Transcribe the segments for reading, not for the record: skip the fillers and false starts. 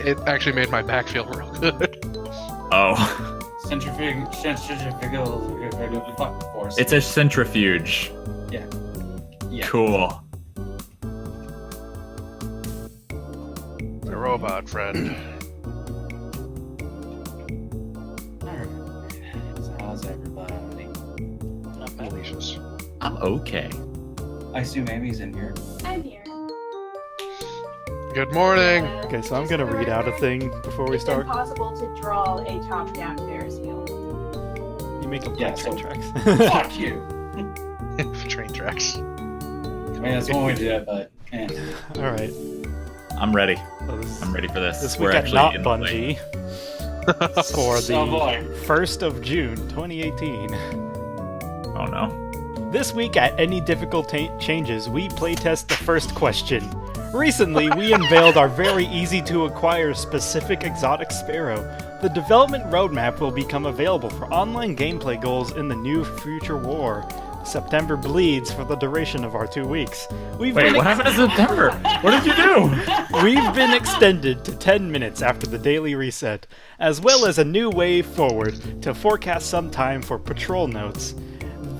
It actually made my back feel real good. Oh. Centrifugal force. It's a centrifuge. Yeah. Cool. The robot friend. Alright. So how's everybody? Delicious. I'm okay. I assume Amy's in here. I'm here. Good morning. Okay, so I'm gonna read out a thing before we start. It's impossible to draw a top-down Ferris wheel. You make them Yeah, train so- tracks. Fuck you! Train tracks. I mean, that's one way to do it, but Alright. I'm ready. So this, I'm ready for this. this We're week at actually Not in the Bungie for the Oh boy. 1st of June, 2018. plane. Oh no. This week at Any Difficult Changes, we playtest the first question. Recently, we unveiled our very easy-to-acquire specific exotic sparrow. The development roadmap will become available for online gameplay goals in the new future war. September bleeds for the duration of our 2 weeks. Wait, what happened to September? What did you do? We've been extended to 10 minutes after the daily reset, as well as a new way forward to forecast some time for patrol notes.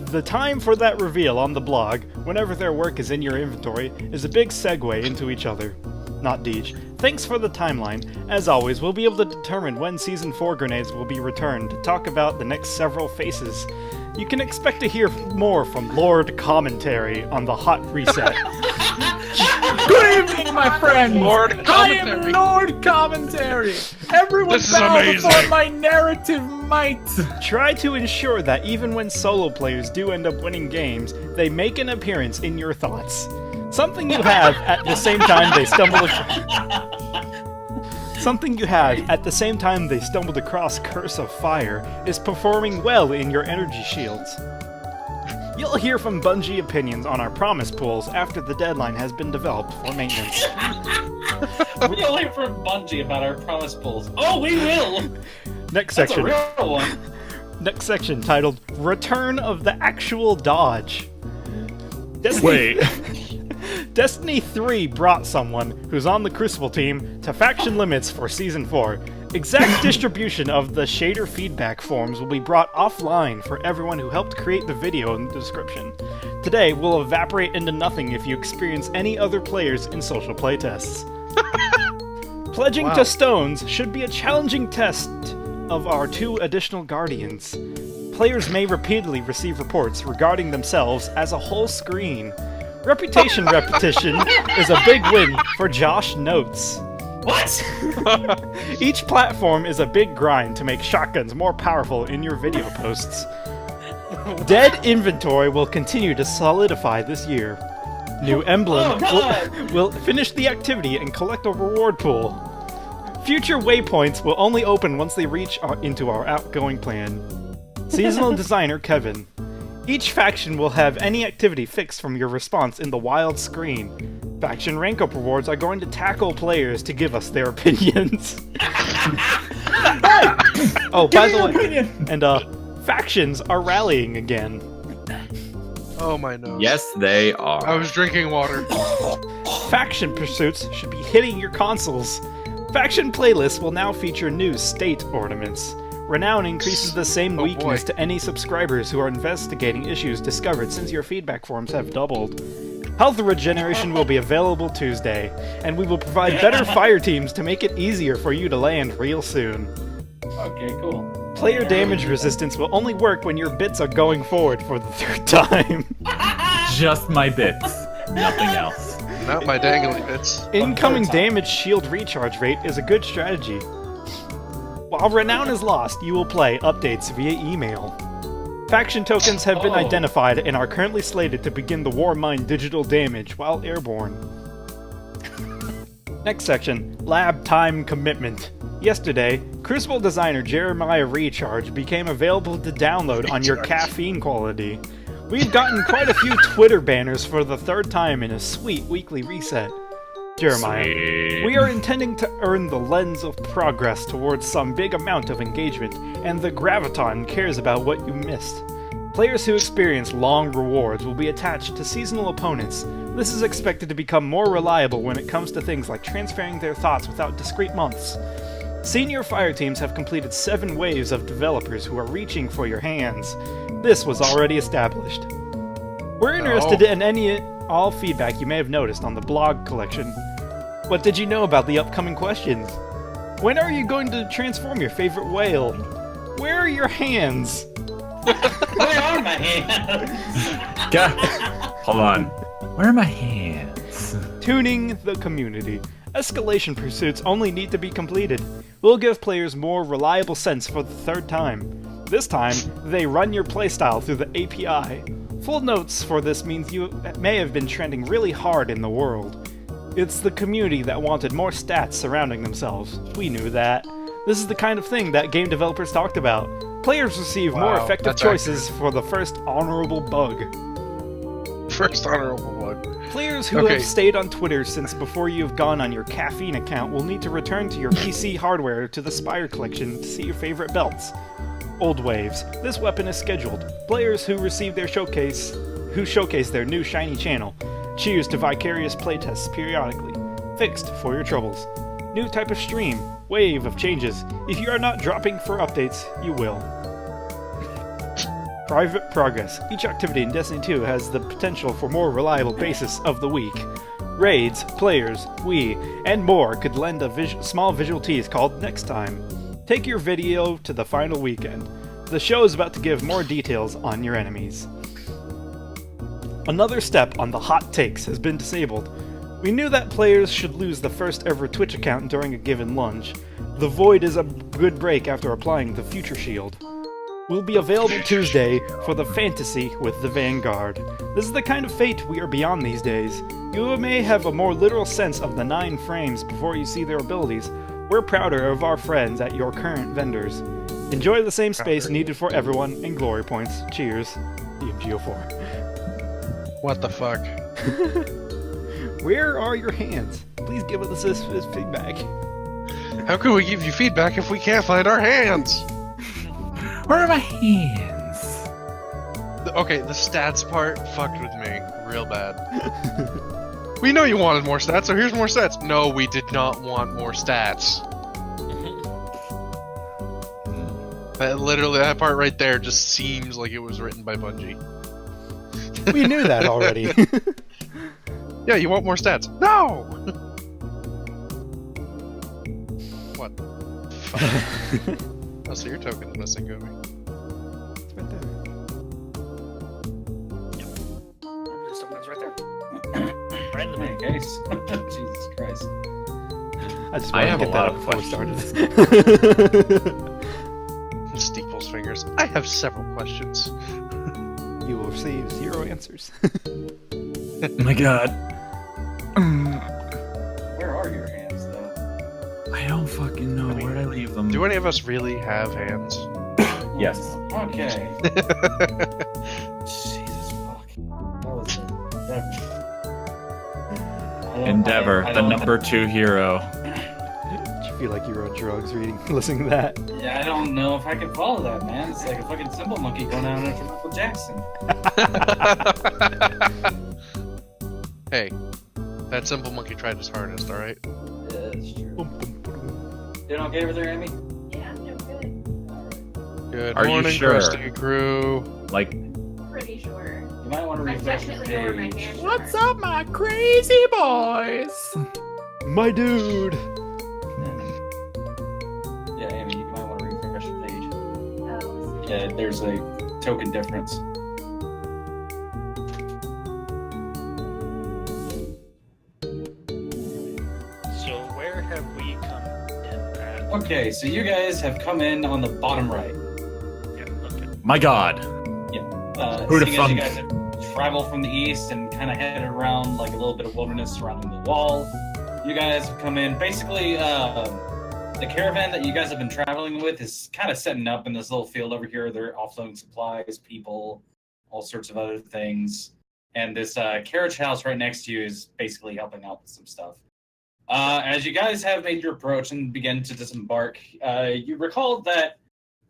The time for that reveal on the blog, whenever their work is in your inventory, is a big segue into each other. Not Deej. Thanks for the timeline. As always, we'll be able to determine when Season 4 grenades will be returned to talk about the next several faces. You can expect to hear more from Lord Commentary on the hot reset. Good evening, my friend. Lord I am Commentary. Lord Commentary. Everyone This is bow amazing. before my narrative might. Try to ensure that even when solo players do end up winning games, they make an appearance in your thoughts. Something you have at the same time they stumbled across Curse of Fire is performing well in your energy shields. You'll hear from Bungie opinions on our promise pools after the deadline has been developed for maintenance. We'll hear from Bungie about our promise pools. Oh, we will! Next That's a section. real one. Next section titled Return of the Actual Dodge. Wait. Destiny 3 brought someone who's on the Crucible team to faction limits for Season 4. Exact distribution of the shader feedback forms will be brought offline for everyone who helped create the video in the description. Today will evaporate into nothing if you experience any other players in social playtests. Pledging Wow. to stones should be a challenging test of our 2 additional guardians. Players may repeatedly receive reports regarding themselves as a whole screen. Reputation repetition is a big win for Josh Notes. What? Each platform is a big grind to make shotguns more powerful in your video posts. Dead inventory will continue to solidify this year. New emblem Oh, God! will finish the activity and collect a reward pool. Future waypoints will only open once they reach into our outgoing plan. Seasonal designer Kevin. Each faction will have any activity fixed from your response in the wild screen. Faction rank up rewards are going to tackle players to give us their opinions. Oh, by the way, and factions are rallying again. Oh my nose. Yes, they are. I was drinking water. Faction pursuits should be hitting your consoles. Faction playlists will now feature new state ornaments. Renown increases the same Oh, weakness boy. to any subscribers who are investigating issues discovered since your feedback forms have doubled. Health regeneration will be available Tuesday, and we will provide better fire teams to make it easier for you to land real soon. Okay, cool. Player damage resistance will only work when your bits are going forward for the 3rd time. Just my bits. Nothing else. Not my dangly bits. Incoming time. damage shield recharge rate is a good strategy. While Renown is lost, you will play updates via email. Faction tokens have been Oh. identified and are currently slated to begin the War Mine digital damage while airborne. Next section, Lab Time Commitment. Yesterday, Crucible designer Jeremiah Recharge became available to download on your Recharge. caffeine quality. We've gotten quite a few Twitter banners for the 3rd time in a sweet weekly reset. Jeremiah, Sweet. we are intending to earn the lens of progress towards some big amount of engagement, and the Graviton cares about what you missed. Players who experience long rewards will be attached to seasonal opponents. This is expected to become more reliable when it comes to things like transferring their thoughts without discrete months. Senior fire teams have completed 7 waves of developers who are reaching for your hands. This was already established. We're interested in all feedback you may have noticed on the blog collection. What did you know about the upcoming questions? When are you going to transform your favorite whale? Where are your hands? Where are my hands? Hold on. Where are my hands? Tuning the community. Escalation pursuits only need to be completed. We'll give players more reliable sense for the 3rd time. This time, they run your playstyle through the API. Full notes for this means you may have been trending really hard in the world. It's the community that wanted more stats surrounding themselves. We knew that. This is the kind of thing that game developers talked about. Players receive more effective choices for the first honorable bug. First honorable bug. Players who have stayed on Twitter since before you've gone on your caffeine account will need to return to your PC hardware to the Spire collection to see your favorite belts. Old waves. This weapon is scheduled. Players who receive their showcase their new shiny channel. Cheers to vicarious playtests periodically. Fixed for your troubles. New type of stream. Wave of changes. If you are not dropping for updates, you will. Private progress. Each activity in Destiny 2 has the potential for more reliable basis of the week. Raids, players, we, and more could lend a small visual tease called Next Time. Take your video to the final weekend. The show is about to give more details on your enemies. Another step on the hot takes has been disabled. We knew that players should lose the first ever Twitch account during a given lunge. The Void is a good break after applying the Future Shield. Will be available Tuesday for the Fantasy with the Vanguard. This is the kind of fate we are beyond these days. You may have a more literal sense of the 9 frames before you see their abilities. We're prouder of our friends at your current vendors. Enjoy the same space needed for everyone and glory points. Cheers, DMGO4. What the fuck? Where are your hands? Please give us this feedback. How can we give you feedback if we can't find our hands? Where are my hands? Okay, the stats part fucked with me real bad. We know you wanted more stats, so here's more stats. No, we did not want more stats. That part right there just seems like it was written by Bungie. We knew that already. Yeah, you want more stats. No! What the fuck? Oh, so your token's missing, Gobi. It's right there. This token's right there. Right in the Hey, middle. guys. Jesus Christ. I just I wanted have to a get lot that of up before we started. Steeple's fingers. I have several questions. You will receive 0 answers. Oh my god. Where are your hands, though? I don't fucking know. Where'd I leave them? Do any of us really have hands? Yes. Okay. Jesus fuck. That was Endeavor, the number 2 hero. Did you feel like you were on drugs listening to that? Yeah, I don't know if I can follow that, man. It's like a fucking Simple Monkey going out after Michael Jackson. Hey, that Simple Monkey tried his hardest, alright? Yeah, that's true. Doing okay over there, Amy? Yeah, I'm good. Good Are you morning, sure? Krusty Crew. Like, Pretty sure. You might want to I refresh your definitely know where my page. hands What's are. up, my crazy boys? My dude! Yeah, Amy, you might want to refresh your page. Oh, Yeah, there's a token difference. So where have we come in at? Okay, so you guys have come in on the bottom right. Yeah, okay. my god. Who'da Seeing as you thunk? guys have traveled from the east and kind of headed around like a little bit of wilderness surrounding the wall, you guys have come in. Basically, the caravan that you guys have been traveling with is kind of setting up in this little field over here. They're offloading supplies, people, all sorts of other things. And this carriage house right next to you is basically helping out with some stuff. As you guys have made your approach and begin to disembark, you recall that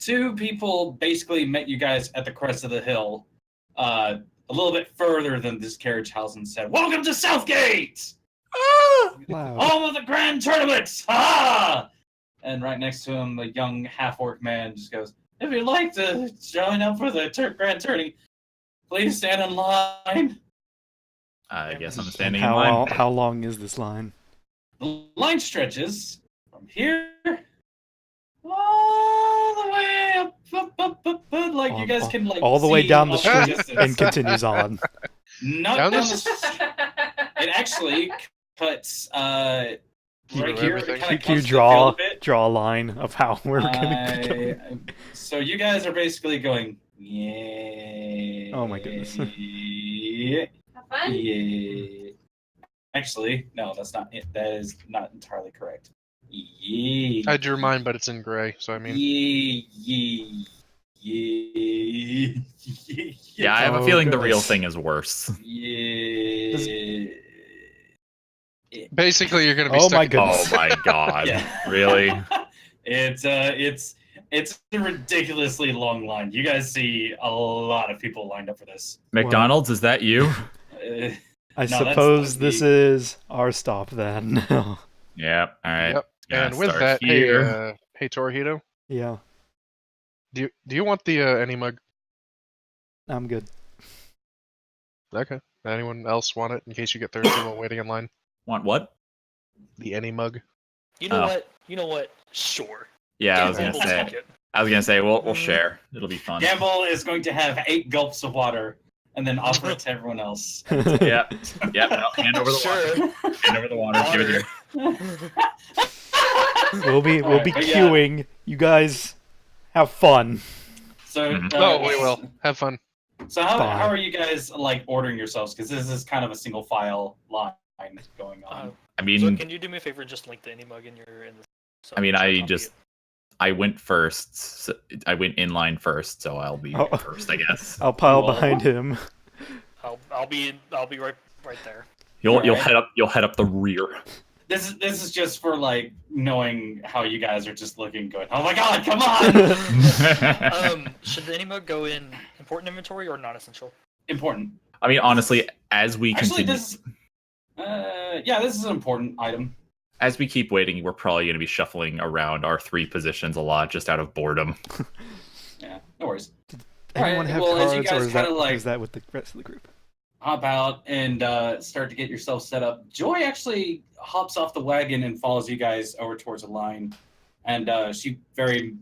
two people basically met you guys at the crest of the hill, a little bit further than this carriage house, and said, "Welcome to Southgate! Wow. Home of the grand tournaments! Ha!" And right next to him, a young half-orc man just goes, "If you'd like to join up for the grand tourney, please stand in line." I guess I'm And standing in line. how long is this line? The line stretches from here all the way up, like you guys can like all the way see down the all street distance. and continues on. Not Down down the it actually cuts right here. It everything. kinda Can you cuts the field a bit. draw a line of how we're gonna go? So you guys are basically going, yeah. Oh my goodness. Yeah. Have fun. Yeah. Actually, no, that's not it. That is not entirely correct. Yeah. I drew mine, but it's in gray, so I mean. Yeah, I have a Oh, feeling the real goodness. thing is worse. Yeah. Basically, you're gonna be Oh stuck my in- goodness. Oh my god. Yeah. Really? It's a ridiculously long line. You guys see a lot of people lined up for this. McDonald's, is that you? I that's suppose not this me. is our stop then. Yep. All right. Yep. Gonna And with start that, here. hey Torihito, Yeah, do you want the any mug? I'm good. Okay. Anyone else want it in case you get thirsty while waiting in line? Want what? The any mug. You know Oh. what? You know what? Sure. Yeah, I was Gamble gonna will say. take it. I was gonna say we'll share. It'll be fun. Gambul is going to have 8 gulps of water and then offer it to everyone else. Yep. Yep. No, hand over the water. Sure. Hand over the water. Give it here. We'll be Alright, but yeah. queuing. You guys have fun. So, Mhm. Oh, we will. Have fun. So how Fine. are you guys like ordering yourselves? Because this is kind of a single file line going on. I So mean, can you do me a favor and just link the any mug in your in the so I mean, so I copy just it. I went first. So I went in line first, so I'll be Oh. first, I guess. I'll pile Well- behind him. I'll be right there. You'll Alright. you'll head up the rear. This is just for like knowing how you guys are just looking good. Oh my god, come on! Should the any mug go in important inventory or non-essential? Important. I mean, honestly, as we Actually, continue, this this is an important item. as we keep waiting, we're probably going to be shuffling around our 3 positions a lot, just out of boredom. Yeah, no worries. Anyone Alright, have well, as you cards, or guys is that, kinda, like- is that with the rest of the group? Hop out and start to get yourself set up. Joy actually hops off the wagon and follows you guys over towards the line, and she very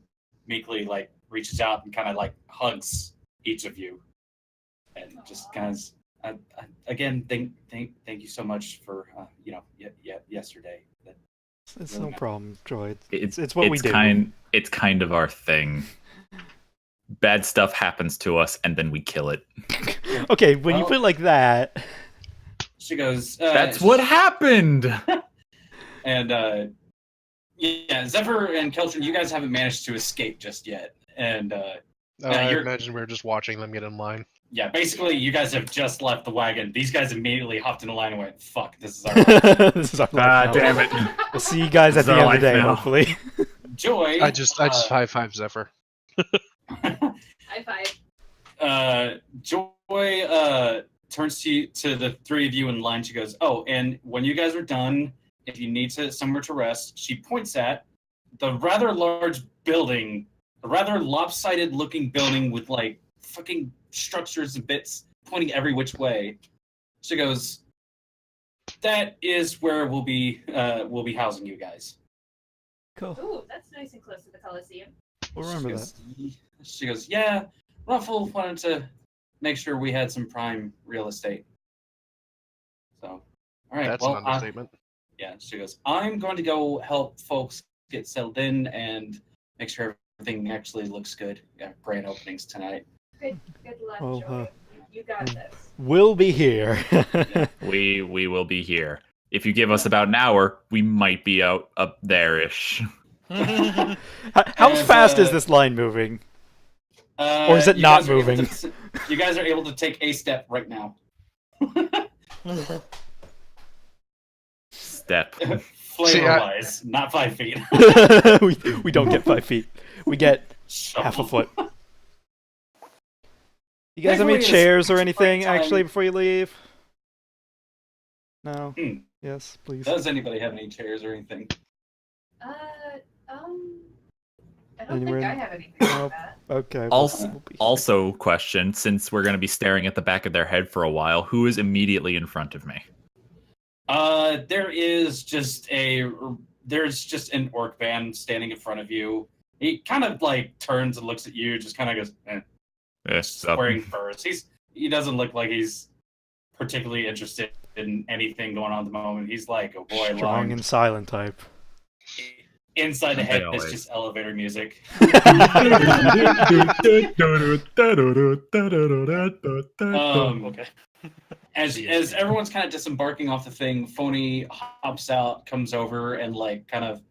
meekly like reaches out and kind of like hugs each of you, and just kind of again thank you so much for yesterday. It's Really no not. problem, Joy. It's what we do. It's kind of our thing. Bad stuff happens to us, and then we kill it. Okay, when you Well- put it like that, She goes. That's what happened. And Zephyr and Qeltrin, you guys haven't managed to escape just yet, and I you're- imagine we were just watching them get in line. yeah, basically, you guys have just left the wagon. These guys immediately hopped in the line and went, "Fuck, this is our life." this is our Ah, life now. damn it. We'll see you guys at This the is end our of the life day, now. hopefully. Joy. I just high-five Zephyr. High five. Joy turns to the 3 of you in line. She goes, "Oh, and when you guys are done, if you need somewhere to rest," she points at the rather large building, a rather lopsided-looking building with like fucking structures and bits pointing every which way. She goes, "That is where we'll be housing you guys." Cool. Ooh, that's nice and close to the Coliseum. We'll remember that. She goes, "Yeah, Ruffle wanted to make sure we had some prime real estate." So, all right. That's well, an understatement. yeah. She goes, "I'm going to go help folks get settled in and make sure everything actually looks good. Yeah, grand openings tonight." Good luck, Well, Joy. You got this. We'll be here. We will be here. If you give us about an hour, we might be out up there-ish. How And, fast is this line moving? Or is it you not guys are able moving? you guys are able to take a step right now. Step. Flavor-wise, not 5 feet. we don't get 5 feet. We get half a foot. You guys have Thankfully, any chairs or it's anything, springtime. actually, before you leave? No? Hmm. Yes, please. Does anybody have any chairs or anything? I don't Anywhere think in- I have anything Nope. like that. Okay. Also, we'll be here. also question, since we're going to be staring at the back of their head for a while, who is immediately in front of me? There's just an orc band standing in front of you. He kind of like turns and looks at you, just kind of goes, Yes, wearing furs. He doesn't look like he's particularly interested in anything going on at the moment. He's like a boy Strong long. and silent type. Inside the head is Always. just elevator music. Okay. As everyone's kind of disembarking off the thing, Phony hops out, comes over, and like kind of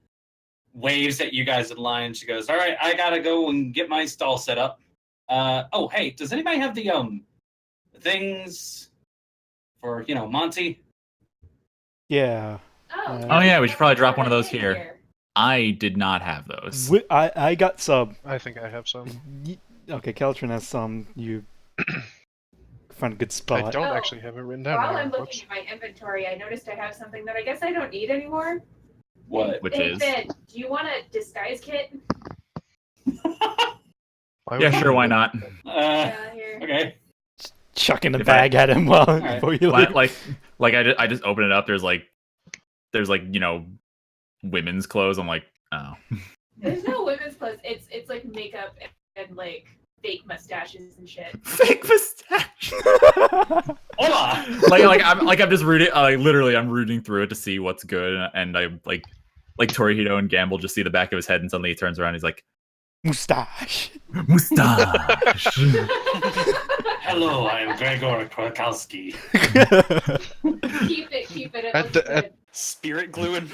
waves at you guys in line. She goes, "All right, I gotta go and get my stall set up." Oh, hey, does anybody have the things for Monty? Yeah. Oh, yeah, we should probably drop one of those here. I did not have those. I got some. I think I have some. Okay, Qeltrin has some. You find a good spot. I don't Oh, actually have it written down. While here. I'm Whoops. looking at my inventory, I noticed I have something that I guess I don't need anymore. What? Which Hey, is? Ben, do you want a disguise kit? Why Yeah, would sure, you why do not? Here. Okay. Chucking the If bag at him while Alright. before you Like, leave. I just open it up. There's like women's clothes. I'm like, oh. There's no women's clothes. It's like makeup and like fake mustaches and shit. Fake mustache. Hola! I'm just rooting. Literally, I'm rooting through it to see what's good, and I like Torihito and Gambul just see the back of his head, and suddenly he turns around. And he's like, Mustache. mustache. Hello, I am Gregor Krakowski. Keep it. It At looks the- good. Spirit glue and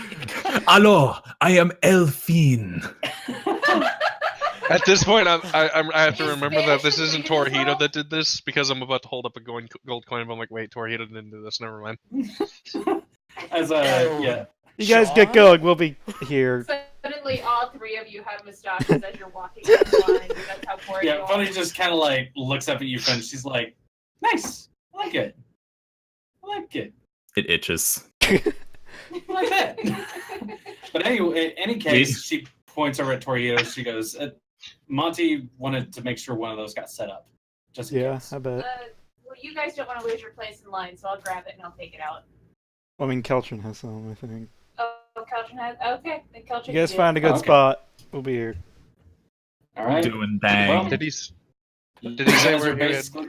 Hello, I am Elfine. At this point, I have to Is remember there that this some isn't reason as Torihito well? that did this because I'm about to hold up a gold coin. But I'm like, wait, Torihito didn't do this. Never mind. As yeah. You guys get Sean? going. We'll be here. Suddenly, all three of you have mustaches as you're walking down the line. That's how bored you Yeah, are. Funny just kind of like looks up at you, friend. She's like, "Nice, I like it. I like it. It itches. I like that." But anyway, in any case, she points over at Torihito. She goes, "Monty wanted to make sure one of those got set up, just in Yeah, case." I bet. Well, you guys don't want to lose your place in line, so I'll grab it and I'll take it out. I mean, Qeltrin has some, I think. Oh, Qeltrin has. Okay, then Qeltrin. You guys can do find a it. good Okay. spot. We'll be here. All right. Doing bang. Well, Did he You he say guys where are he had- basically-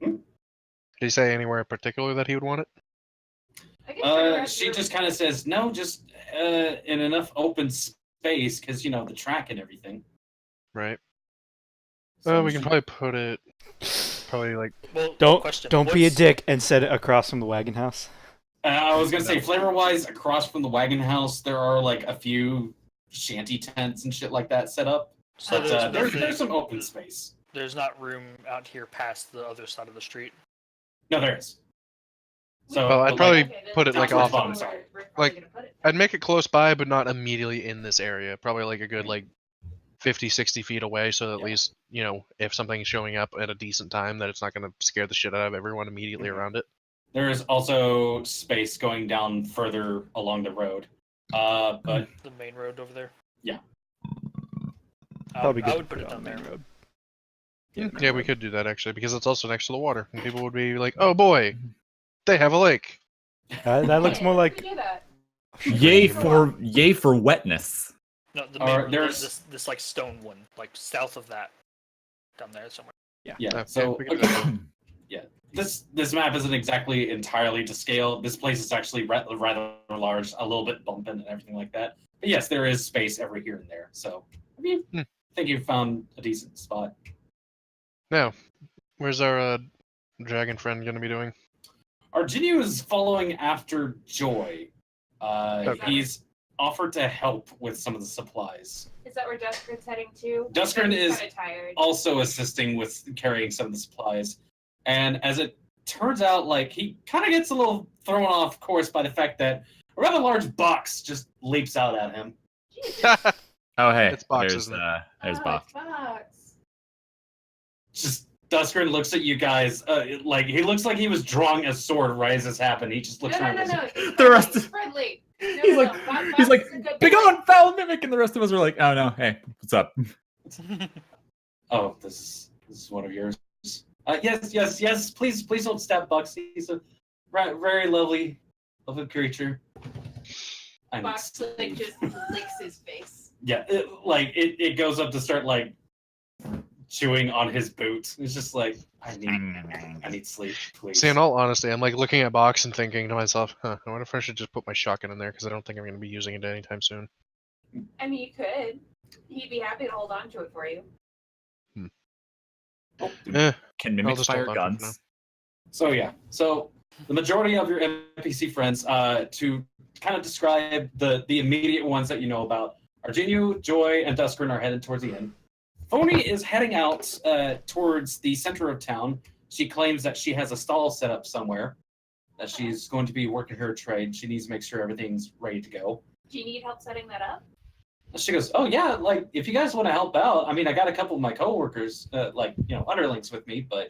did he say anywhere in particular that he would want it? I guess we're around She here. just kind of says, "No, just in enough open space, because the track and everything." Right. So We can she- probably put it. Probably like well, question. Don't be a What's- dick and set it across from the wagon house. I was gonna say, flavor-wise, across from the wagon house, there are like a few shanty tents and shit like that set up. So But there's, there's some open space. there's not room out here past the other side of the street. No, there is. So, Well, I'd but, probably Okay, then put it, that's like, where off on- we're sorry. probably Like, gonna put it. I'd make it close by, but not immediately in this area. Probably like a good 50, 60 feet away, so at Yeah. least if something's showing up at a decent time, that it's not going to scare the shit out of everyone immediately Mhm. around it. there is also space going down further along the road. But The main road over there. Yeah. Probably good I to would put it on down the there. main road. Yeah, we could do that actually, because it's also next to the water, and people would be like, "Oh boy, they have a lake." That looks Yeah, more we like. can do that. Yay for wetness. No, the Or main road. there's- This like stone one, like south of that, down there somewhere. yeah, Yeah, so we can do that. this map isn't exactly entirely to scale. This place is actually rather large, a little bit bumping and everything like that. But yes, there is space every here and there. So I think you've found a decent spot. Now, where's our dragon friend going to be doing? Arginio is following after Joy. Okay. He's offered to help with some of the supplies. Is that where Duskrin's heading to? Duskrin is kind of tired. Also assisting with carrying some of the supplies. And as it turns out, he kind of gets a little thrown off course by the fact that a rather large box just leaps out at him. Jesus. Oh, hey, It's Box, there's isn't it? there's Oh, Box. it's Fox. Just Duskrin looks at you guys like he looks like he was drawing a sword right as this happened. He just looks No, around. no, and no, goes, no. It's The rest friendly, is- it's friendly. No, He's no, like, no. Fox he's like, is a good big boy. on foul mimic, and the rest of us are like, oh no, hey, what's up? Oh, this is one of yours. Yes. Please don't stab Bucks. He's a very lovely creature. I need Fox like sleep. just licks his face. Yeah, it goes up to start like chewing on his boot. It's just like I need sleep, please. See, in all honesty, I'm like looking at Box and thinking to myself, I wonder if I should just put my shotgun in there because I don't think I'm going to be using it anytime soon. I mean, you could. He'd be happy to hold on to it for you. Oh, Eh, Can I'll mimics just fire hold on for guns? So the majority of your NPC friends, to kind of describe the immediate ones that you know about, Argenio, Joy, and Duskrin are headed towards the inn. Phony is heading out towards the center of town. She claims that she has a stall set up somewhere, that she's going to be working her trade. She needs to make sure everything's ready to go. Do you need help setting that up? She goes, oh yeah, like if you guys want to help out, I mean, I got a couple of my coworkers, underlings with me, but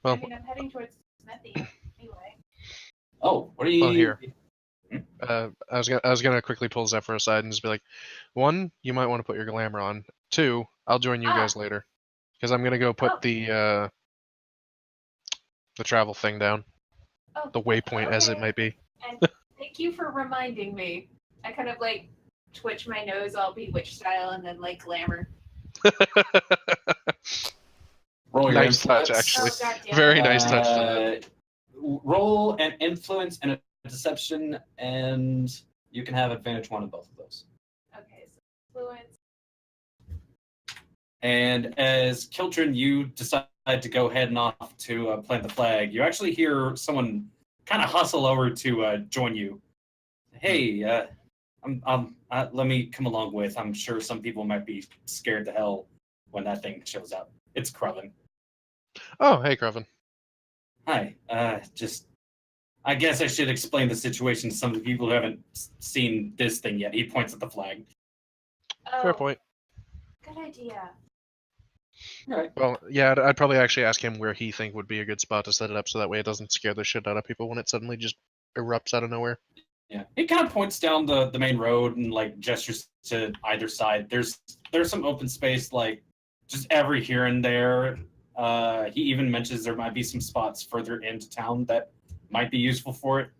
well, I mean, I'm heading towards Smithy anyway. oh, what are you? Well, here. I was gonna quickly pull Zephyr aside and just be like, one, you might want to put your glamour on. Two, I'll join you guys later, because I'm gonna go put the travel thing down, Oh, the waypoint as it okay. might be. And thank you for reminding me. I kind of like twitch my nose all bewitch style and then like glamour. Roll your Nice touch, influence. actually. Oh, goddamn. Very nice touch to that. Roll an influence and a deception, and you can have advantage one of both of those. Okay, so influence. And as Qeltrin, you decide to go heading off to plant the flag, you actually hear someone kind of hustle over to join you. Hey, let me come along with. I'm sure some people might be scared to hell when that thing shows up. It's Kruvin. Oh, hey, Kruvin. Hi. I guess I should explain the situation to some of the people who haven't seen this thing yet. He points at the flag. Oh, Fair point. good idea. Right. Well, yeah, I'd probably actually ask him where he think would be a good spot to set it up, so that way it doesn't scare the shit out of people when it suddenly just erupts out of nowhere. Yeah. He kind of points down the main road and like gestures to either side. There's some open space like just every here and there. He even mentions there might be some spots further into town that might be useful for it.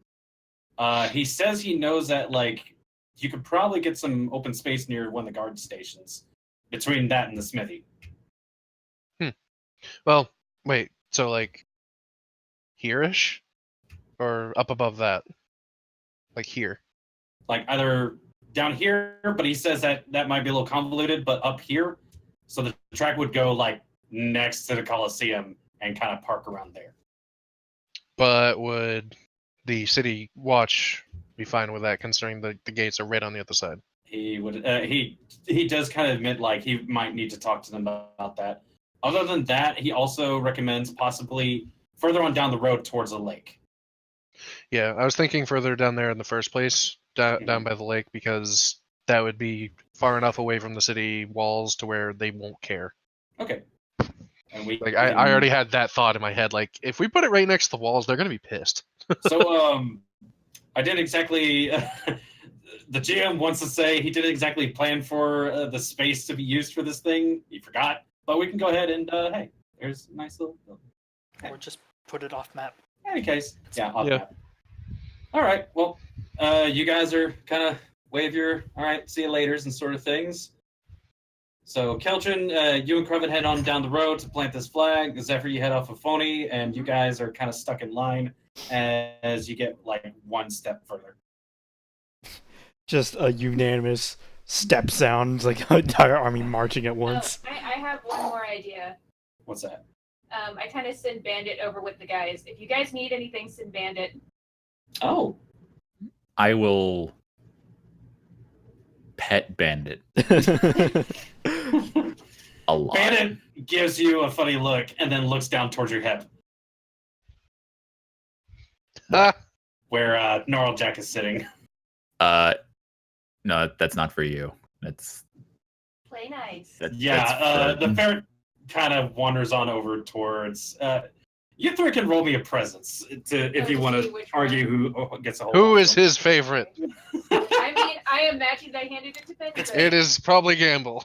He says he knows that like you could probably get some open space near one of the guard stations between that and the smithy. Well, wait, so like here-ish? Or up above that? Like here? Like either down here, but he says that might be a little convoluted, but up here. So the track would go like next to the Coliseum and kind of park around there. But would the city watch be fine with that, considering the gates are right on the other side? He would. He does kind of admit like he might need to talk to them about that. Other than that, he also recommends possibly further on down the road towards the lake. Yeah, I was thinking further down there in the first place, down by the lake, because that would be far enough away from the city walls to where they won't care. Okay. And we Like I already had that thought in my head. Like if we put it right next to the walls, they're gonna be pissed. So I didn't exactly. The GM wants to say he didn't exactly plan for the space to be used for this thing. He forgot, but we can go ahead and hey, there's a nice little. Or just put it off map. In any case, yeah, off Yeah. map. All right, well, you guys are kind of wave your all right, see you laters and sort of things. So, Qeltrin, you and Kruvin head on down the road to plant this flag. Zephyr, you head off of Phony, and you guys are kind of stuck in line as you get like one step further. Just a unanimous step sound, like an entire army marching at once. Oh, I have one more idea. What's that? I kind of send Bandit over with the guys. If you guys need anything, send Bandit. Oh, I will pet Bandit a lot. Bandit gives you a funny look and then looks down towards your hip Ah, where Gnarl Jack is sitting. No, that's not for you. That's Play nice. that's The ferret kind of wanders on over towards. You three can roll me a presence if you want see to which argue one. who gets a hold. Who of is them. his favorite? I mean, I imagined I handed it to Ben. It is probably Gambul.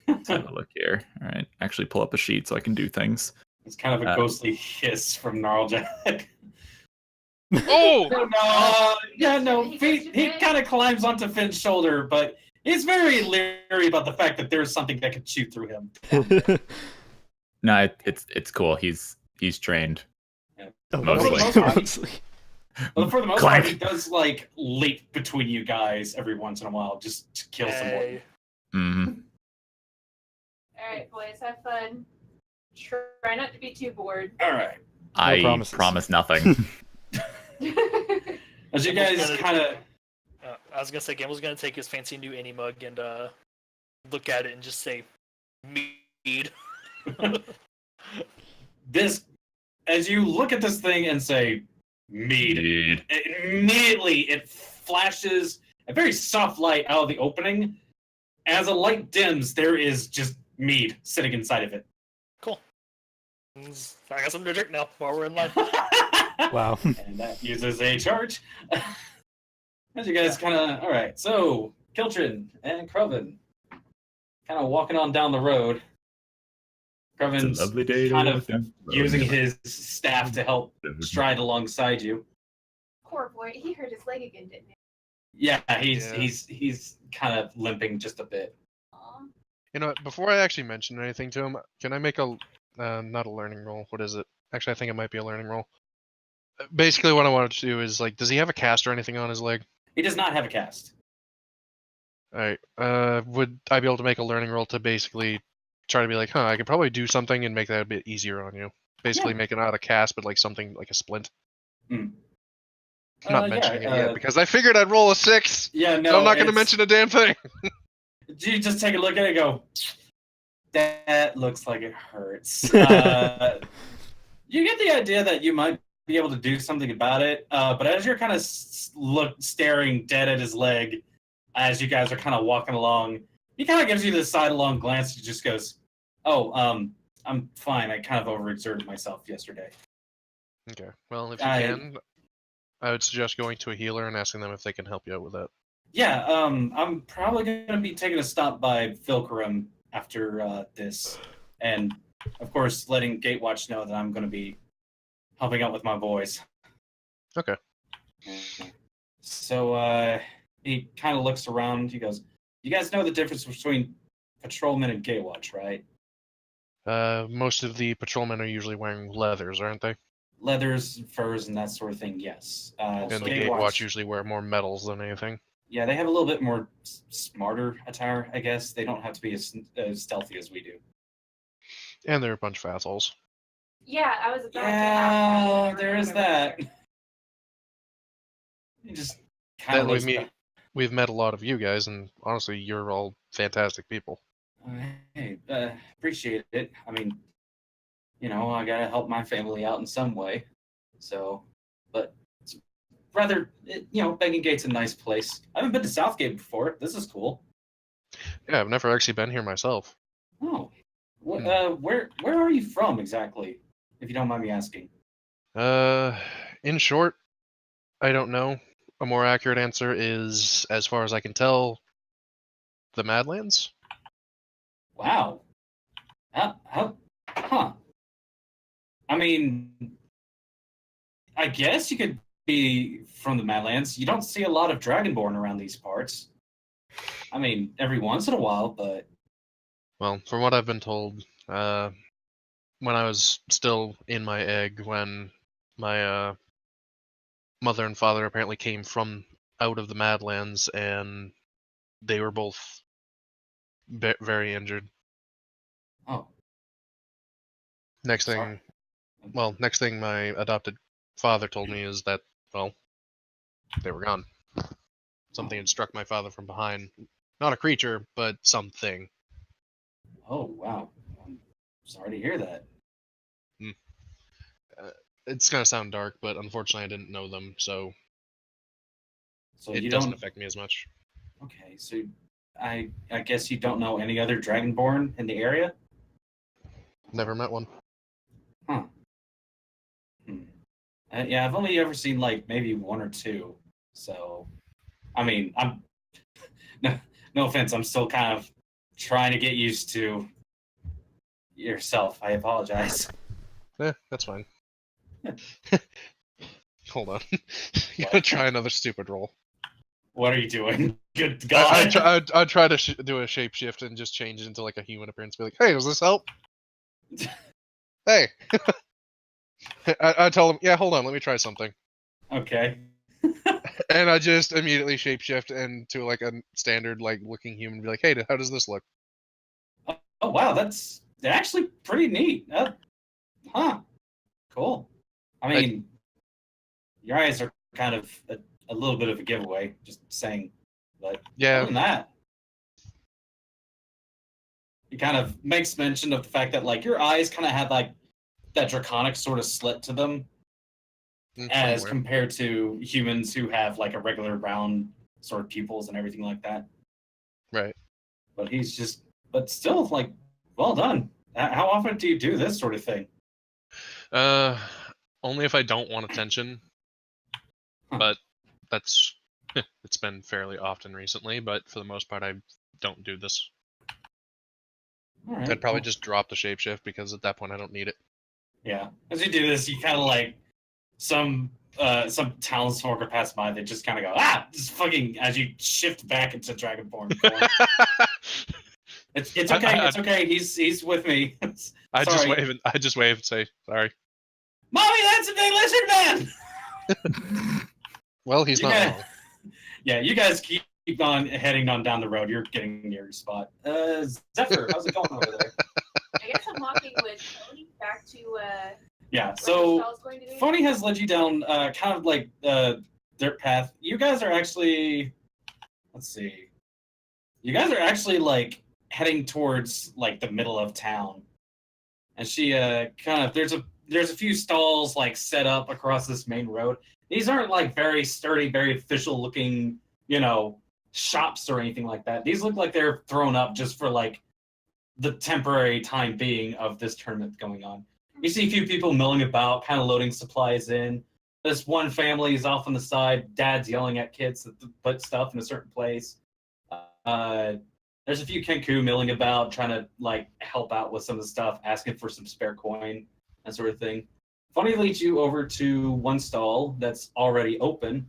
Let's have a look here. All right, actually pull up a sheet so I can do things. It's kind of a ghostly hiss from Gnarljack. Oh! He kind of climbs onto Finn's shoulder, but he's very leery about the fact that there's something that could shoot through him. No, it's cool. He's trained. Mostly. Well, for the most part, Clank. he does like leap between you guys every once in a while just to kill someone. Mm-hmm. Alright, boys, have fun. Try not to be too bored. All right. I promises. promise nothing. As you guys Gambul's kind of I was gonna say Gambul's gonna take his fancy new Any mug and look at it and just say, "Mead." this, as you look at this thing and say, "Mead," immediately it flashes a very soft light out of the opening. As the light dims, there is just mead sitting inside of it. Cool. I got something to drink now while we're in line. Wow. And that uses a charge. As you guys kind of, all right, so Qeltrin and Kroven kind of walking on down the road. It's Kroven's a lovely day to kind walk of down the road. using his staff to help stride alongside you. Poor boy, he hurt his leg again, didn't he? Yeah, he's kind of limping just a bit. Aw. You know what, before I actually mention anything to him, can I make a, not a learning roll, what is it? Actually, I think it might be a learning roll. Basically what I wanted to do is, like, does he have a cast or anything on his leg? He does not have a cast. Alright, would I be able to make a learning roll to basically try to be like, I could probably do something and make that a bit easier on you. Basically make it not a cast, but like something like a splint. Hmm. Not mentioning it yet, because I figured I'd roll a 6! Yeah, no, So I'm not going to it's- mention a damn thing! You just take a look at it and go, that looks like it hurts. You get the idea that you might be able to do something about it, but as you're kind of staring dead at his leg, as you guys are kind of walking along, he kind of gives you this sidelong glance. He just goes, I'm fine. I kind of overexerted myself yesterday. Okay, well, if you can, I would suggest going to a healer and asking them if they can help you out with that. Yeah, I'm probably going to be taking a stop by Vilcarum after this, and of course, letting Gatewatch know that I'm going to be helping out with my boys. Okay. So he kind of looks around. He goes, "You guys know the difference between patrolmen and Gatewatch, right? Most of the patrolmen are usually wearing leathers, aren't they? Leathers, furs, and that sort of thing. Yes. And the Gatewatch usually wear more metals than anything. Yeah, they have a little bit more smarter attire, I guess. They don't have to be as stealthy as we do. And they're a bunch of assholes. Yeah, I was about to Yeah, ask. there is that. You just kind of We've met a lot of you guys, and honestly, you're all fantastic people. Hey, appreciate it. I mean, I gotta help my family out in some way. So, but it's rather, Begging Gate's a nice place. I haven't been to Southgate before. This is cool. Yeah, I've never actually been here myself. Oh, where are you from exactly? If you don't mind me asking. In short, I don't know. A more accurate answer is, as far as I can tell, the Madlands. Wow. Huh. I mean, I guess you could be from the Madlands. You don't see a lot of Dragonborn around these parts. I mean, every once in a while, but... Well, from what I've been told, when I was still in my egg, when my mother and father apparently came from out of the Madlands, and they were both very injured. Oh. Next thing my adopted father told me is that, well, they were gone. Something had struck my father from behind. Not a creature, but something. Oh, wow. I'm sorry to hear that. It's gonna sound dark, but unfortunately I didn't know them, so... So It you doesn't don't. affect me as much. Okay, so I guess you don't know any other Dragonborn in the area. Never met one. Huh. Yeah, I've only ever seen like maybe one or two. So, I mean, I'm no offense. I'm still kind of trying to get used to yourself. I apologize. That's fine. Hold on. You gotta try another stupid roll. What are you doing? Good God! I'd try to do a shapeshift and just change it into like a human appearance. Be like, hey, does this help? Hey. I tell him, yeah, hold on, let me try something. Okay. And I just immediately shapeshift into like a standard like looking human. Be like, hey, how does this look? Oh wow, that's actually pretty neat. Huh. Cool. I mean, your eyes are kind of a little bit of a giveaway, just saying. But Yeah. other than that, he kind of makes mention of the fact that like your eyes kind of had like that draconic sort of slit to them, as Somewhere. compared to humans who have like a regular round sort of pupils and everything like that. Right. But still, like, well done. How often do you do this sort of thing? Only if I don't want attention. Huh. But that's it's been fairly often recently. But for the most part, I don't do this. All right, I'd probably cool. just drop the shapeshift because at that point I don't need it. Yeah. As you do this, you kind of like some townsfolk are pass by. They just kind of go just fucking as you shift back into Dragonborn form. It's okay. It's okay. He's with me. I just Sorry. wave and say sorry. Mommy, that's a big lizard man. Well, he's You not guys- wrong. Yeah, you guys keep on heading on down the road. You're getting near your spot. Zephyr, how's it going over there? I guess I'm walking with Tony back to Yeah. where So Michelle's going to be. Phony has led you down kind of like dirt path. You guys are actually, let's see. You guys are actually like heading towards like the middle of town, and she kind of there's a few stalls like set up across this main road. These aren't like very sturdy, very official looking, shops or anything like that. These look like they're thrown up just for like the temporary time being of this tournament going on. You see a few people milling about, kind of loading supplies in. This one family is off on the side. Dad's yelling at kids to put stuff in a certain place. There's a few Kenku milling about, trying to like help out with some of the stuff, asking for some spare coin, that sort of thing. Funny leads you over to one stall that's already open,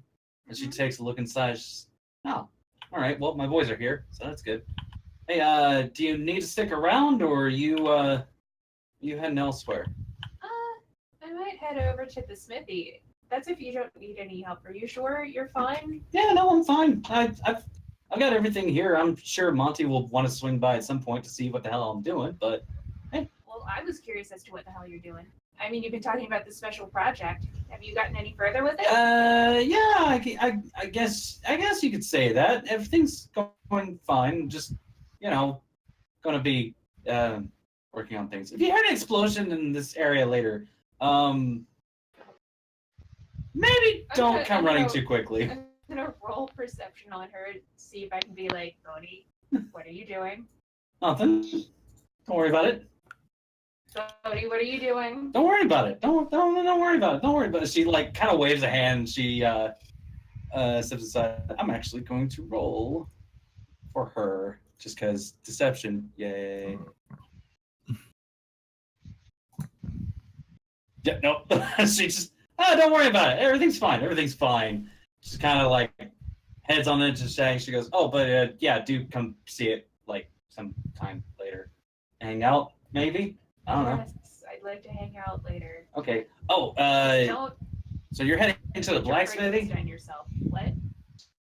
and she takes a look inside. She's, oh, all right. Well, my boys are here, so that's good. Hey, do you need to stick around, or are you heading elsewhere? I might head over to the smithy. That's if you don't need any help. Are you sure you're fine? Yeah, no, I'm fine. I've got everything here. I'm sure Monty will want to swing by at some point to see what the hell I'm doing, but Well, I was curious as to what the hell you're doing. I mean, you've been talking about this special project. Have you gotten any further with it? yeah, I guess you could say that. Everything's going fine. Just, gonna be working on things. If you heard an explosion in this area later, maybe don't come running too quickly. I'm gonna roll perception on her, see if I can be like, Tony, what are you doing? Nothing. Don't worry about it. Tony, what are you doing? Don't worry about it. Don't worry about it. Don't worry about it. She like kind of waves a hand. She steps aside. I'm actually going to roll for her just because deception. Yay. Yeah, nope. She just don't worry about it. Everything's fine. Everything's fine. She's kind of like heads on edge and saying. She goes, oh, but yeah, do come see it like sometime later. Hang out maybe. I don't know. Yes, I'd like to hang out later. Okay. Oh, Don't so you're heading to the put your blacksmithy? burdens on yourself. What?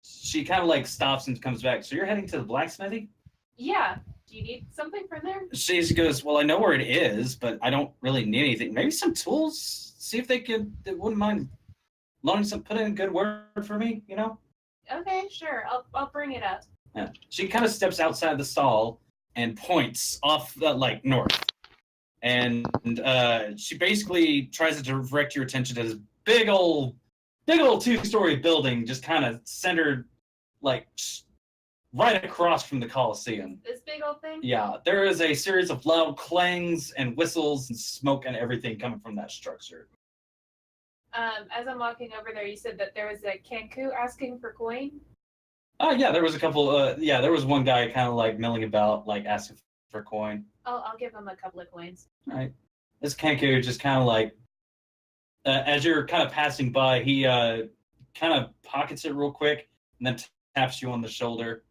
She kind of like stops and comes back. So you're heading to the blacksmithy? Yeah. Do you need something from there? She goes, well, I know where it is, but I don't really need anything. Maybe some tools? See if they wouldn't mind loaning put in a good word for me, Okay, sure. I'll bring it up. Yeah. She kind of steps outside the stall and points off like north. And she basically tries to direct your attention to this big old big old 2-story building just kind of centered, like, right across from the Coliseum. This big old thing? Yeah, there is a series of loud clangs and whistles and smoke and everything coming from that structure. As I'm walking over there, you said that there was a Kanku asking for coin? Yeah, there was a couple, there was one guy kind of, like, milling about, like, asking for coin. I'll give him a couple of coins. All right. This Kanku just kind of, like, as you're kind of passing by, he kind of pockets it real quick and then taps you on the shoulder.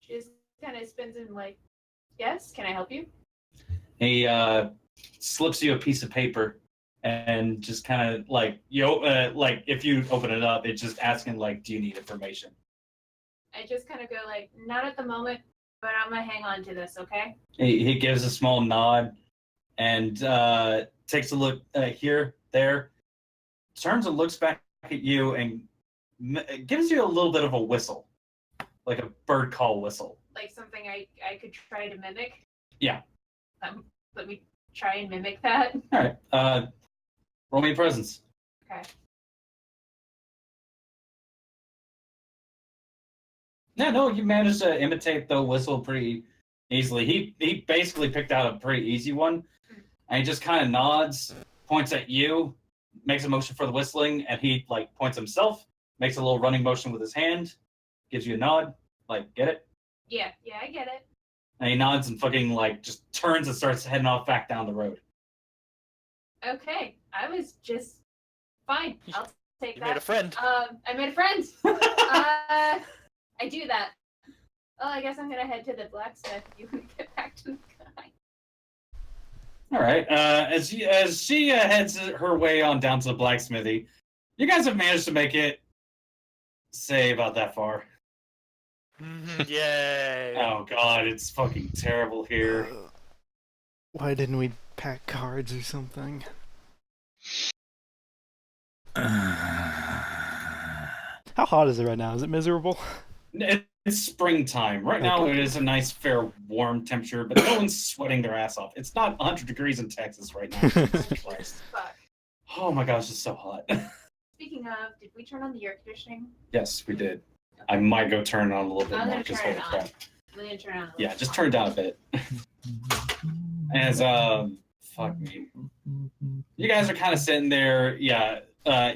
She just kind of spins in like, yes, can I help you? He slips you a piece of paper and just kind of like, like if you open it up, it's just asking like, do you need information? I just kind of go like, not at the moment, but I'm gonna hang on to this, okay? He gives a small nod and takes a look there, turns and looks back at you and gives you a little bit of a whistle, like a bird call whistle. Like something I could try to mimic? Yeah. Let me try and mimic that. All right. Roll me a presence. Okay. No, you managed to imitate the whistle pretty easily. He basically picked out a pretty easy one, and he just kind of nods, points at you, makes a motion for the whistling, and he like points himself, makes a little running motion with his hand, gives you a nod, like get it? Yeah, I get it. And he nods and fucking like just turns and starts heading off back down the road. Okay, I was just fine. I'll take You that. made a friend. I made a friend. I do that. Oh, I guess I'm gonna head to the blacksmith. You want to get back to the guy? All right. As she heads her way on down to the blacksmithy, you guys have managed to make it, say, about that far. Yay! Oh god, it's fucking terrible here. Why didn't we pack cards or something? How hot is it right now? Is it miserable? It's springtime. Right now it is a nice, fair, warm temperature, but no one's sweating their ass off. It's not 100 degrees in Texas right now. Jesus Christ. Fuck. Oh my gosh, it's so hot. Speaking of, did we turn on the air conditioning? Yes, we did. I might go turn it on a little bit I'm more gonna because turn holy it on. crap. I'm gonna turn it on. Yeah, just turn it down a bit. As fuck me. You guys are kind of sitting there. Yeah. Are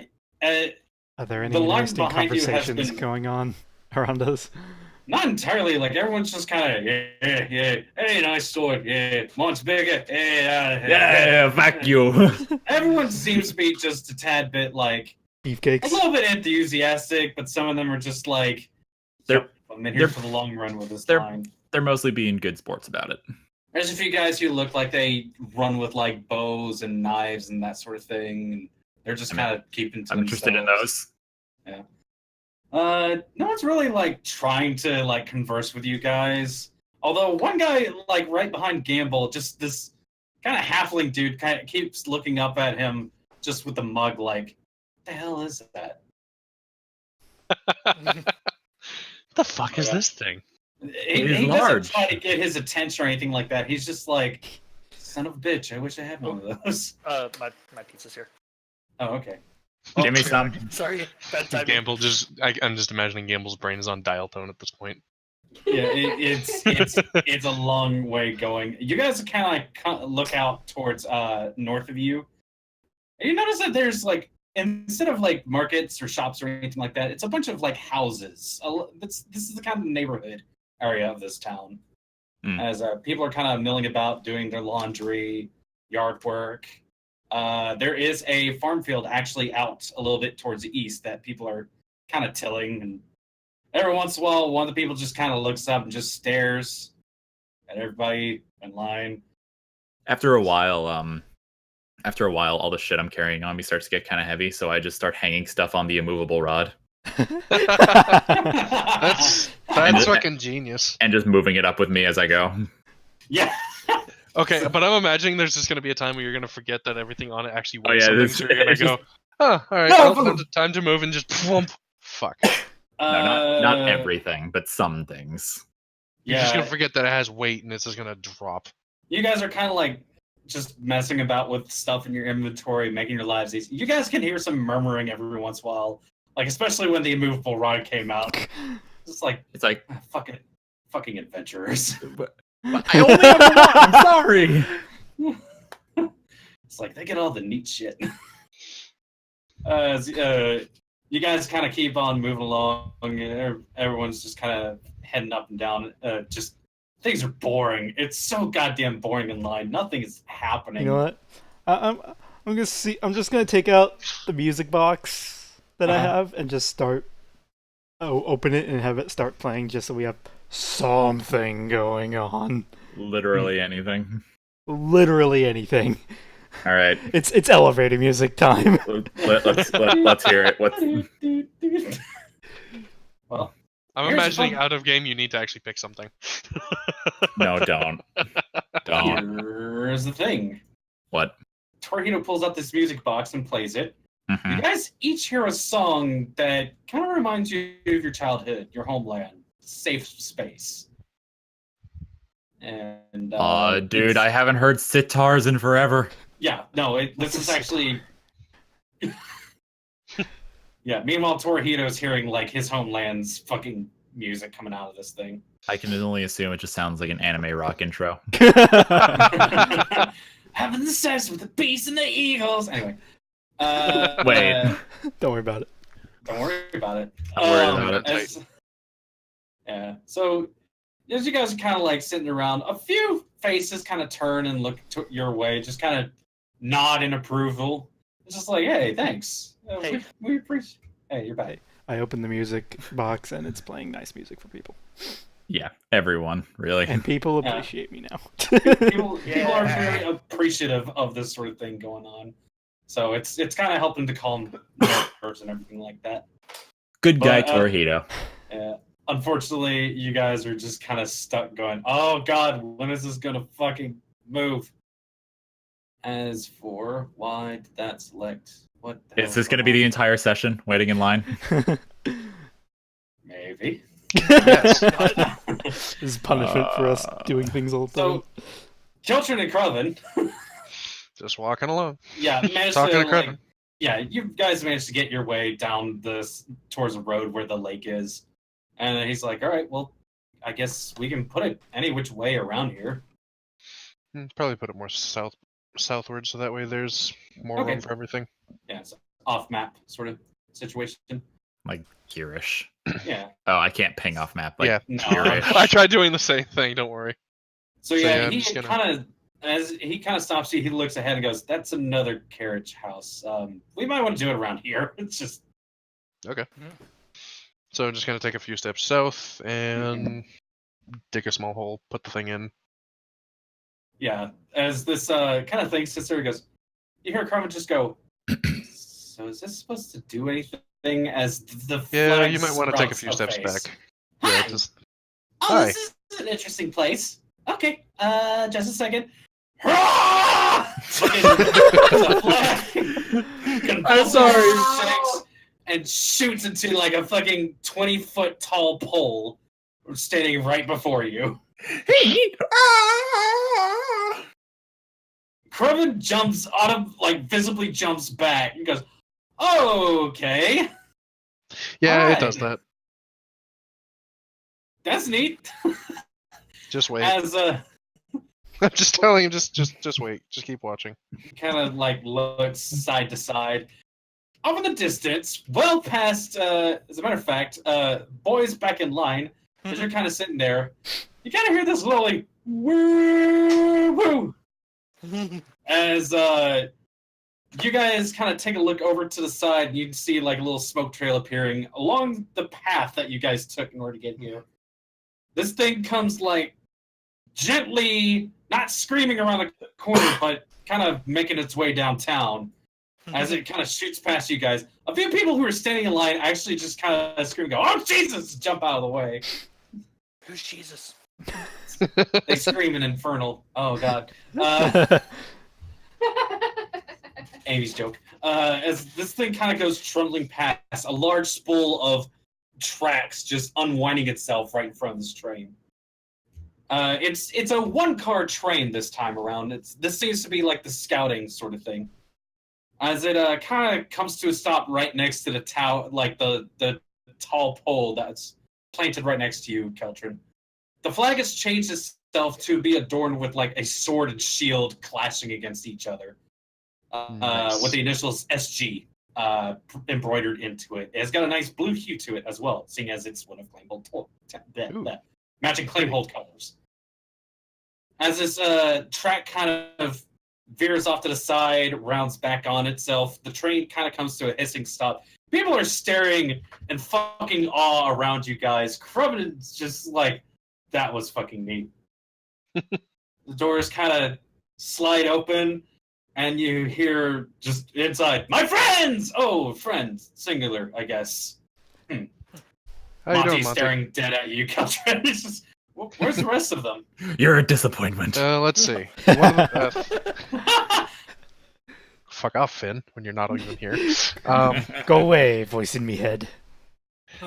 there any The line interesting behind you has conversations been- going on around us? Not entirely. Like everyone's just kind of yeah. Hey, nice sword. Yeah, mine's bigger. Yeah, fuck you. Everyone seems to be just a tad bit like a Beefcakes? little bit enthusiastic, but some of them are just like, They're- "Yep, I'm in here for the long run with this they're- line." They're mostly being good sports about it. There's a few guys who look like they run with like bows and knives and that sort of thing. And they're just kind of keeping to I'm interested in themselves. those. No one's really like trying to like converse with you guys. Although one guy like right behind Gambul, just this kind of halfling dude kind of keeps looking up at him just with the mug like, what the hell is that? The fuck is Yeah. this thing? He is doesn't large. try to get his attention or anything like that. He's just like, son of a bitch, I wish I had one of those. My pizza's here. Oh, okay. Give me some. Sorry, bad timing. Gamble I'm just imagining Gamble's brain is on dial tone at this point. Yeah, it's a long way going. You guys kind of like look out towards north of you. And you notice that there's like, instead of like markets or shops or anything like that, it's a bunch of like houses. This is the kind of neighborhood area of this town. As people are kind of milling about, doing their laundry, yard work. There is a farm field actually out a little bit towards the east that people are kind of tilling, and every once in a while, one of the people just kind of looks up and just stares at everybody in line. After a while, all the shit I'm carrying on me starts to get kind of heavy, so I just start hanging stuff on the immovable rod That's fucking genius. and just moving it up with me as I go. Yeah. Okay, but I'm imagining there's just gonna be a time where you're gonna forget that everything on it actually Oh, weighs yeah, something, this- so you're gonna it's go, just- oh, alright, No, well, time to move and just plump. Fuck. No, not everything, but some things. You're just Yeah. gonna forget that it has weight and it's just gonna drop. You guys are kind of like just messing about with stuff in your inventory, making your lives easy. You guys can hear some murmuring every once in a while, like especially when the immovable rod came out. It's like fucking adventurers. I only have one. I'm sorry. It's like they get all the neat shit. You guys kind of keep on moving along. Everyone's just kind of heading up and down. Just things are boring. It's so goddamn boring in line. Nothing is happening. You know what? I'm just gonna take out the music box that I have and just start. Open it and have it start playing just so we have something going on. Literally anything. Literally anything. All right. It's elevator music time. Let's hear it. Well, I'm imagining out of game you need to actually pick something. No, don't. Here's the thing. What? Torihito pulls out this music box and plays it. Mm-hmm. You guys each hear a song that kind of reminds you of your childhood, your homeland, safe space. And dude, I haven't heard sitars in forever. Yeah, no, this is actually. Yeah. Meanwhile, Torihito's hearing like his homeland's fucking music coming out of this thing. I can only assume it just sounds like an anime rock intro. Having the sex with the beast and the eagles. Anyway. Wait. Don't worry about it. Don't worry about it. I'm worried about it. Yeah. So as you guys are kind of like sitting around, a few faces kind of turn and look your way, just kind of nod in approval. It's just like, hey, thanks. Hey. We appreciate. Hey, you're back. I open the music box and it's playing nice music for people. Yeah, everyone, really. And people appreciate me now. People are very appreciative of this sort of thing going on. So it's kind of helping to calm nerves and everything like that. Good guy, Torihito. Unfortunately, you guys are just kind of stuck going, oh god, when is this gonna fucking move? As for why did that select? What the Is this going to be the entire session, waiting in line? Maybe. Yes. This is punishment for us doing things all the time. So, Qeltrin and Kraven, Just walking along. yeah, managed Talking to, to Kraven. you guys managed to get your way down towards the road where the lake is. And then he's like, all right, well, I guess we can put it any which way around here. Probably put it more southward so that way there's more room for everything. Yeah, it's off map sort of situation. Like Gearish. Yeah. Oh, I can't ping off map. Like, Yeah. No. Gearish. I tried doing the same thing, don't worry. So So, yeah, yeah, I'm he just gonna- kind of stops you. He looks ahead and goes, "That's another carriage house. We might want to do it around here." It's just Okay. So I'm just gonna take a few steps south and dig a small hole, put the thing in. yeah. As this kind of thing sits there, he goes, you hear Carmen just go. So is this supposed to do anything? As the Yeah, flag you might want to take a few sprouts steps face. back. Hi. Yeah, just Oh, Hi. this is an interesting place. Okay, just a second. Fucking the flag I'm sorry. shakes and shoots into like a fucking 20-foot tall pole standing right before you. Kraven jumps visibly jumps back and goes, okay, yeah, Alright. it does that. that's neat. Just wait. As I'm just telling him, just wait. Just keep watching. kind of like looks side to side. Off in the distance, well past, as a matter of fact, boys back in line, as you're kind of sitting there, you kind of hear this little like, woo woo. As you guys kind of take a look over to the side, and you see like a little smoke trail appearing along the path that you guys took in order to get here. This thing comes like gently, not screaming around the corner, but kind of making its way downtown. As it kind of shoots past you guys, a few people who are standing in line actually just kind of scream, "Go, oh Jesus!" jump out of the way. Who's Jesus? They scream in infernal. Oh God. Amy's joke. As this thing kind of goes trundling past, a large spool of tracks just unwinding itself right in front of this train. It's a one-car train this time around. This seems to be like the scouting sort of thing. As it kind of comes to a stop right next to the tower, like the tall pole that's planted right next to you, Qeltrin. The flag has changed itself to be adorned with like a sword and shield clashing against each other, Nice. with the initials SG embroidered into it. It has got a nice blue hue to it as well, seeing as it's one of Claimhold matching Claimhold colors. As this track kind of veers off to the side, rounds back on itself, the train kind of comes to a hissing stop. People are staring in fucking awe around you guys. Krubben's just like, that was fucking neat. The doors kind of slide open, and you hear just inside, "My friends!" Oh, friends. Singular, I guess. How you Monty's doing, Monty? staring dead at you, Qeltrin. It's just, where's the rest of them? You're a disappointment. Let's see. One of them- fuck off, Finn, when you're not even here. Go away, voice in me head.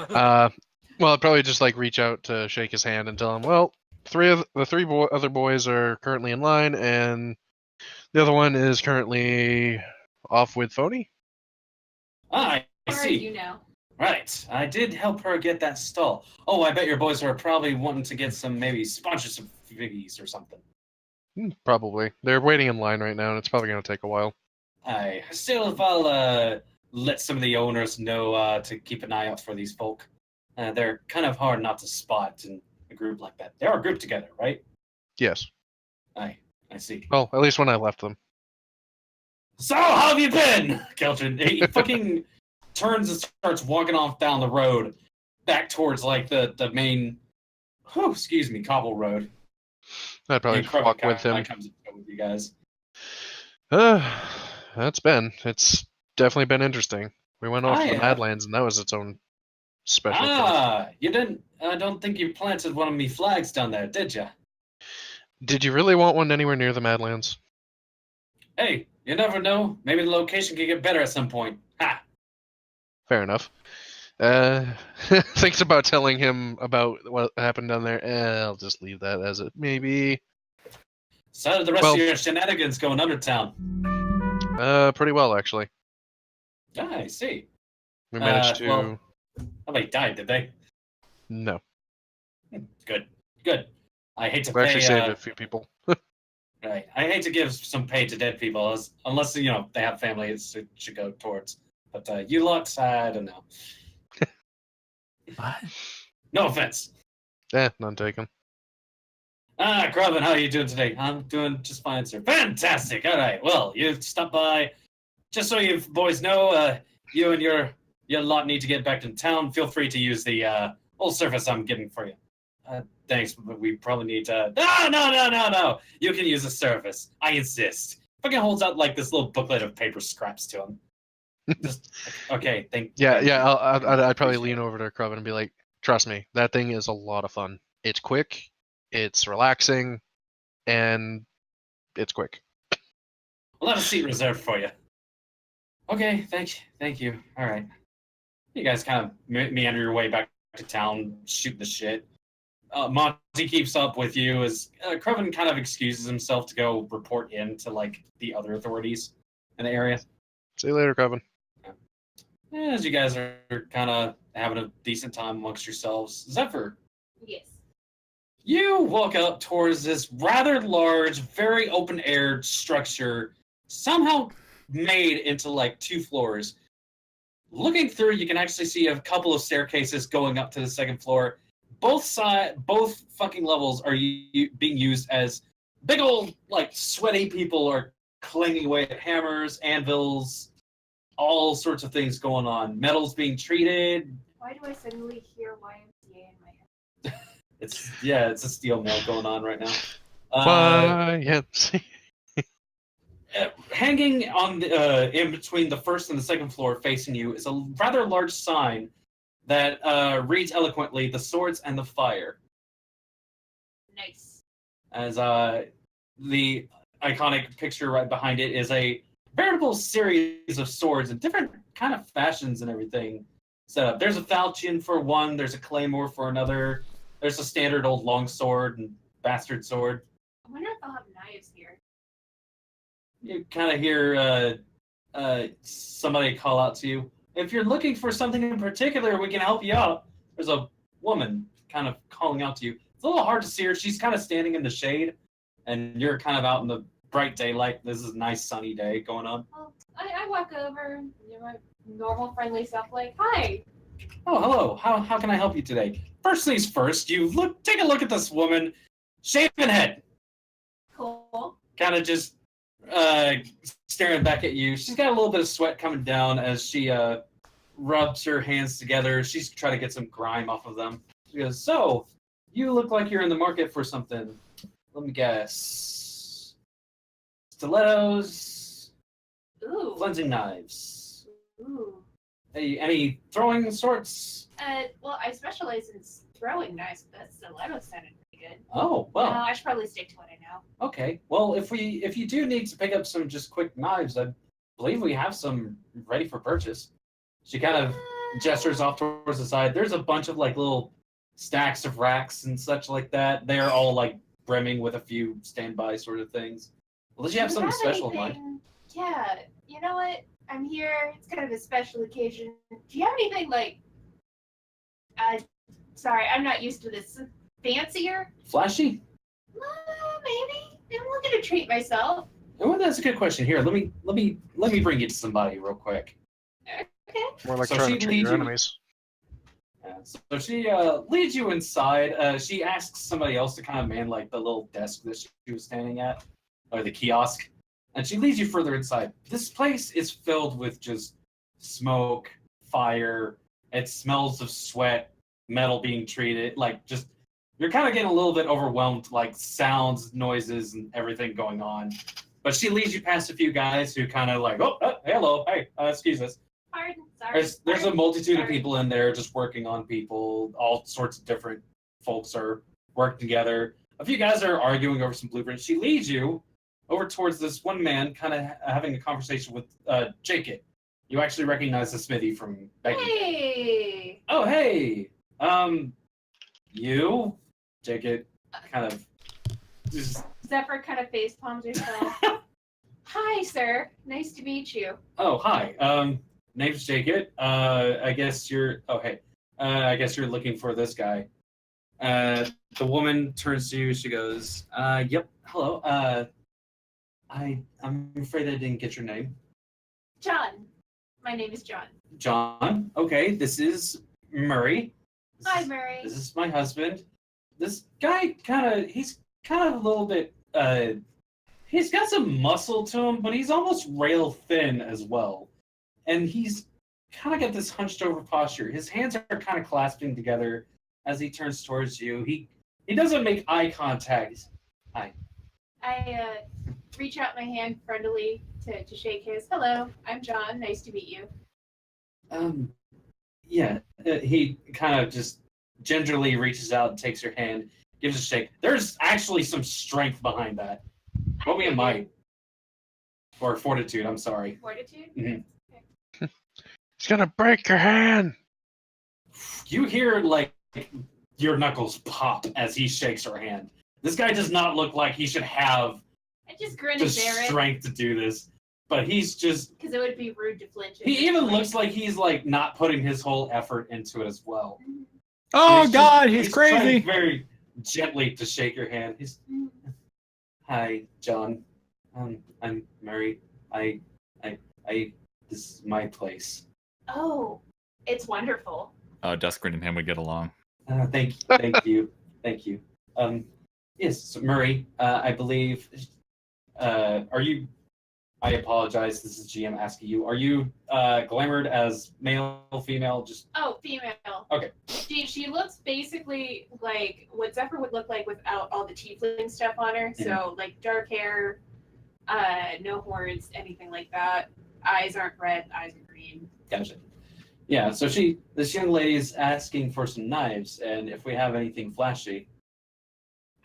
Well, I'd probably just like reach out to shake his hand and tell him, well, other boys are currently in line, and the other one is currently off with Phony. I Or see. you know. Right. I did help her get that stall. Oh, I bet your boys are probably wanting to get some, maybe sponsorship figgies or something. Probably. They're waiting in line right now, and it's probably going to take a while. I still, if I'll let some of the owners know to keep an eye out for these folk. They're kind of hard not to spot in a group like that. They are grouped together, right? Yes. I see. Well, at least when I left them. So, how have you been, Qeltrin? He fucking turns and starts walking off down the road, back towards like the main, cobble road. I'd probably And Krubben walk kinda, with him. like, comes and go with you guys. It's definitely been interesting. We went off to the yeah. Badlands, and that was its own special thing. You didn't. I don't think you planted one of me flags down there, did you? Did you really want one anywhere near the Badlands? Hey, you never know. Maybe the location could get better at some point. Ha! Fair enough. Thinks about telling him about what happened down there. I'll just leave that as it may be. So how did the rest of your shenanigans go in Undertown? Pretty well, actually. Ah, I see. We managed to... well- Nobody died, did they? No. Good. Good. I hate to We actually pay. saved a few people. Right. I hate to give some pay to dead people, unless they have families it should go towards. But you lot, I don't know. What? No offense. None taken. Krubben, how are you doing today? I'm doing just fine, sir. Fantastic. All right. Well, you stopped by. Just so you boys know, you and your lot need to get back to town. Feel free to use the old service I'm getting for you. Thanks, but we probably need to... No. You can use the service. I insist. Fucking holds out like this little booklet of paper scraps to him. Just, okay, thank Yeah. I'd probably Appreciate lean over to Krubben and be like, trust me, that thing is a lot of fun. It's quick, it's relaxing, and it's quick. We'll have a seat reserved for you. Okay, thank you. All right. You guys kind of meander your way back to town, shooting the shit. Monty keeps up with you as Krubben kind of excuses himself to go report in to like the other authorities in the area. See you later, Krubben. As you guys are kind of having a decent time amongst yourselves, Zephyr, Yes. you walk up towards this rather large, very open-air structure, somehow made into like 2 floors. Looking through, you can actually see a couple of staircases going up to the 2nd floor. Both fucking levels are being used as big old, like, sweaty people are clanging away at hammers, anvils, all sorts of things going on. Metal's being treated. Why do I suddenly hear YMCA in my head? It's a steel mill going on right now. Hanging on the in between the 1st and the 2nd floor, facing you, is a rather large sign that reads eloquently, "The Swords and the Fire." Nice. As the iconic picture right behind it is a veritable series of swords in different kind of fashions and everything set up. There's a falchion for one, there's a claymore for another, there's a standard old longsword, and bastard sword. I wonder if they'll have knives here. You kind of hear somebody call out to you. If you're looking for something in particular, we can help you out. There's a woman kind of calling out to you. It's a little hard to see her. She's kind of standing in the shade, and you're kind of out in the bright daylight. This is a nice sunny day going on. Well, I walk over, do my normal friendly stuff like, hi. Oh, hello. How can I help you today? First things first, take a look at this woman, shaven head. Cool. Kind of just staring back at you. She's got a little bit of sweat coming down as she rubs her hands together. She's trying to get some grime off of them. She goes, so, you look like you're in the market for something. Let me guess. Stilettos, Ooh. cleansing knives. Ooh. Any throwing sorts? Well, I specialize in throwing knives, but that stiletto sounded pretty good. Oh, well. I should probably stick to what I know. Okay. Well, if you do need to pick up some just quick knives, I believe we have some ready for purchase. She kind of gestures off towards the side. There's a bunch of like little stacks of racks and such like that. They're all like brimming with a few standby sort of things. Well, did you have something special in mind? Yeah. You know what? I'm here. It's kind of a special occasion. Do you have anything like? Sorry, I'm not used to this. Fancier? Flashy? Maybe. I'm looking to treat myself. Oh, that's a good question. Here, let me bring you to somebody real quick. Okay. More like So trying she to treat leads your you- enemies. Yeah, so she leads you inside. She asks somebody else to kind of man like the little desk that she was standing at, or the kiosk, and she leads you further inside. This place is filled with just smoke, fire. It smells of sweat, metal being treated. Like just you're kind of getting a little bit overwhelmed, like sounds, noises, and everything going on. But she leads you past a few guys who kind of like, oh, hello, hey, excuse us. Pardon. Sorry. There's a multitude of Sorry. people in there just working on people. All sorts of different folks are working together. A few guys are arguing over some blueprints. She leads you over towards this one man kind of having a conversation with Jacob. You actually recognize the smithy from Becky. Hey. Oh, hey. You? Jacob kind of just... Zephyr kind of face palms herself. Hi, sir. Nice to meet you. Oh, hi. Name's Jacob. I guess you're... Oh, hey. I guess you're looking for this guy. The woman turns to you. She goes, yep. Hello. I'm afraid I didn't get your name. John. My name is John. John. Okay. This is Murray. Hi, Murray. This is my husband. This guy he's kind of a little bit, he's got some muscle to him, but he's almost rail thin as well. And he's kind of got this hunched over posture. His hands are kind of clasping together as he turns towards you. He doesn't make eye contact. Hi. I reach out my hand friendly to shake his. Hello, I'm John. Nice to meet you. Yeah, he kind of just gingerly reaches out and takes your hand, gives a shake. There's actually some strength behind that. Roll me a might. Or fortitude, I'm sorry. Fortitude? Mhm. He's gonna break your hand! You hear, like, your knuckles pop as he shakes her hand. This guy does not look like he should have I just grin the and bear it, strength to do this. But he's just... because it would be rude to flinch. at He this even point. looks like he's, like, not putting his whole effort into it as well. Oh He's God, just- he's trying crazy. very gently to shake your hand. He's, hi, John. I'm Murray. This is my place. Oh, it's wonderful. Oh, Duskgrin and him would get along. Thank you. Yes, so Murray, I believe, are you, I apologize, this is GM asking you, are you glamored as male, female, just... Oh, female. Okay. She looks basically like what Zephyr would look like without all the tiefling stuff on her. So like dark hair, no horns, anything like that. Eyes aren't red, eyes are green. Gotcha. Yeah, so this young lady is asking for some knives, and if we have anything flashy.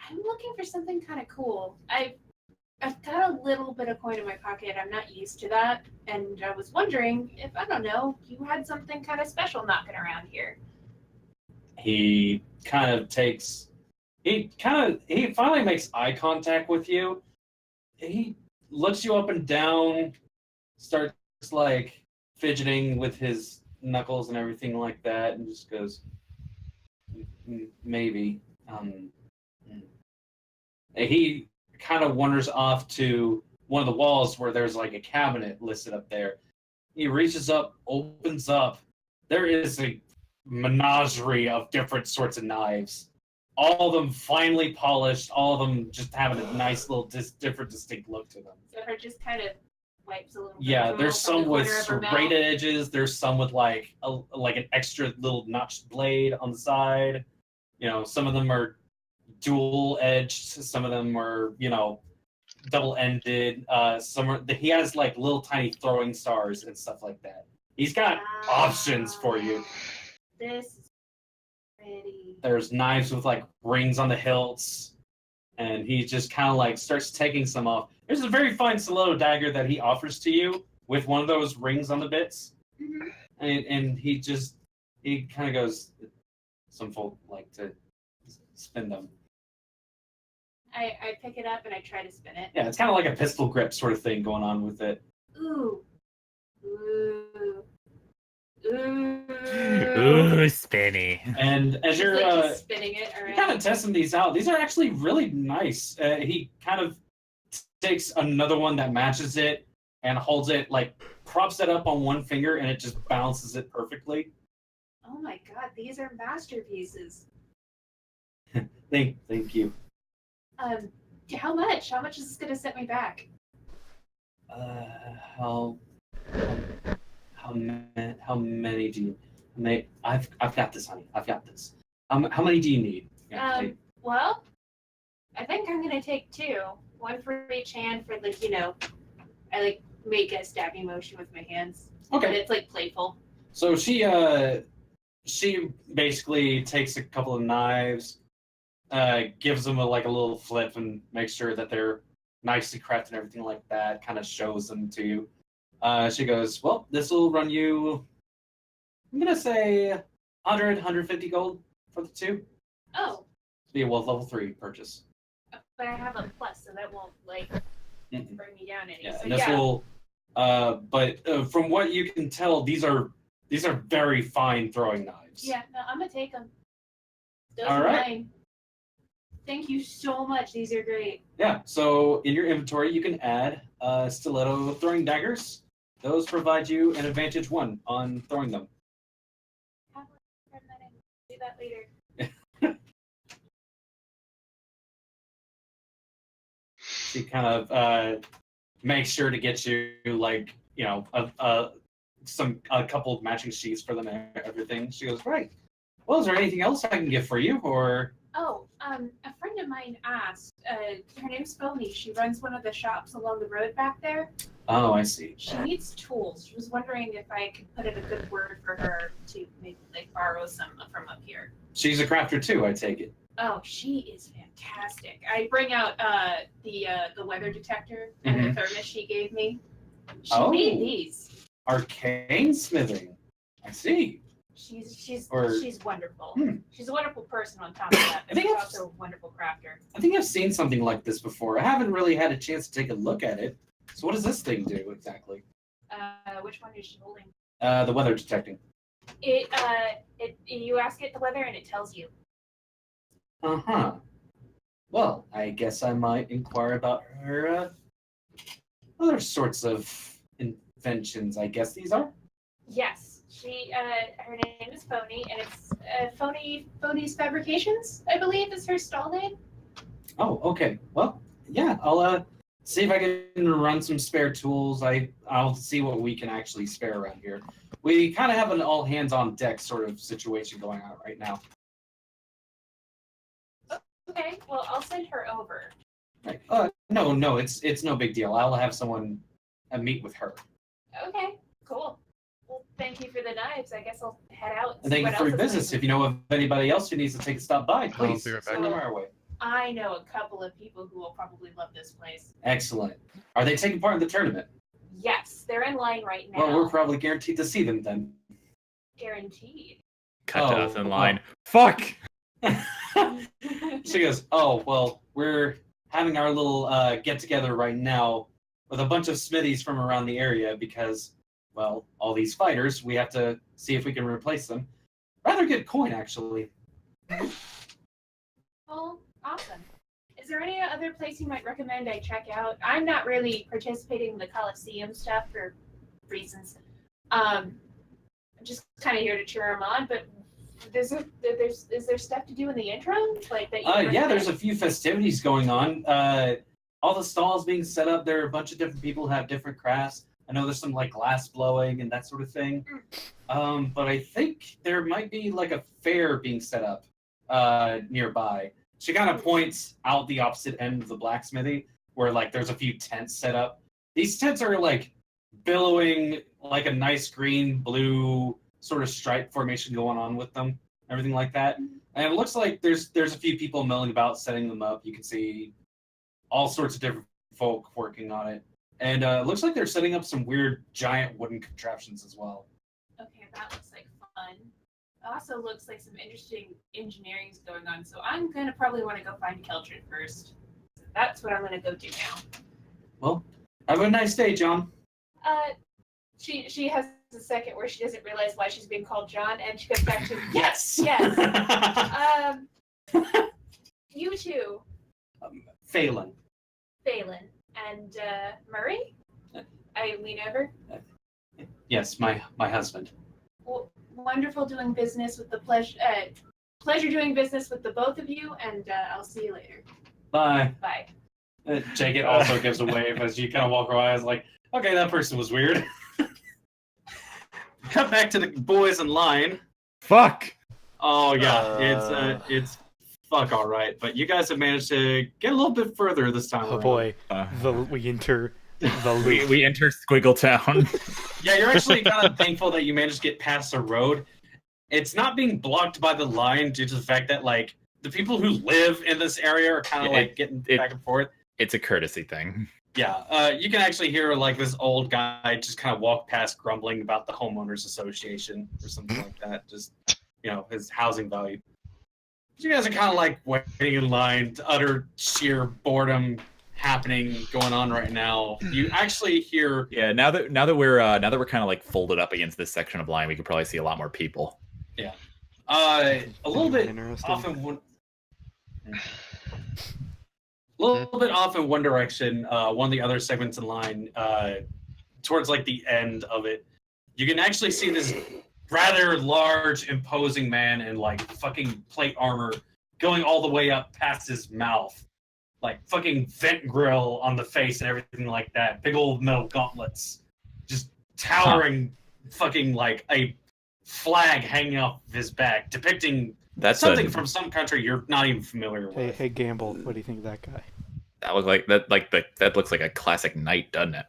I'm looking for something kind of cool. I've got a little bit of coin in my pocket. I'm not used to that, and I was wondering if, I don't know, you had something kind of special knocking around here. He kind of takes, He finally makes eye contact with you. He looks you up and down, starts like fidgeting with his knuckles and everything like that, and just goes, maybe. He kind of wanders off to one of the walls where there's like a cabinet listed up there. He reaches up, opens up. There is a menagerie of different sorts of knives. All of them finely polished. All of them just having a nice little different, distinct look to them. So her just kind of wipes a little. Yeah, there's some with straight serrated edges. There's some with like an extra little notched blade on the side. You know, some of them are dual edged. Some of them are, you know, double ended. He has like little tiny throwing stars and stuff like that. He's got options for you. This is pretty. There's knives with like rings on the hilts, and he just kind of like starts taking some off. There's a very fine stiletto dagger that he offers to you with one of those rings on the bits, and he kind of goes. Some folk like to spin them. I pick it up and I try to spin it. Yeah, it's kind of like a pistol grip sort of thing going on with it. Ooh. Ooh, spinny. And as you're just spinning it around. kind of testing these out, these are actually really nice. He kind of takes another one that matches it and holds it, like props it up on one finger, and it just balances it perfectly. Oh my god, these are masterpieces. Thank you. How much? How much is this gonna set me back? How many do you? I've got this, honey. I've got this. How many do you need? Well, I think I'm gonna take 2. One for each hand for like, you know, I like make a stabbing motion with my hands. Okay. And it's like playful. So she basically takes a couple of knives, gives them a little flip and makes sure that they're nicely crafted and everything like that, kind of shows them to you. She goes, well, this will run you, I'm going to say 150 gold for the 2. Oh. It'll be a level 3 purchase. But I have a plus, so that won't like bring me down any. Yeah, so and this will, but from what you can tell, these are very fine throwing knives. Yeah, no, I'm gonna take them. Those All are right. mine. Thank you so much. These are great. Yeah, so in your inventory, you can add stiletto throwing daggers. Those provide you an advantage 1 on throwing them. Do that later. She kind of makes sure to get you like, you know, a couple of matching sheets for them and everything. She goes, right. Well, is there anything else I can get for you, or? Oh, a friend of mine asked. Her name's Phony. She runs one of the shops along the road back there. Oh, I see. She needs tools. She was wondering if I could put in a good word for her to maybe like borrow some from up here. She's a crafter too, I take it. Oh, she is fantastic. I bring out the weather detector and the thermos she gave me. She made these. Arcane smithing. I see. She's Or- wonderful. Hmm. She's a wonderful person on top of that. I think She's I've- also a wonderful crafter. I think I've seen something like this before. I haven't really had a chance to take a look at it. So what does this thing do exactly? Which one is she holding? The weather detecting. You ask it the weather and it tells you. Uh-huh. Well, I guess I might inquire about her other sorts of inventions, I guess these are. Yes. Her name is Phony, and it's Phony's Fabrications, I believe, is her stall name. Oh, okay. Well, yeah, I'll see if I can run some spare tools. I'll see what we can actually spare around here. We kind of have an all hands on deck sort of situation going on right now. Okay, well, I'll send her over. Right. No, it's no big deal. I'll have someone meet with her. Okay, cool. Well, thank you for the knives. I guess I'll head out. And thank you for your business. If you know of anybody else who needs to take a stop by, please be right back. send them our way. I know a couple of people who will probably love this place. Excellent. Are they taking part in the tournament? Yes, they're in line right now. Well, we're probably guaranteed to see them then. Guaranteed. Cut to us in oh. line. Fuck! She goes, "Oh well, we're having our little get together right now with a bunch of smithies from around the area because, well, all these fighters, we have to see if we can replace them. Rather good coin, actually." Well, awesome. Is there any other place you might recommend I check out? I'm not really participating in the Coliseum stuff for reasons. I'm just kind of here to cheer them on, but is there stuff to do in the interim? Like that? Yeah, there's a few festivities going on. All the stalls being set up. There are a bunch of different people who have different crafts. I know there's some like glass blowing and that sort of thing. But I think there might be like a fair being set up nearby. She kind of points out the opposite end of the blacksmithy where like there's a few tents set up. These tents are like billowing like a nice green blue sort of stripe formation going on with them, everything like that. And it looks like there's a few people milling about setting them up. You can see all sorts of different folk working on it. And it looks like they're setting up some weird giant wooden contraptions as well. Okay, that looks like fun. It also looks like some interesting engineering is going on, so I'm gonna probably want to go find Qeltrin first. So that's what I'm gonna go do now. Well, have a nice day, John. She has a second where she doesn't realize why she's being called John, and she goes back to Yes! yes. You two, Phelan. Phelan, and Murray. I lean over. Yes, my husband. Well, wonderful doing business with the pleasure doing business with the both of you, and I'll see you later. Bye. Bye. Jacket also gives a wave as you kind of walk her eyes like, okay, that person was weird. Cut back to the boys in line. Fuck. Oh yeah, it's fuck all right. But you guys have managed to get a little bit further this time. Oh around. boy, we enter the loop. We enter Squiggle Town. Yeah, you're actually kind of thankful that you managed to get past the road. It's not being blocked by the line due to the fact that like the people who live in this area are kind of like getting back and forth. It's a courtesy thing. Yeah, you can actually hear like this old guy just kind of walk past grumbling about the homeowners association or something like that. Just, you know, his housing value. You guys are kind of like waiting in line to utter sheer boredom happening going on right now. You actually hear now that we're kind of like folded up against this section of line, we could probably see a lot more people. Yeah. A little bit Interesting. off in one direction, one of the other segments in line, towards like the end of it, you can actually see this rather large, imposing man in like fucking plate armor going all the way up past his mouth. Like fucking vent grill on the face and everything like that. Big old metal gauntlets. Just towering fucking like a flag hanging off his back, depicting something from some country you're not even familiar with. Hey, Gambul, what do you think of that guy? That looks like a classic knight, doesn't it?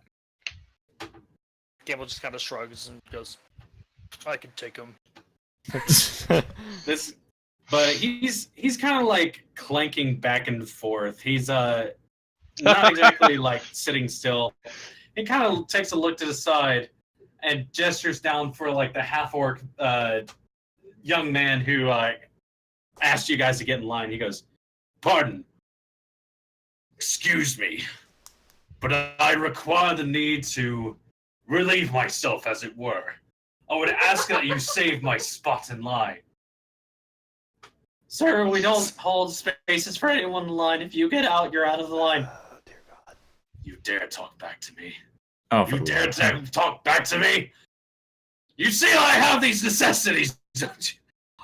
Gamble just kind of shrugs and goes, "I can take him." But he's kind of like clanking back and forth. He's not exactly like sitting still. He kind of takes a look to the side and gestures down for like the half-orc young man who asked you guys to get in line. He goes, "Pardon. Excuse me, but I require the need to relieve myself, as it were. I would ask that you save my spot in line." "Sir, we don't hold spaces for anyone in line. If you get out, you're out of the line." Oh, dear God. "You dare talk back to me? Oh, You dare talk back to me? You see I have these necessities, don't you?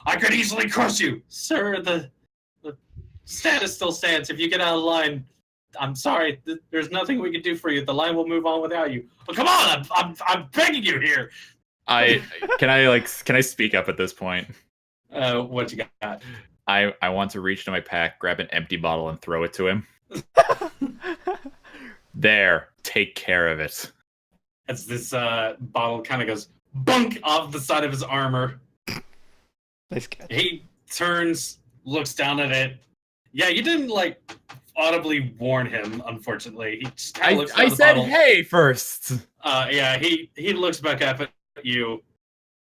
I could easily crush you." "Sir, the status still stands. If you get out of line, I'm sorry. There's nothing we can do for you. The line will move on without you." "But come on, I'm begging you here." Can I speak up at this point? What you got? I want to reach into my pack, grab an empty bottle, and throw it to him. There, take care of it. As this bottle kind of goes bunk off the side of his armor. Nice catch. He turns, looks down at it. Yeah, you didn't like audibly warn him, unfortunately. He just kind of looks down I at the said bottle. hey first. Yeah, he looks back up at you.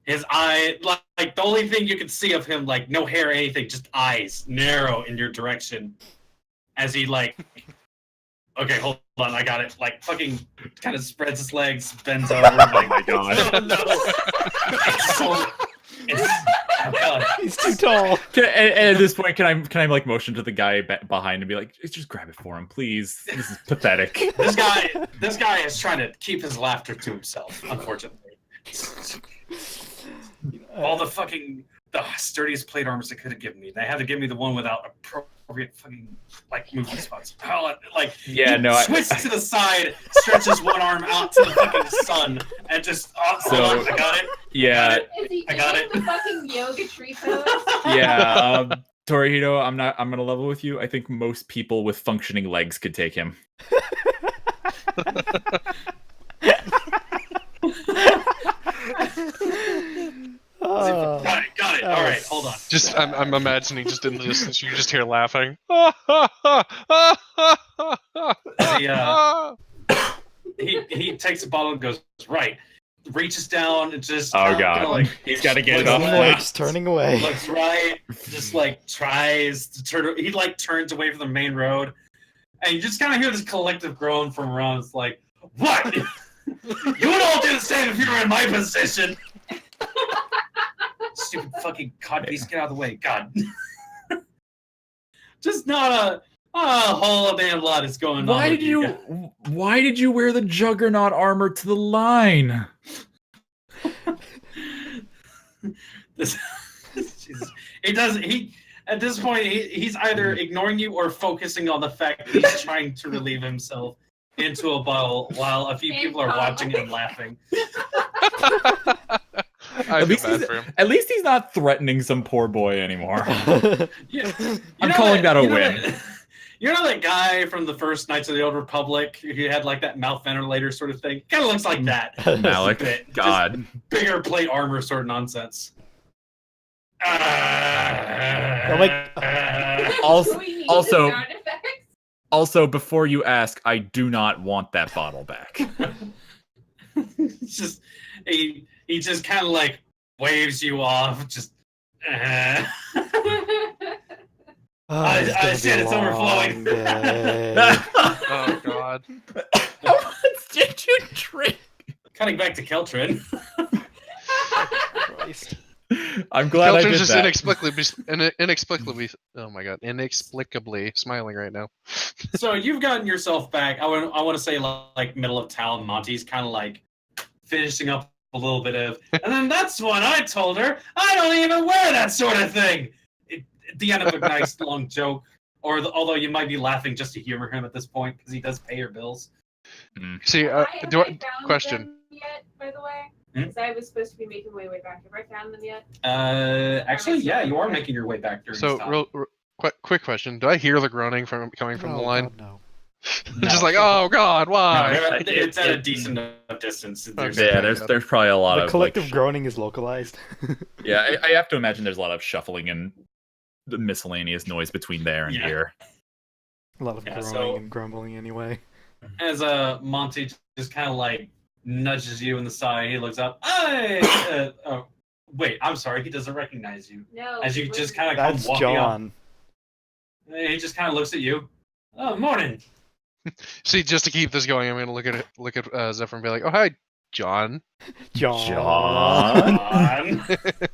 His eye, like the only thing you can see of him, like no hair or anything, just eyes narrow in your direction. As he like, okay, hold on, I got it. Like fucking, kind of spreads his legs, bends over. Like, Oh my god. it's so, oh god. He's too tall. And at this point, can I like motion to the guy behind and be like, just grab it for him, please? This is pathetic. This guy is trying to keep his laughter to himself. Unfortunately, all the sturdiest plate armors they could have given me. They had to give me the one without appropriate fucking like movement spots. Like Yeah, he no, switches to the side, stretches one arm out to the fucking sun, and just hold on, I got it. Yeah, Is he I got doing it. the fucking yoga tree pose? yeah. Torihito, I'm gonna level with you. I think most people with functioning legs could take him. Got it. All right, hold on. Just I'm imagining just in the distance you just hear laughing. He takes a bottle and goes right, reaches down and just Oh god, he's got to get it off. Looks turning away. looks right, just like tries to turn. He like turns away from the main road, and you just kind of hear this collective groan from around. It's like, what? You would all do the same if you were in my position. Stupid fucking cod beast, get out of the way, God. Just not a whole damn lot is going on. Why did you wear the Juggernaut armor to the line? Jesus. He at this point he's either ignoring you or focusing on the fact that he's trying to relieve himself into a bottle while a few people are watching and laughing. I feel bad for him. At least he's not threatening some poor boy anymore. Yeah. I'm calling that a win. You know that guy from the first Knights of the Old Republic who had like that mouth ventilator sort of thing? Kind of looks like that. Malik, Just God. bigger plate armor sort of nonsense. Also- Do we need also- sound effects? Also, before you ask, I do not want that bottle back. It's just he just kind of like waves you off. Just I said it's overflowing. Oh god. How much did you drink? Cutting back to Qeltrin. Christ. I'm glad I Qeltrin's did just that. inexplicably, oh my god, inexplicably smiling right now. So you've gotten yourself back. I want to say like middle of town. Monty's kind of like finishing up a little bit of, and then that's when I told her I don't even wear that sort of thing. At the end of a nice long joke, although you might be laughing just to humor him at this point because he does pay your bills. See, Have do I I, found question. them yet, by the way? Hmm? Because I was supposed to be making my way back. Have I found them yet? Actually, yeah, you are making your way back during this So, time. quick question: do I hear the groaning coming from the line? God, no. Just like, oh god, No, why? it's at a decent enough distance. Okay. Yeah, there's probably a lot The of collective like, groaning is localized. yeah, I have to imagine there's a lot of shuffling and the miscellaneous noise between there and Yeah. here. A lot of Yeah, groaning so- and grumbling anyway. As Monty just kind of like nudges you in the side, he looks up. Hey, oh, wait, I'm sorry, he doesn't recognize you. No. As you it just wasn't. kind of come That's walking up, John. he just kind of looks at you. Oh, morning. See, just to keep this going, I'm gonna look at Zephyr and be like, oh hi, John. John. On.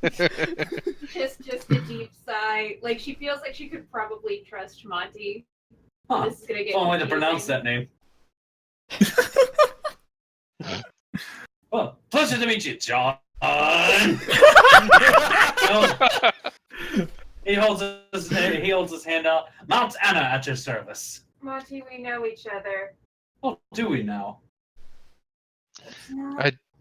Just a deep sigh. Like she feels like she could probably trust Monty. Huh. This is gonna get Fun way to confusing. pronounce that name. Well, pleasure to meet you, John. He holds his hand out. Mount Anna at your service. Monty, we know each other. Oh, do we now?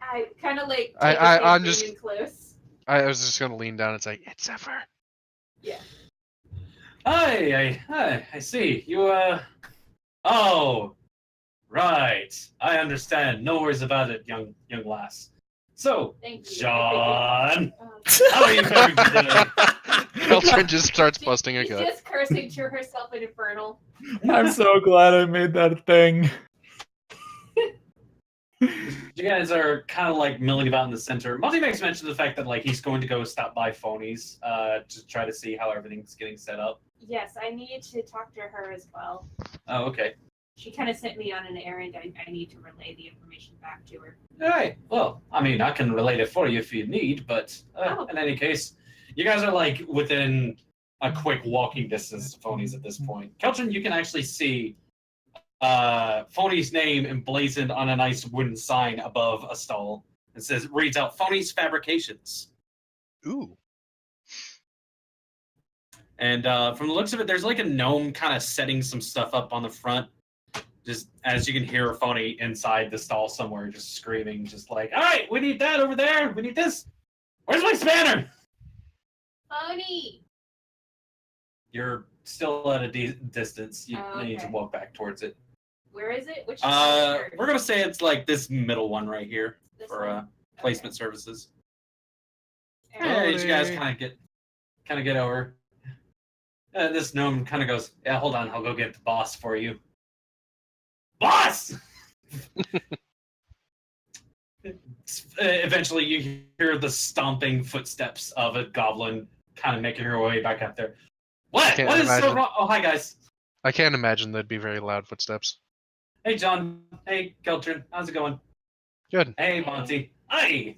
I kind of like. I'm take a just- seat leaning close. I was just gonna lean down and say, it's Zephyr. Yeah. I see. You, Oh, right. I understand. No worries about it, young lass. So, Thank you. John, Oh. how are you going today? Qeltrin just starts busting a She's gut. just cursing to herself in Infernal. I'm so glad I made that a thing. You guys are kind of like milling about in the center. Monty makes mention of the fact that like he's going to go stop by Phony's to try to see how everything's getting set up. Yes, I need to talk to her as well. Oh, okay. She kind of sent me on an errand. I need to relay the information back to her. All right. Well, I mean, I can relate it for you if you need, but in any case, you guys are like within a quick walking distance to Phony's at this point. Qeltrin, you can actually see Phony's name emblazoned on a nice wooden sign above a stall. It reads out Phony's Fabrications. Ooh. And from the looks of it, there's like a gnome kind of setting some stuff up on the front. Just as you can hear Phony inside the stall somewhere, just screaming, just like, all right, we need that over there. We need this. Where's my spanner? Phony! You're still at a distance. You Oh, need to okay. walk back towards it. Where is it? Which We're going to say it's like this middle one right here This for one? placement services. Okay. Yeah, you guys Hey. kind of get over. This gnome kind of goes, yeah, hold on, I'll go get the boss for you. Boss! Eventually, you hear the stomping footsteps of a goblin kind of making her way back up there. What? Can't What is so imagine. wrong? Oh, hi, guys. I can't imagine that'd be very loud footsteps. Hey, John. Hey, Qeltrin. How's it going? Good. Hey, Monty. Hi.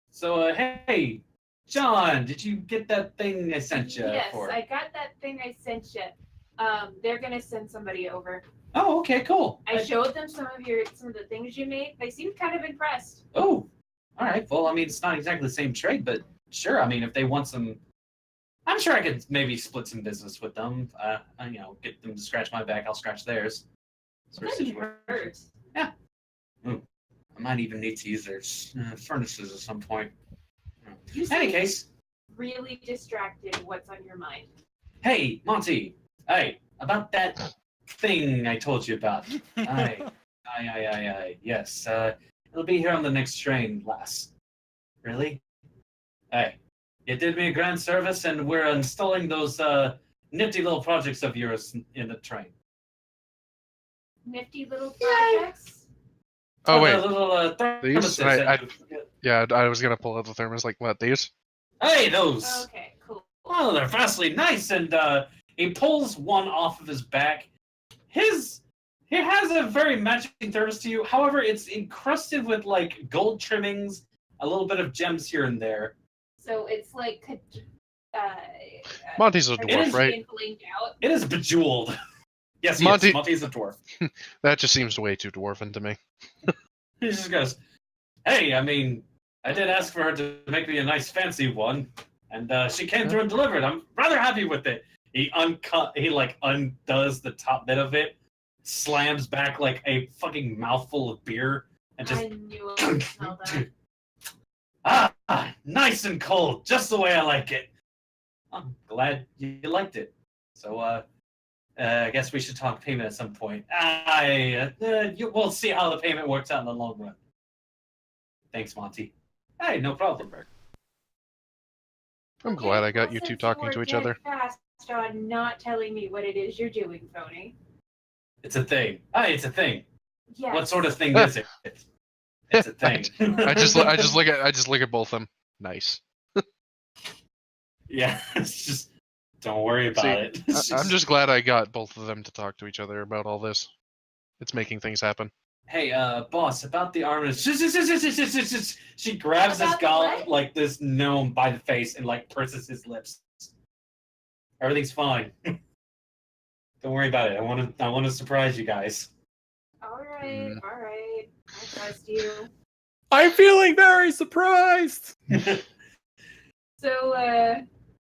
So, hey, John, did you get that thing I sent you Yes, for? I got that thing I sent you. They're gonna send somebody over. Oh, okay, cool. I showed them some of the things you made. They seemed kind of impressed. Oh, all right. Well, I mean, it's not exactly the same trade, but sure. I mean, if they want some, I'm sure I could maybe split some business with them. Get them to scratch my back, I'll scratch theirs. Sort of Couldn't situation. hurt. I might even need to use their furnaces at some point. You In any seem case, really distracted. What's on your mind? hey, Monty. Hey, about that thing I told you about. Aye. Yes, it'll be here on the next train, lass. Really? Hey, you did me a grand service, and we're installing those nifty little projects of yours in the train. Nifty little projects. Oh, wait. The little These? thermoses. Yeah, I was gonna pull out the thermos. Like, what, these? Hey, those! Okay, cool. Oh, they're vastly nice, and he pulls one off of his back. He has a very matching thermos to you. However, it's encrusted with like gold trimmings, a little bit of gems here and there. So it's like Monty's a is dwarf, right? Flamed out. It is bejeweled. Yes, Monty- Monty's a dwarf. That just seems way too dwarven to me. He just goes, "Hey, I mean, I did ask for her to make me a nice fancy one, and she came through and delivered. I'm rather happy with it." He undoes the top bit of it, slams back like a fucking mouthful of beer, and just I knew I would smell that. nice and cold, just the way I like it. I'm glad you liked it. So, I guess we should talk payment at some point. We'll see how the payment works out in the long run. Thanks, Monty. Hey, no problem. I'm glad I got you two talking to each other. Fast on not telling me what it is you're doing, Phony. It's a thing. Hey, it's a thing. Yes. What sort of thing is it? It's a thing. I just look at both of them. Nice. Yeah, it's just don't worry about See, it. It's I'm just glad I got both of them to talk to each other about all this. It's making things happen. Hey, boss, about the armor. She grabs this About the guy, what? like this gnome, by the face and like purses his lips. Everything's fine. Don't worry about it. I want to surprise you guys. All right. I trust you. I'm feeling very surprised. So,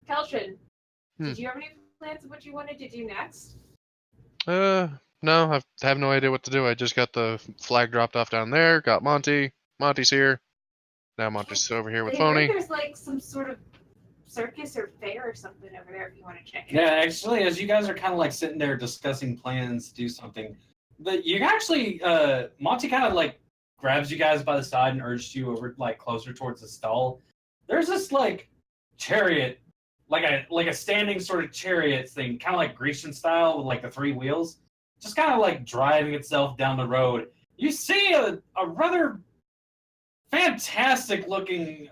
Qeltrin, Hmm. did you have any plans of what you wanted to do next? No, I have no idea what to do. I just got the flag dropped off down there. Got Monty. Monty's here. Now Monty's over here with I heard Phony. there's like some sort of circus or fair or something over there if you want to check it Yeah, out. actually, as you guys are kind of like sitting there discussing plans to do something, you actually, Monty kind of like grabs you guys by the side and urges you over like closer towards the stall. There's this like chariot, like a standing sort of chariot thing, kind of like Grecian style with like the three wheels, just kind of like driving itself down the road. you see a rather fantastic looking,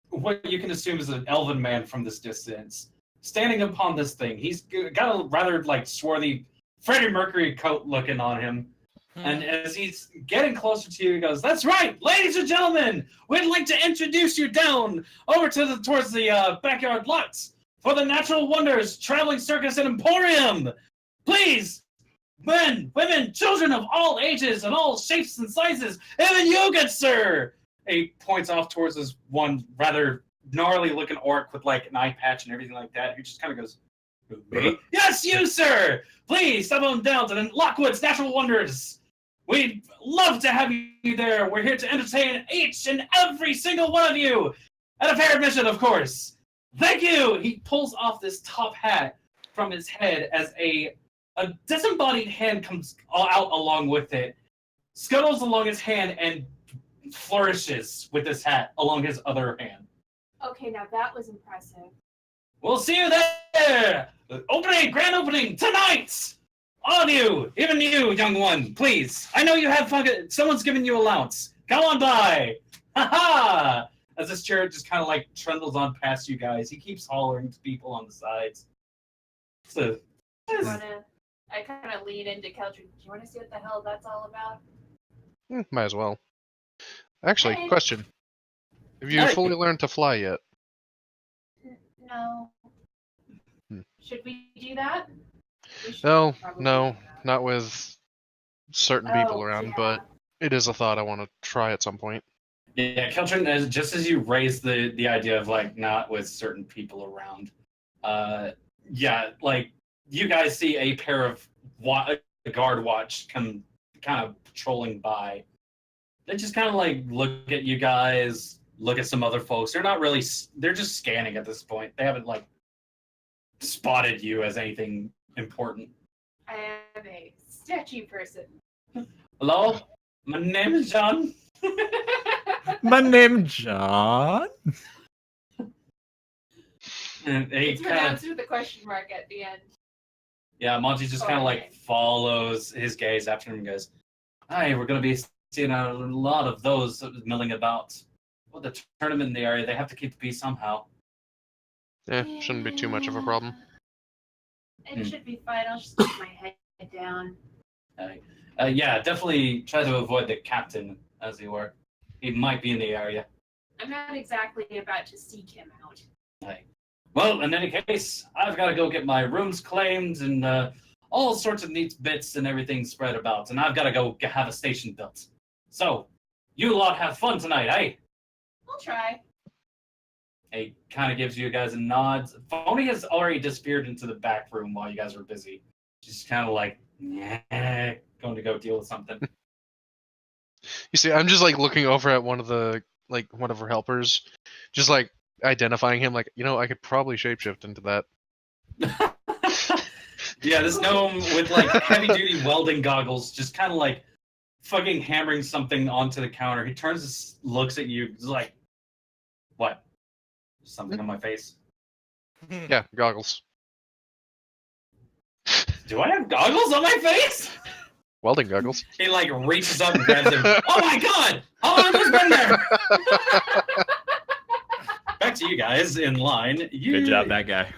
what you can assume is an elven man from this distance, standing upon this thing. He's got a rather like swarthy Freddie Mercury coat looking on him. And as he's getting closer to you, he goes, "That's right, ladies and gentlemen, we'd like to introduce you down over to towards the backyard lots for the Natural Wonders Traveling Circus and Emporium. Please, men, women, children of all ages and all shapes and sizes, even you, good sir." He points off towards this one rather gnarly-looking orc with like an eye patch and everything like that. He just kind of goes, "Me? Yes, you, sir. Please step on down to the Lockwood's Natural Wonders. We'd love to have you there. We're here to entertain each and every single one of you at a fair admission, of course. Thank you." He pulls off this top hat from his head as a disembodied hand comes out along with it, scuttles along his hand, and flourishes with this hat along his other hand. Okay, now that was impressive. "We'll see you there. Grand opening tonight. All of you, even you, young one, please. I know you have someone's giving you allowance. Come on by." Ha ha! As this chariot just kind of like trundles on past you guys, he keeps hollering to people on the sides. So, I kind of lean into Qeltrin. Do you want to see what the hell that's all about? Might as well. Actually, Hey. question. Have you Hey. fully learned to fly yet? No. Hmm. Should we do that? We should No, probably no, do that. not with certain people Oh, around, yeah. but it is a thought I want to try at some point. yeah, Qeltrin, just as you raise the idea of like not with certain people around, yeah, like you guys see a pair of guard watch come kind of patrolling by. They just kind of like look at you guys, look at some other folks. They're not really, they're just scanning at this point. They haven't like spotted you as anything important. I am a sketchy person. Hello, my name is John. My name's John. And he It's kind of, pronounced with a question mark at the end. yeah, Monty just kind of like Okay. follows his gaze after him and goes, "Hi, we're going to be seeing a lot of those milling about. Well, the tournament in the area, they have to keep the peace somehow." Yeah, shouldn't be too much of a problem. It should be fine. I'll just keep my head down. Yeah, definitely try to avoid the captain, as you were. He might be in the area. I'm not exactly about to seek him out. Well, in any case, I've got to go get my rooms claimed and all sorts of neat bits and everything spread about, and I've got to go have a station built. So, you lot have fun tonight, eh? I'll try. He kind of gives you guys a nod. Phony has already disappeared into the back room while you guys were busy. Just kind of like, nah, going to go deal with something. You see, I'm just like looking over at one of her helpers, just like identifying him, like, I could probably shapeshift into that. Yeah, this gnome with like heavy duty welding goggles, just kind of like fucking hammering something onto the counter. He turns, looks at you, he's like, "What? Something on my face? Yeah, goggles. Do I have goggles on my face?" Welding goggles. He like reaches up and grabs him. "Oh my god! Oh, I've just been there!" Back to you guys in line. Good job, that guy.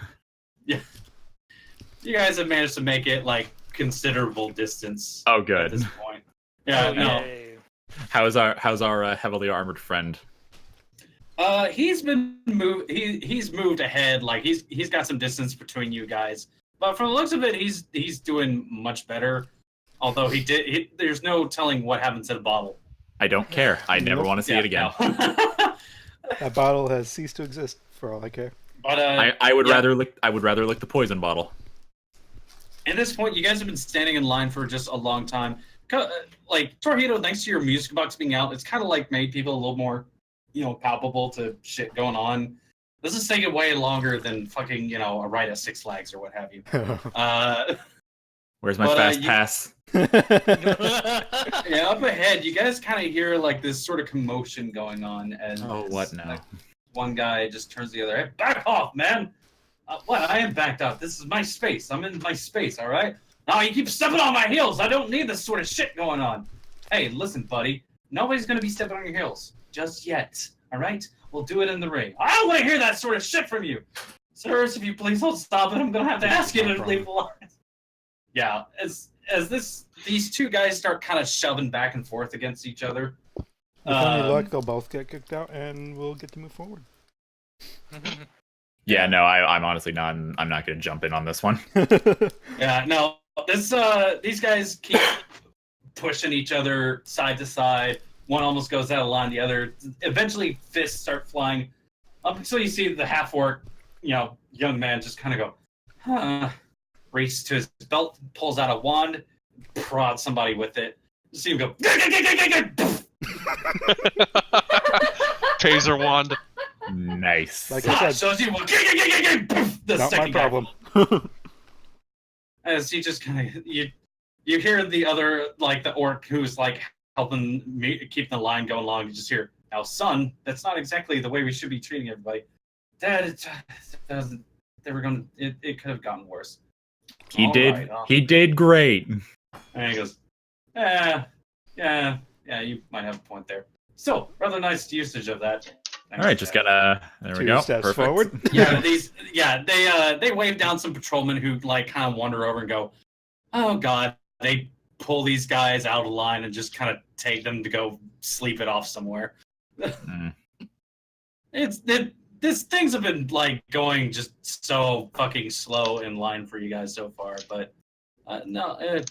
You guys have managed to make it like considerable distance. Oh, At good. this point. Yeah, Oh, no. yay. How's our heavily armored friend? He's been moved. He's moved ahead. Like he's got some distance between you guys. But from the looks of it, he's doing much better. Although there's no telling what happens in a bottle. I don't care. I never want to see it again. No. That bottle has ceased to exist, for all I care. But I would yeah. rather lick the poison bottle. At this point, you guys have been standing in line for just a long time. Like Torihito, thanks to your music box being out, it's kind of like made people a little more, palpable to shit going on. This is taking way longer than fucking, a ride at Six Flags or what have you. Where's my But, fast pass? Yeah, up ahead, you guys kind of hear like this sort of commotion going on, and Oh, what now? like, one guy just turns to the other. "Hey, back off, man! What? I am backed up. This is my space. I'm in my space. All right. Now you keep stepping on my heels. I don't need this sort of shit going on." Hey, listen, buddy. Nobody's gonna be stepping on your heels just yet. All right? We'll do it in the ring. I don't want to hear that sort of shit from you, sirs. If you please don't stop it, I'm gonna have to ask you to leave alone. Yeah, as these two guys start kind of shoving back and forth against each other. With any luck, they'll both get kicked out, and we'll get to move forward. Yeah, no, I'm honestly not. I'm not going to jump in on this one. Yeah, no. These guys keep pushing each other side to side. One almost goes out of line. The other, eventually, fists start flying. Up until you see the half-orc, young man just kind of go, huh. Reaches to his belt, pulls out a wand, prods somebody with it. You see him go, Taser wand. Nice. Like I said, shows you the not my second guy. problem. As he just kind of you hear the other, like the orc who's like helping me keep the line going along. You just hear, now son, that's not exactly the way we should be treating everybody. Dad, it could have gotten worse. He did great. And he goes, yeah, you might have a point there. Still, rather nice usage of that. All right, just gotta. There we go. Two steps Perfect. forward. They wave down some patrolmen who like kind of wander over and go, oh god. They pull these guys out of line and just kind of take them to go sleep it off somewhere. These things have been like going just so fucking slow in line for you guys so far, but no, if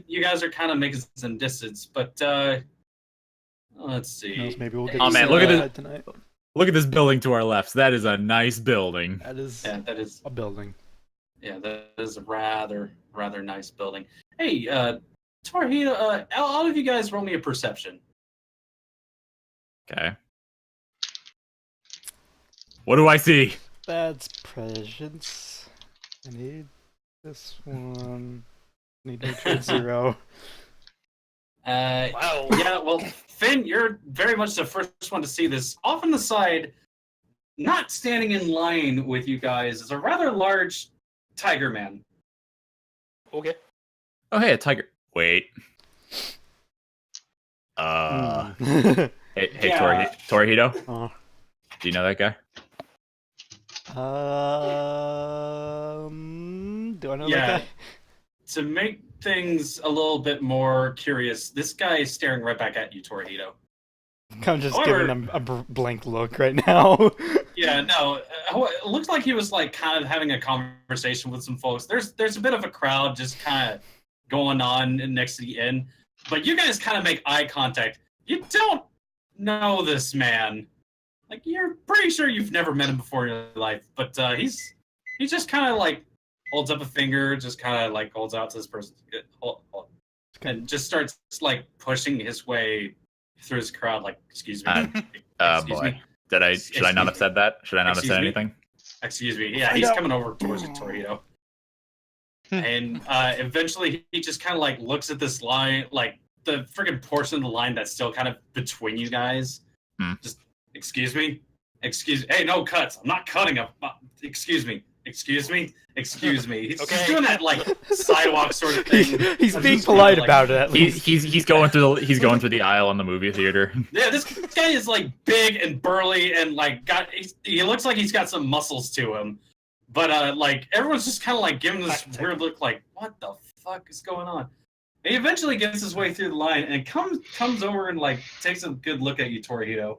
you guys are kind of making some distance, but let's see. Maybe we'll get Oh man, look at this tonight. Look at this building to our left. That is a nice building. That is a building. Yeah, that is a rather nice building. Hey, Torihito, all of you guys roll me a perception. Okay. What do I see? That's prescience. I need this one. I need to make sure it's 0. Wow. Yeah, well, Finn, you're very much the first one to see this. Off on the side, not standing in line with you guys, is a rather large tiger man. Okay. Oh, hey, a tiger. Wait. Hey, Yeah. Torihito. Oh. Do you know that guy? Do I know Yeah. that guy? To make things a little bit more curious, this guy is staring right back at you, Torihito. I'm just However- giving him a blank look right now. Yeah, no, it looks like he was like kind of having a conversation with some folks. There's a bit of a crowd just kind of going on next to the inn, but you guys kind of make eye contact. You don't know this man. Like, you're pretty sure you've never met him before in your life, but he just kind of like holds up a finger, just kind of like holds out to this person, and just starts like pushing his way through his crowd. Like, excuse me, excuse Boy. me, Should I not have said that? Should I not have Excuse said me? anything? excuse me. Yeah, he's coming over towards you, Torihito. And eventually he just kind of like looks at this line, like the freaking portion of the line that's still kind of between you guys. Just, excuse me? Hey, no cuts. I'm not cutting him. Excuse me. He's doing that like sidewalk sort of thing. He's being just polite kinda, like, about it at least. He's going through the aisle in the movie theater. Yeah, this guy is like big and burly and like he looks like he's got some muscles to him. But like everyone's just kind of like giving this weird look, like, what the fuck is going on? And he eventually gets his way through the line and comes over and like takes a good look at you, Torihito.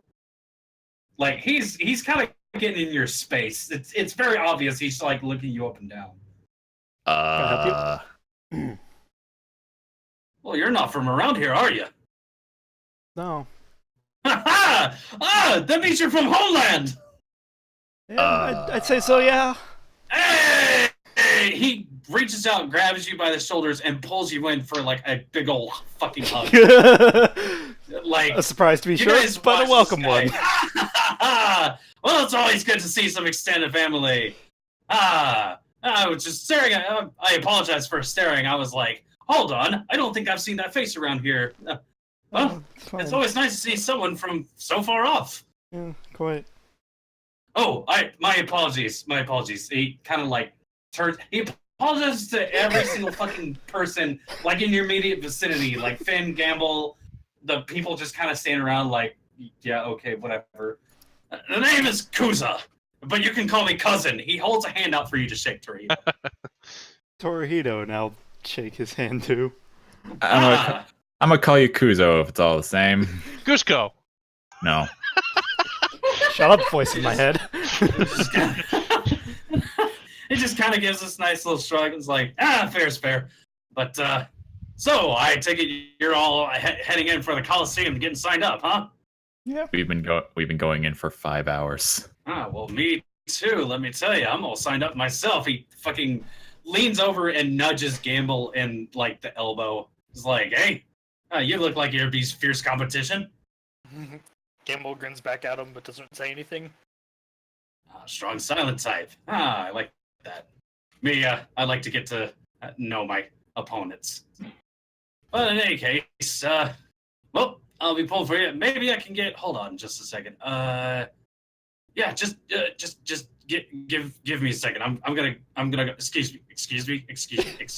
Like he's kind of getting in your space. It's very obvious he's like looking you up and down. I Well, you're not from around here, are you? No. That means you're from Homeland. Yeah, I'd say so, yeah. Hey! He reaches out and grabs you by the shoulders and pulls you in for like a big old fucking hug. Like, A surprise to be you sure, guys but watch a welcome this one. guy. Well, it's always good to see some extended family. I was just staring at. I apologize for staring. I was like, hold on, I don't think I've seen that face around here. Well, fine. it's always nice to see someone from so far off. Yeah, quite. Oh, my apologies. He kind of like turns. He apologizes to every single fucking person, like in your immediate vicinity, like Finn, Gambul, the people just kind of stand around like, yeah, okay, whatever. The name is Kuza, but you can call me cousin. He holds a hand out for you to shake, Torihito. Torihito, and I'll shake his hand too. I'm gonna call you Kuzo if it's all the same. Gushko. No. Shut up, voice in my head. It just kind of gives this nice little shrug. It's like, fair's fair. But, so I take it you're all heading in for the Coliseum and getting signed up, huh? Yeah. We've been going in for 5 hours. Well, me too. Let me tell you, I'm all signed up myself. He fucking leans over and nudges Gambul in like the elbow. He's like, "Hey, you look like you're beast fierce competition." Gambul grins back at him, but doesn't say anything. Strong silent type. I like that. Me, I like to get to know my opponents. But in any case, well, I'll be pulling for you. Maybe I can get. Hold on, just a second. Yeah, just give me a second. I'm gonna go. Excuse me.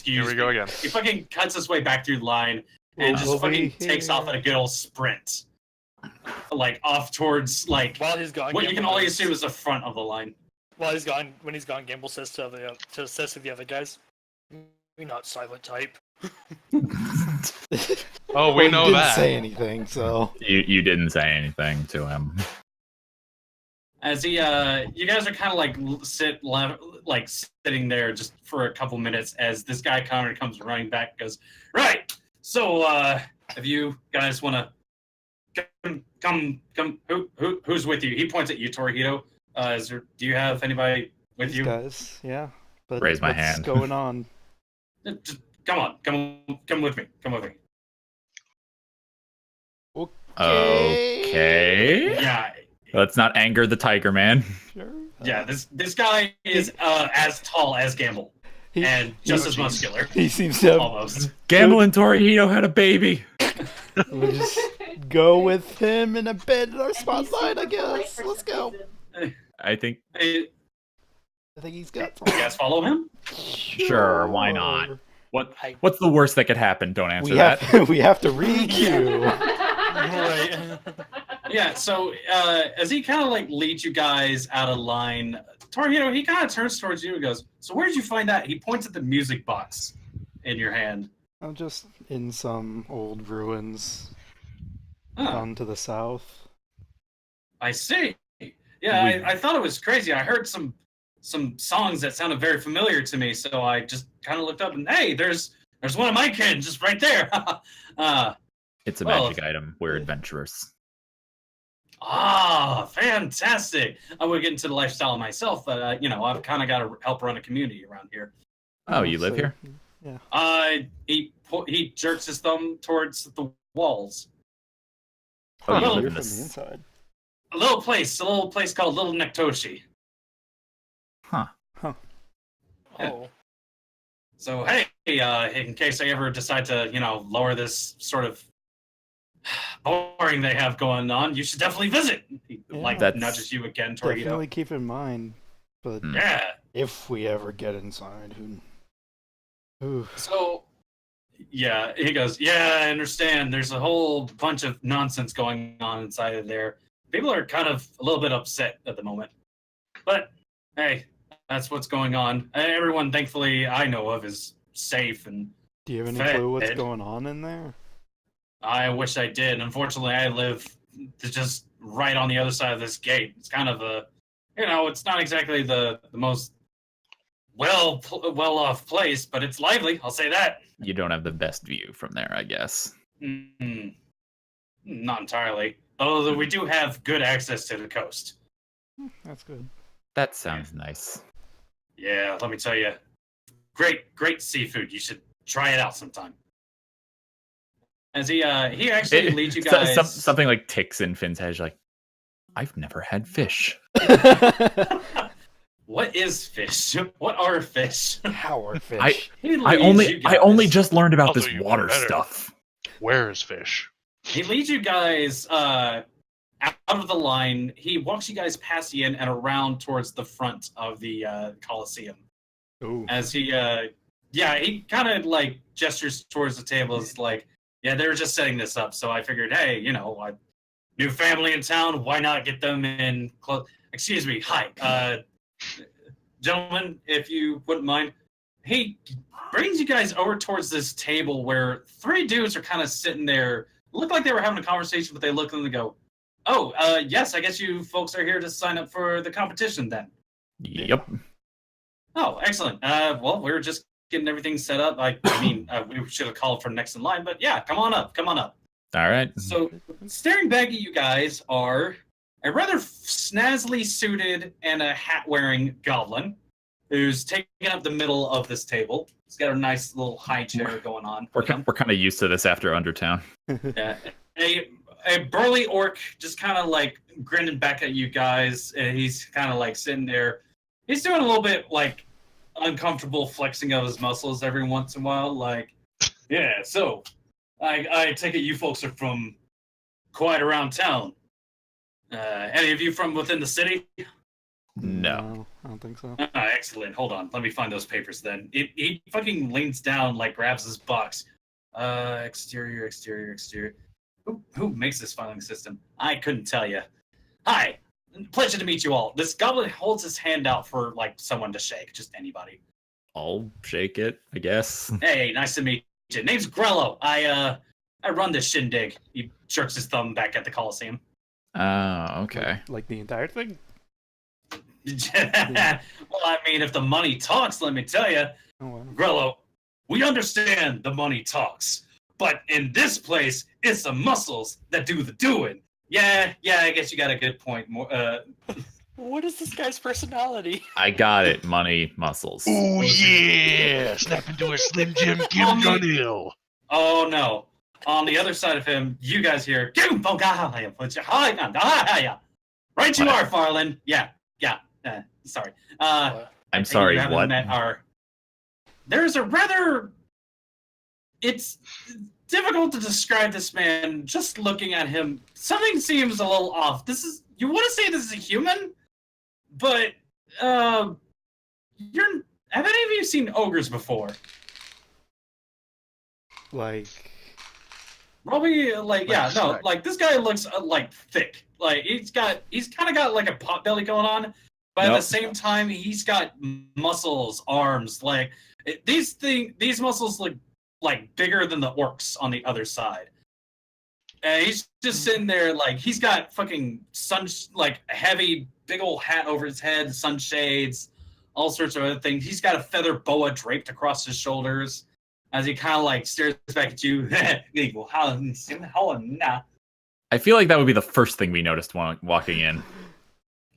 Here we go again. He fucking cuts his way back through the line and just fucking takes off at a good old sprint, like off towards like While he's gone, what you can Gambul only says- assume is the front of the line. When he's gone, Gambul says to the other guys, "We're not silent type." Oh, we know didn't that. say anything, so You didn't say anything to him. As he, you guys are kind of like sitting there just for a couple minutes as this guy Connor comes running back and goes, "Right, so, if you guys want to come, who's with you?" He points at you, Torihito. Do you have anybody with these you? guys, yeah. But Raise my what's hand. going on? Just come with me. Come with me. Okay. Yeah, Let's not anger the tiger man. Sure. yeah. This guy is as tall as Gambul He- and just he- as muscular, He seems to have. almost. Gambul and Torihito had a baby. We'll just go with him in a bed in our spotlight, I guess. Let's go. I think. Hey, I think he's got. you guys follow him? Sure, why not? Sure. What's the worst that could happen? Don't answer We that. have we have to re-queue. Right. Yeah, so as he kind of like leads you guys out of line, Torihito, he kind of turns towards you and goes, "So where did you find that?" He points at the music box in your hand. I'm just in some old ruins Huh, down to the south. I see. Yeah, I thought it was crazy. I heard some songs that sounded very familiar to me, so I just kind of looked up and hey, there's one of my kids just right there. It's a Well, magic item. We're adventurers. Fantastic. I would get into the lifestyle myself, but I've kind of got to help run a community around here. Oh, you live So, here? Yeah. He jerks his thumb towards the walls. Oh, you Well, live You're in from the this. inside. A little place called Little Nektoshi. Huh. Oh. So hey, in case I ever decide to, lower this sort of boring they have going on, you should definitely visit. He That's- nudges you again, Torihito. Definitely keep in mind, but Hmm. Yeah. if we ever get inside, who? So, yeah, he goes, "Yeah, I understand. There's a whole bunch of nonsense going on inside of there. People are kind of a little bit upset at the moment. But, hey, that's what's going on. Everyone, thankfully, I know of is safe, and Do you have any Fed. clue what's going on in there? I wish I did. Unfortunately, I live just right on the other side of this gate. It's kind of it's not exactly the most well-off place, but it's lively, I'll say that. You don't have the best view from there, I guess. Not entirely. Although we do have good access to the coast. That's good. That sounds nice. Yeah, let me tell you. Great seafood. You should try it out sometime. As he actually leads you guys... Something like ticks in Finn's head. Like, I've never had fish. What is fish? What are fish? How are fish? I only just learned about I'll this do you water better. stuff. Where is fish? He leads you guys out of the line. He walks you guys past the inn and around towards the front of the Coliseum. Ooh. As he kind of like gestures towards the table. Is like, Yeah, they were just setting this up, so I figured, hey, new family in town, why not get them in close? Excuse me, hi, gentlemen, if you wouldn't mind. He brings you guys over towards this table where 3 dudes are kind of sitting there. Look like they were having a conversation, but they look and they go, "Oh, yes, I guess you folks are here to sign up for the competition then." Yep. Oh, excellent. Well, we're just getting everything set up. I mean, we should have called for next in line, but yeah, come on up. All right. So, staring back at you guys are a rather snazzily suited and a hat-wearing goblin who's taking up the middle of this table. He's got a nice little high chair going on. We're kind of used to this after Undertown. Yeah. A burly orc just kind of like grinning back at you guys. And he's kind of like sitting there. He's doing a little bit like uncomfortable flexing of his muscles every once in a while. Like, yeah, so I take it you folks are from quite around town. Any of you from within the city? No, I don't think so. Excellent. Hold on. Let me find those papers then. He fucking leans down, like grabs his box. Exterior. Who makes this filing system? I couldn't tell you. Hi. Pleasure to meet you all. This goblin holds his hand out for like someone to shake. Just anybody. I'll shake it, I guess. Hey, nice to meet you. Name's Grello. I run this shindig. He jerks his thumb back at the Coliseum. Oh, okay. Like the entire thing? Well, I mean, if the money talks, let me tell you, Oh, wow. Grello, we understand the money talks, but in this place, it's the muscles that do the doing. Yeah, I guess you got a good point. What is this guy's personality? I got it. Money, muscles. Oh yeah! Snap into a Slim Jim Kim Jong-il. Oh no! On the other side of him, you guys hear, right you are, Farland. Yeah. Sorry. I'm sorry, you haven't what? met There's a rather... It's difficult to describe this man just looking at him. Something seems a little off. You want to say this is a human? But, have any of you seen ogres before? Like... Probably, like this guy looks, like, thick. Like, he's kind of got, like, a pot belly going on, but at the same time, he's got muscles, arms, like, these muscles look, like, bigger than the orcs on the other side. And he's just sitting there, like, he's got fucking a heavy, big old hat over his head, sunshades, all sorts of other things. He's got a feather boa draped across his shoulders as he kind of, like, stares back at you. I feel like that would be the first thing we noticed walking in.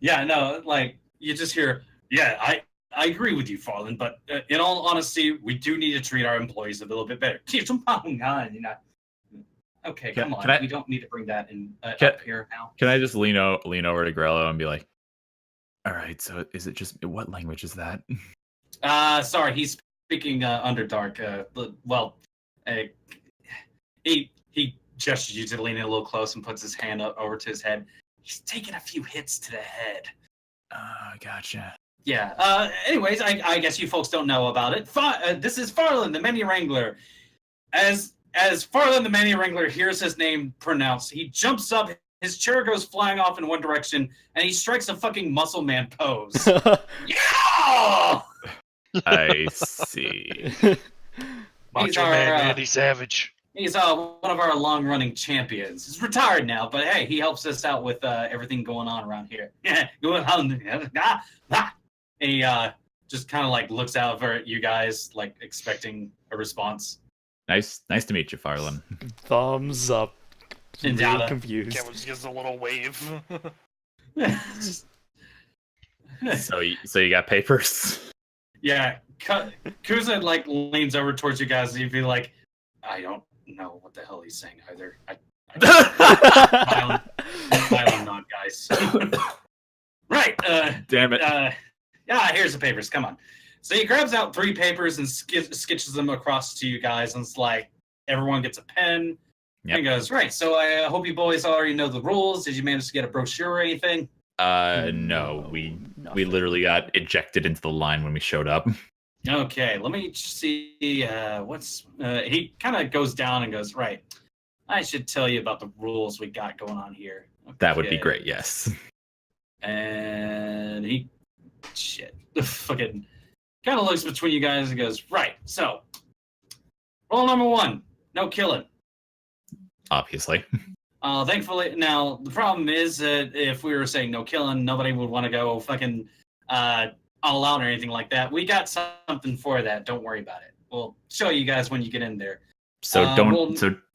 Yeah, no, like, you just hear, yeah, I agree with you, Farland, but in all honesty, we do need to treat our employees a little bit better. Okay, come on. We don't need to bring that in up here now. Can I just lean over to Grello and be like, all right, so is it just, what language is that? Sorry, he's speaking Underdark. He gestures you to lean in a little close and puts his hand up over to his head. He's taking a few hits to the head. Gotcha. Yeah. Anyways, I guess you folks don't know about it. This is Farland, the Many Wrangler. As Farland, the Many Wrangler, hears his name pronounced, he jumps up, his chair goes flying off in one direction, and he strikes a fucking muscle man pose. Yeah! I see. Macho Man Randy Savage. He's one of our long-running champions. He's retired now, but hey, he helps us out with everything going on around here. Going on. He just kind of like looks out for you guys, like expecting a response. Nice to meet you, Farland. Thumbs up. Really confused. Cameron just gives a little wave. So you got papers? Yeah, Kuza like leans over towards you guys, and you'd be like, I don't know what the hell he's saying either. Violent nod, guys. Right. Damn it. Yeah, here's the papers. Come on. So he grabs out 3 papers and sketches them across to you guys, and it's like everyone gets a pen. Yep. And he goes, right. So I hope you boys already know the rules. Did you manage to get a brochure or anything? No, we literally got ejected into the line when we showed up. Okay, let me see. What's he kind of goes down and goes, right. I should tell you about the rules we got going on here. That would be Okay. great. Yes. And he, shit, fucking kind of looks between you guys and goes, right. So, rule number 1, no killing. Obviously. Thankfully, now the problem is that if we were saying no killing, nobody would want to go fucking all out or anything like that. We got something for that. Don't worry about it. We'll show you guys when you get in there. So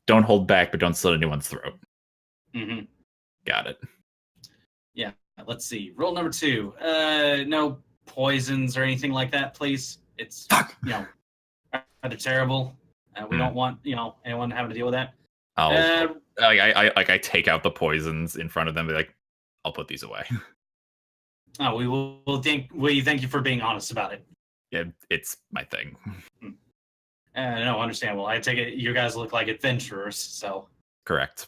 don't hold back, but don't slit anyone's throat. Mm-hmm. Got it. Yeah. Let's see. Rule number 2. No poisons or anything like that, please. It's rather terrible. We don't want anyone having to deal with that. I take out the poisons in front of them. And be like, I'll put these away. Oh, we thank you for being honest about it. Yeah, it's my thing. No, understandable. I take it you guys look like adventurers, so. Correct.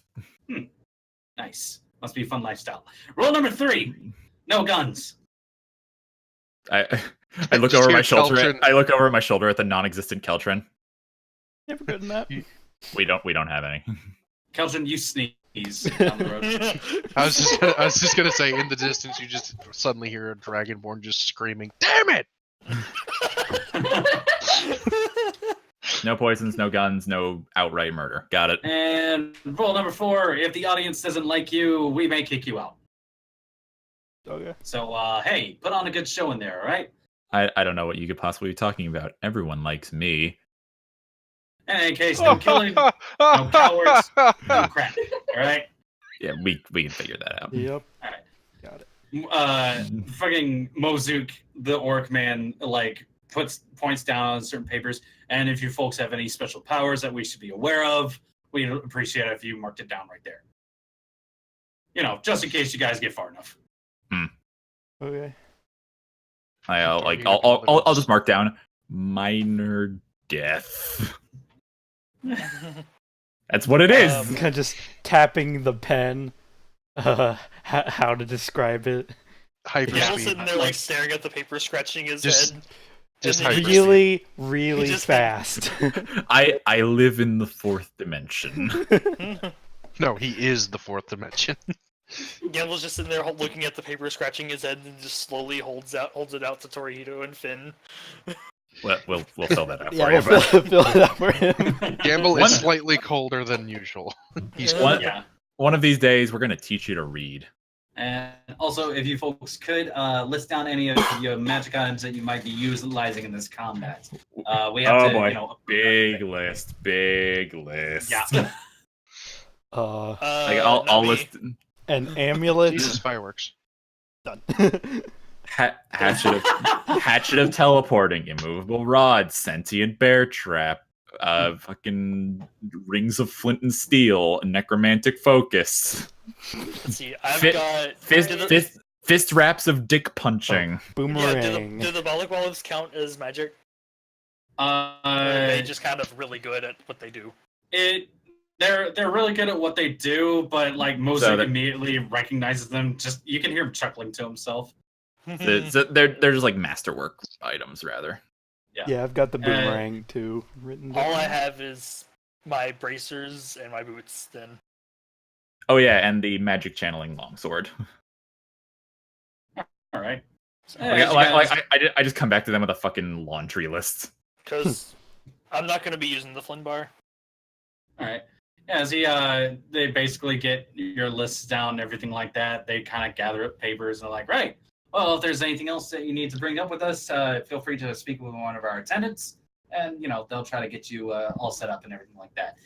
Nice. Must be a fun lifestyle. Rule number 3: no guns. I look over my shoulder. Qeltrin. I look over my shoulder at the non-existent Qeltrin. Never good in that. We don't have any. Qeltrin, you sneeze down the road. I was just gonna say, in the distance, you just suddenly hear a dragonborn just screaming, "Damn it!" No poisons, no guns, no outright murder. Got it. And rule number 4: if the audience doesn't like you, we may kick you out. Okay. So, hey, put on a good show in there, all right? I don't know what you could possibly be talking about. Everyone likes me. And in case no killing, no cowards, no crap, all right? Yeah, we can figure that out. Yep. All right. Got it. Fucking Mozuk, the orc man, like points down on certain papers. And if you folks have any special powers that we should be aware of, we'd appreciate it if you marked it down right there. Just in case you guys get far enough. Okay. I'll just mark down minor death. That's what it is. Kind of just tapping the pen. How to describe it? Hyper He's speed. sitting there like staring at the paper, scratching his Just- head. just And then hyper he Really, really just- fast. I live in the 4th dimension. No, he is the 4th dimension. Gambul's just sitting there looking at the paper, scratching his head, and just slowly holds it out to Torihito and Finn. We'll fill that out Yeah, for you. we'll but fill it out for him. Gamble is slightly colder than usual. He's One- Yeah. One of these days, we're gonna teach you to read. And also, if you folks could list down any of your magic items that you might be utilizing in this combat. We have big list. Yeah. I'll list An amulet. Jesus, fireworks. Done. hatchet of teleporting, immovable rod, sentient bear trap, fucking rings of flint and steel, necromantic focus. Let's see, I've Fi- got fist wraps of dick punching. Yeah, Boomerang. do the Bollock Wallows count as magic? Or are they just kind of really good at what they do? They're really good at what they do, but like Mosaic So immediately recognizes them. Just you can hear him chuckling to himself. They're just like masterwork items, rather. Yeah, I've got the boomerang too written down. All I have is my bracers and my boots. Then Oh yeah, and the magic channeling longsword. All right. I just come back to them with a fucking laundry list. because I'm not going to be using the Flynn bar. All right. Yeah, as they basically get your lists down and everything like that. They kind of gather up papers and are like, right. Well, if there's anything else that you need to bring up with us, feel free to speak with one of our attendants, and they'll try to get you all set up and everything like that.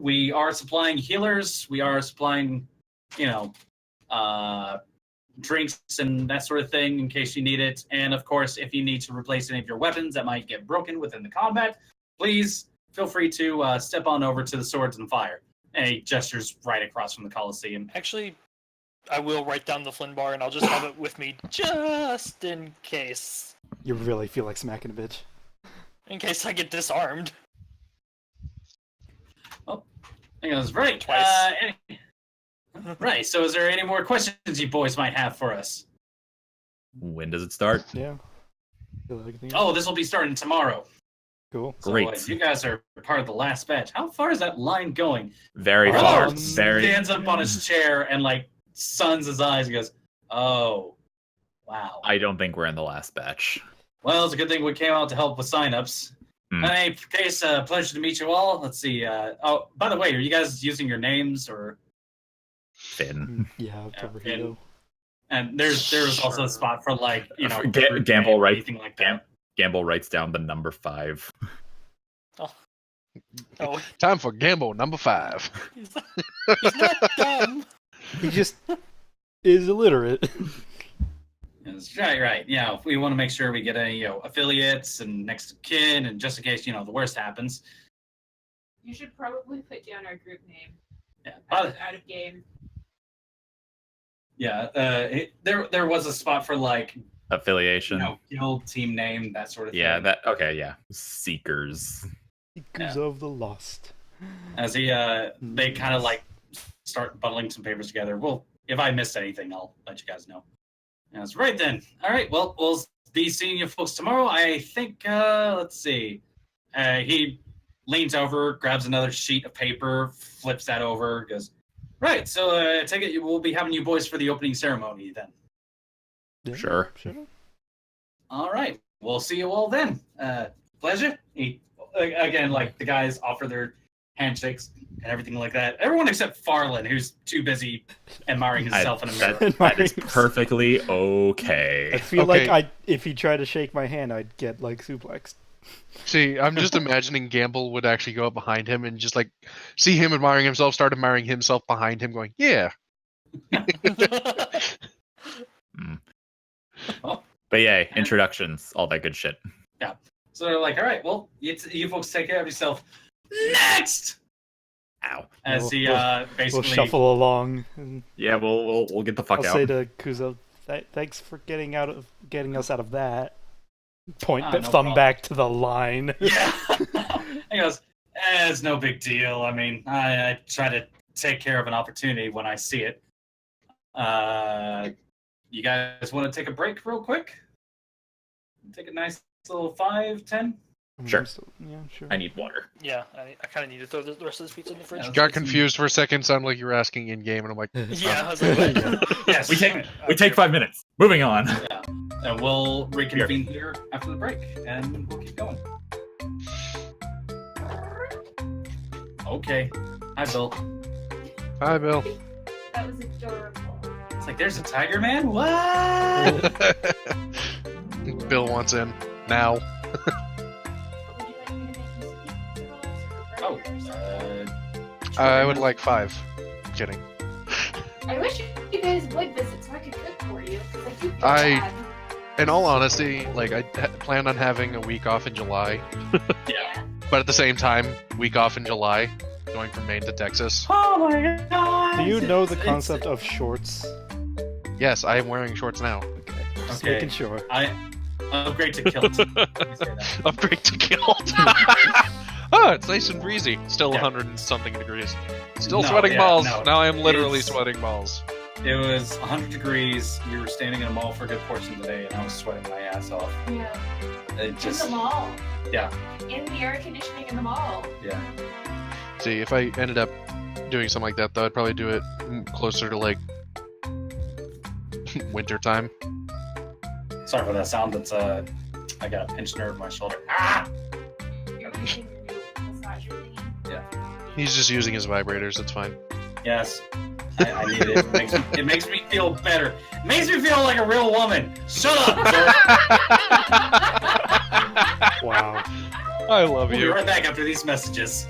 We are supplying healers, we are supplying, drinks and that sort of thing in case you need it, and of course, if you need to replace any of your weapons that might get broken within the combat, please feel free to step on over to the Swords and Fire. And he gestures right across from the Coliseum. Actually, I will write down the Flynn bar and I'll just have it with me just in case. You really feel like smacking a bitch. In case I get disarmed. Oh, I think that was right. Twice. Right, so is there any more questions you boys might have for us? When does it start? Yeah. Oh, this will be starting tomorrow. Cool. So, Great. you guys are part of the last batch. How far is that line going? Very Arlo far. Very. stands up on his chair and like suns his eyes and goes, "Oh, wow." I don't think we're in the last batch. Well, it's a good thing we came out to help with signups. Hmm. In any case, pleasure to meet you all. Let's see. Oh, by the way, are you guys using your names or? Finn. Yeah, Torihito. And there's also a spot for like Gambul group name or writes anything like that. Gambul writes down the number 5. Oh, Time for Gambul number 5. he's not dumb. He just is illiterate. Yes, right. Yeah, we want to make sure we get any affiliates and next of kin, and just in case the worst happens. You should probably put down our group name. Yeah, Out of game. yeah. There was a spot for like Affiliation. guild team name, that sort of Yeah, thing. yeah. Seekers. Seekers of the Lost. As they kind of like start bundling some papers together. Well, if I missed anything, I'll let you guys know. That's right then. All right. Well, we'll be seeing you folks tomorrow. I think. Let's see. He leans over, grabs another sheet of paper, flips that over, goes, "Right. So I take it we'll be having you boys for the opening ceremony then." Yeah, Sure. All right. We'll see you all then. Pleasure. Again, like the guys offer their handshakes and everything like that. Everyone except Farland, who's too busy admiring himself in a mirror. That is perfectly okay. I feel Okay. like if he tried to shake my hand, I'd get like suplexed. See, I'm just imagining Gambul would actually go up behind him and just like see him admiring himself, start admiring himself behind him, going, "Yeah." But yeah, introductions, all that good shit. So they're like, all right, well, you folks take care of yourself. Next! Ow. As he We'll basically... shuffle along. And Yeah, we'll get the fuck I'll out. say to Kuzo, "Thanks for getting us out of that." Point Ah, that no thumb problem. back to the line. Yeah. He goes, it's no big deal. I mean, I try to take care of an opportunity when I see it. You guys want to take a break real quick? Take a nice little 5, 10? Sure. Yeah, sure. I need water. Yeah, I kind of need to throw the rest of this pizza in the fridge. Yeah. Got confused for a second, sounded like you were asking in game, and I'm like, Yeah, I was like, what? Yes. We take 5 minutes. Moving on. Yeah. And we'll reconvene here after the break, and we'll keep going. Okay. Hi, Bill. "Hi, Bill." That was adorable. It's like, there's a tiger man? What? Bill wants in now. Would you like me to make you some Oh, burgers? I would like 5. Kidding. I wish you guys would visit so I could cook for you. 'Cause I do feel I- bad. In all honesty, like I planned on having a week off in July, Yeah. but at the same time, week off in July, going from Maine to Texas. Oh my god! Do you know the concept of shorts? Yes, I am wearing shorts now. Okay, just Okay. making sure. I upgrade to kilt. Let me say that. Upgrade to kilt. Oh, it's nice and breezy. Still Yeah. 100 and something degrees. Still No, sweating yeah, balls. no. Now I am literally It's- sweating balls. It was 100 degrees. We were standing in a mall for a good portion of the day, and I was sweating my ass off. Yeah. It In just, the mall. yeah, In the air conditioning in the mall. yeah. See, if I ended up doing something like that, though, I'd probably do it closer to like winter time. Sorry for that sound. That's I got a pinched nerve in my shoulder. Ah! You're using your new massager thingy. He's just using his vibrators. It's fine. Yes, I need it. It makes me feel better. It makes me feel like a real woman. Shut up. Wow. I love We'll be you. right back after these messages.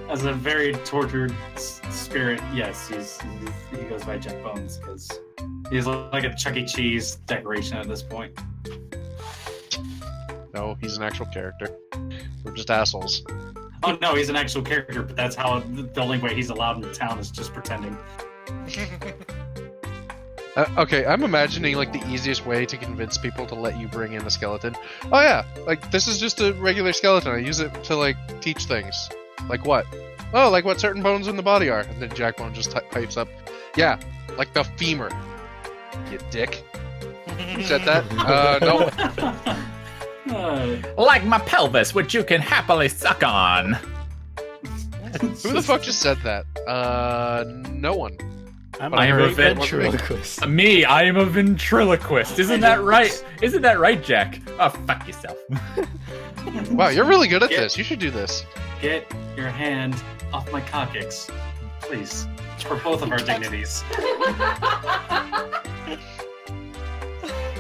As a very tortured spirit, yes, he goes by Jack Bones because he's like a Chuck E. Cheese decoration at this point. No, he's an actual character. We're just assholes. Oh no, he's an actual character, but that's how the only way he's allowed in the town is just pretending. Okay, I'm imagining like the easiest way to convince people to let you bring in a skeleton. Oh yeah, like this is just a regular skeleton. I use it to like teach things. Like what? Oh, like what certain bones in the body are. And then Jack Bone just pipes up. Yeah, like the femur. You dick. Who said that? No. Like my pelvis, which you can happily suck on. Who the fuck just said that? No one. I'm But I a heard great it was me. ventriloquist. Me, I am a ventriloquist. Isn't that right? Isn't that right, Jack? Oh, fuck yourself. Wow, you're really good at this. You should do this. Get your hand off my coccyx, please, for both of our dignities.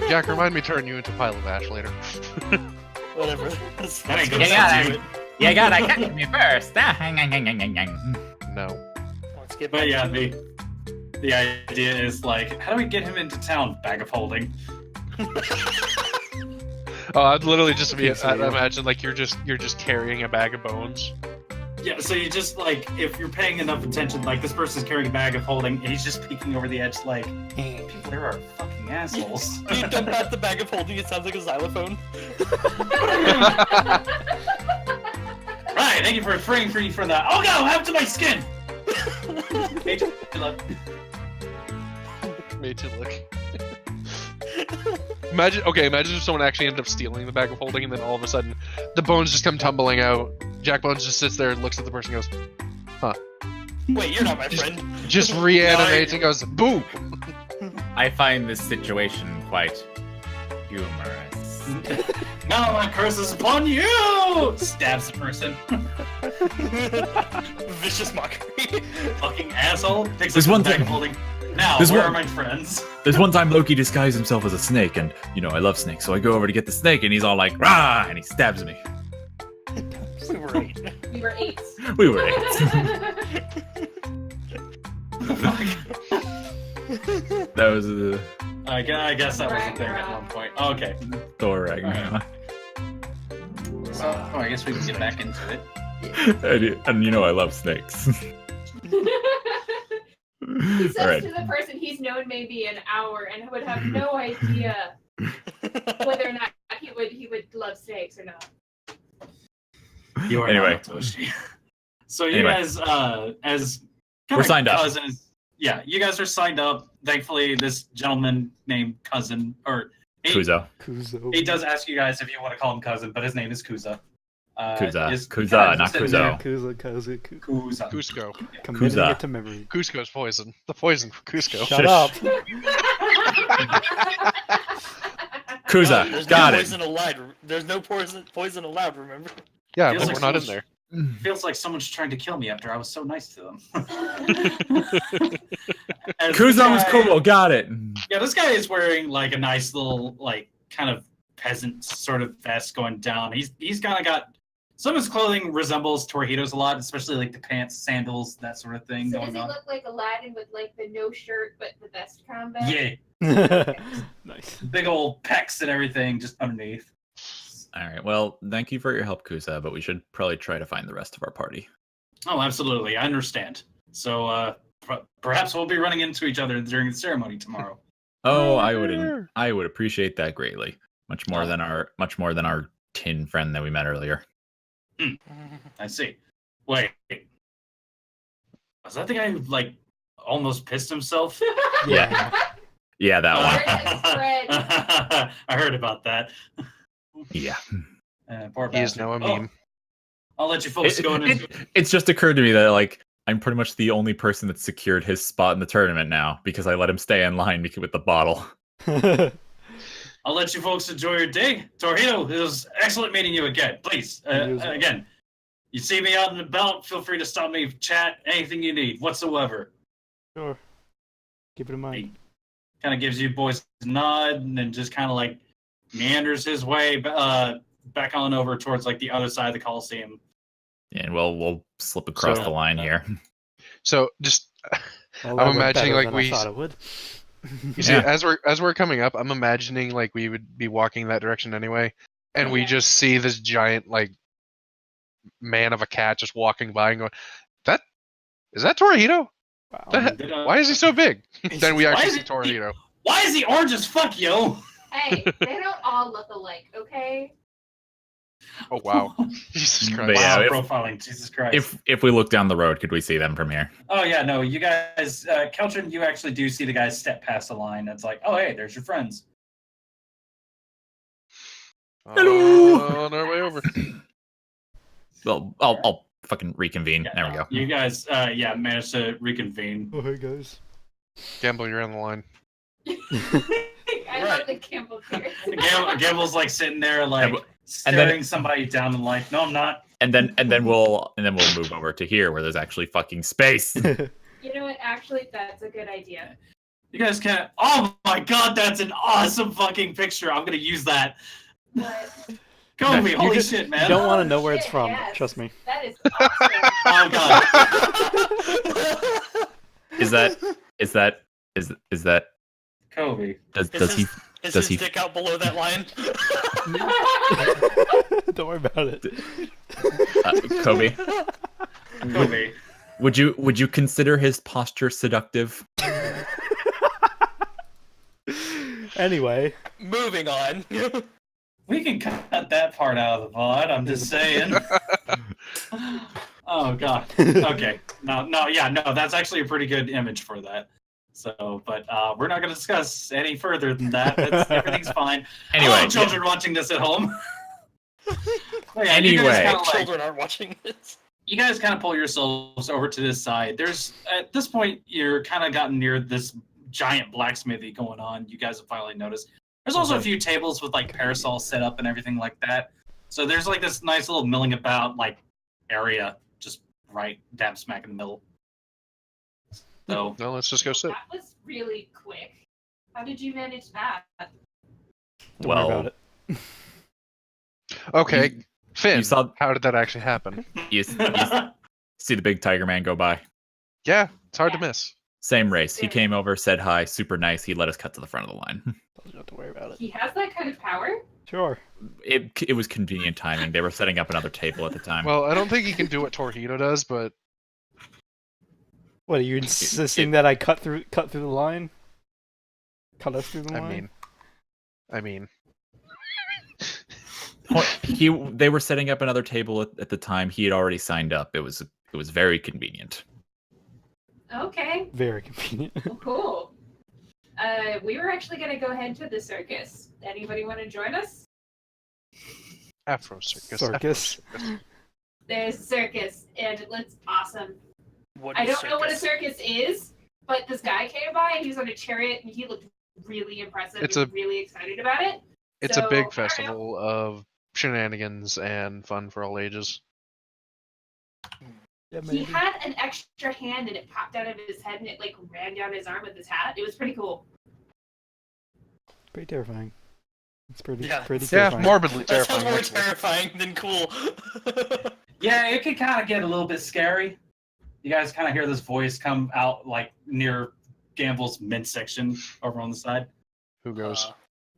Jack, remind me to turn you into Pile of Ash later. Whatever. That ain't gonna Yeah, do it. You gotta catch me first. No. Let's get But back yeah, to the idea is like, how do we get him into town? Bag of holding. Oh, I'd literally just be. I imagine like you're just carrying a bag of bones. Yeah, so you just like, if you're paying enough attention, like this person's carrying a bag of holding, and he's just peeking over the edge, like, people there are fucking assholes. You dump out the bag of holding, it sounds like a xylophone. Right, thank you for freeing me from that. Oh no, what happened to my skin? Made you look. Made you look. Imagine if someone actually ended up stealing the bag of holding, and then all of a sudden, the bones just come tumbling out. Jack Bones just sits there and looks at the person and goes, Wait, you're not my friend. just reanimates and goes, boo! I find this situation quite humorous. Now my curse is upon you! Stabs the person. Vicious mockery. Fucking asshole. Takes There's up one the bag thing. of holding. Now, There's where one- are my friends? There's one time Loki disguised himself as a snake, and, you know, I love snakes, so I go over to get the snake, and he's all like, rah, and he stabs me. We were 8. We were 8. We were 8. That was the I guess that was the thing at one point. Okay. Thor Ragnarok. So, I guess we can get back into it. And you know I love snakes. He says Alright. to the person he's known maybe an hour and would have no idea whether or not he would love snakes or not. You are Anyway. not Toshi. So you Anyway. guys, as We're signed up. cousins, yeah, you guys are signed up. Thankfully, this gentleman named Cousin, or Kuzo. Kuzo. he does ask you guys if you want to call him Cousin, but his name is Kuza. Kuza. is Kuza, kind of not sitting Kuzo. there. Kuzo. Kuza. Cusco. Committing Kuza. it to memory. Cusco's poison. The poison for Cusco. Shut up. Kuza, There's got no it. poison allowed. There's no poison allowed, remember? Yeah, Feels but like we're not in someone's- there. Feels like someone's trying to kill me after I was so nice to them. As Kuzo this was guy- cool, got it. Yeah, this guy is wearing like a nice little like kind of peasant sort of vest going down. He's kind of got some of his clothing resembles Torihito's a lot, especially like the pants, sandals, that sort of thing So does going he on. look like Aladdin with like the no shirt but the vest combat? Yeah, Nice. big old pecs and everything just underneath. All right. Well, thank you for your help, Kuza, but we should probably try to find the rest of our party. Oh, absolutely, I understand. So perhaps we'll be running into each other during the ceremony tomorrow. Oh, I would appreciate that greatly. Much more than our tin friend that we met earlier. I see. Wait, was that the guy who like almost pissed himself? Yeah. Yeah, that one. Fred. I heard about that. Yeah. Poor He is bastard. now a Oh, meme. I'll let you folks go in. It's just occurred to me that like I'm pretty much the only person that secured his spot in the tournament now because I let him stay in line with the bottle. I'll let you folks enjoy your day. Torihito, it was excellent meeting you again. Please, again, you see me out and about, feel free to stop me, chat, anything you need whatsoever. Sure. Keep it in mind. Kind of gives you boys a nod and then just kind of like meanders his way back on over towards like the other side of the Coliseum. And we'll slip across So- the line here. So just Well, that I'm went imagining better like than I we thought it would. you see Yeah. as we're coming up, I'm imagining like we would be walking that direction anyway, and we Yeah. just see this giant like man of a cat just walking by and going, "That is that Torihito? Wow. Why is he so big?" Then we Why actually is see it- Torihito. Why is he orange as fuck, yo? Hey, they don't all look alike, okay? Oh wow, Jesus But Christ! yeah, Wow, if- profiling, Jesus Christ. If we look down the road, could we see them from here? Oh yeah, no, you guys, Qeltrin, you actually do see the guys step past the line. It's like, oh hey, there's your friends. Hello! On our way over. Well, I'll fucking reconvene. Yeah, There we no, go. You guys, managed to reconvene. Oh, hey guys. Gamble, you're on the line. I love the Campbell character. Gamble's like sitting there, like then- staring somebody down and like, no, I'm not. And then we'll move over to here where there's actually fucking space. You know what? Actually, that's a good idea. You guys can't. Oh my god, that's an awesome fucking picture. I'm gonna use that. But Kobe, You holy just- shit, You man. don't want to Oh, know where it's shit, from. yes. Trust me. that is awesome. Oh god. Is that Kobe. does he Is does his he- dick out below that line? Don't worry about it. Kobe? Kobe. Would you consider his posture seductive? Anyway, Moving on. We can cut that part out of the VOD, I'm just saying. Oh god. Okay. No, that's actually a pretty good image for that. So, but we're not going to discuss any further than that. Everything's fine. Anyway, Hello, children watching this at home. But yeah, Anyway. Children aren't watching this. you guys kind of pull yourselves over to this side. There's at this point you're kind of gotten near this giant blacksmithy going on. You guys have finally noticed. There's also a few tables with like parasols set up and everything like that. So there's like this nice little milling about like area just right dab smack in the middle. So No, let's just go sit. That was really quick. How did you manage that? don't worry about it. Okay, Finn. you saw- How did that actually happen? you see the big tiger man go by. Yeah, it's hard to Yeah. miss. Same race. He Yeah. came over, said hi, super nice. He let us cut to the front of the line. Don't have to worry about it. He has that kind of power? Sure. It was convenient timing. They were setting up another table at the time. Well, I don't think he can do what Torihito does, but What are you insisting that I cut through the line? Cut us through the line? I mean, They were setting up another table at the time. He had already signed up. It was very convenient. Okay, Very convenient. well, cool. We were actually going to go ahead to the circus. Anybody want to join us? Afro Circus. Circus. Afro Circus. There's a circus, and it looks awesome. What I is don't know what a circus? circus is, but this guy came by, and he was on a chariot, and he looked really impressive It's and really excited about it. It's So, a big I don't know. festival of shenanigans and fun for all ages. Yeah, He maybe. had an extra hand, and it popped out of his head, and it like ran down his arm with his hat. It was pretty cool. Pretty terrifying. It's pretty Yeah. pretty Yeah, terrifying. morbidly That sounds terrifying. more actually. terrifying than cool. yeah, it can kind of get a little bit scary. You guys kind of hear this voice come out like near Gamble's midsection over on the side. Who goes?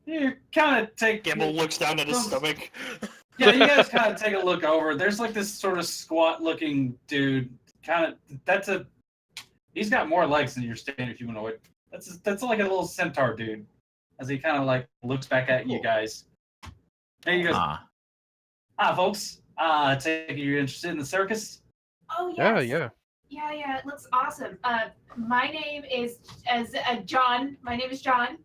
You kind of take Gamble looks down at his stomach. Yeah, you guys kind of take a look over. There's like this sort of squat-looking dude. He's got more legs than your standard humanoid. That's like a little centaur dude. As he kind of like looks back at you guys. And he goes, Ah, folks. Take it you're interested in the circus? Oh Yeah, yes. yeah. Yeah, it looks awesome. My name is John. My name is John,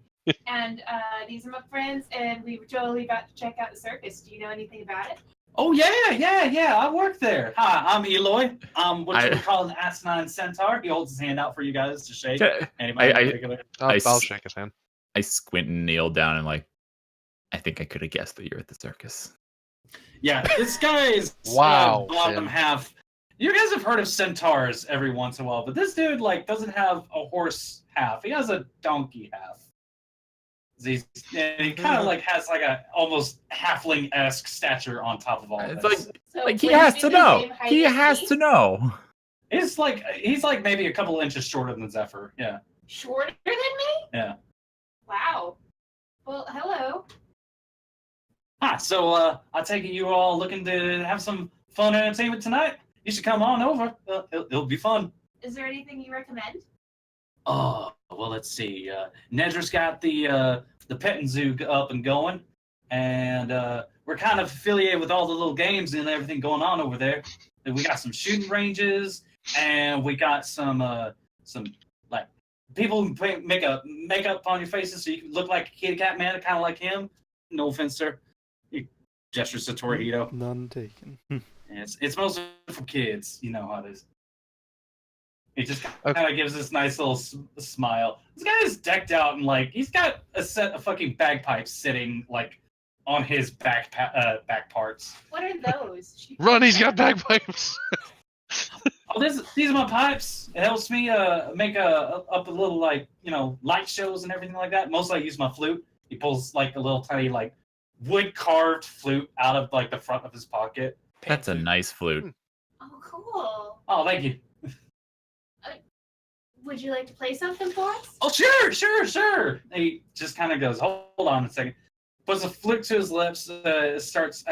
and these are my friends, and we were totally about to check out the circus. Do you know anything about it? Oh yeah. I work there. Hi, I'm Eloy. What you would call an asinine centaur. He holds his hand out for you guys to shake. Anybody in particular? I'll shake his hand. I squint and kneel down and like, I think I could have guessed that you're at the circus. Yeah, this guy is Wow, bottom Finn. half. You guys have heard of centaurs every once in a while, but this dude like doesn't have a horse half. He has a donkey half. He kind of like has like a almost halfling-esque stature on top of all of It's this. like he has to know. He has to know. He's like maybe a couple inches shorter than Zephyr. Yeah. Shorter than me? Yeah. Wow. Well, hello. So I take it you all looking to have some fun entertainment tonight? You should come on over. It'll be fun. Is there anything you recommend? Oh, well, let's see. Nedra's got the petting zoo up and going, and we're kind of affiliated with all the little games and everything going on over there. And we got some shooting ranges, and we got some like people who make makeup on your faces so you can look like a kitty cat man, kind of like him. No offense, sir. He gestures to Torihito. None taken. It's mostly for kids. You know how it is. He just kind of gives this nice little smile. This guy is decked out and like he's got a set of fucking bagpipes sitting like on his back parts. What are those? Run! He's got bagpipes. Oh, these are my pipes. It helps me make up a little like light shows and everything like that. Mostly I use my flute. He pulls like a little tiny like wood carved flute out of like the front of his pocket. That's a nice flute. Oh, cool. Oh, thank you. Would you like to play something for us? Oh, sure. He just kind of goes, hold on a second. Puts a flute to his lips, starts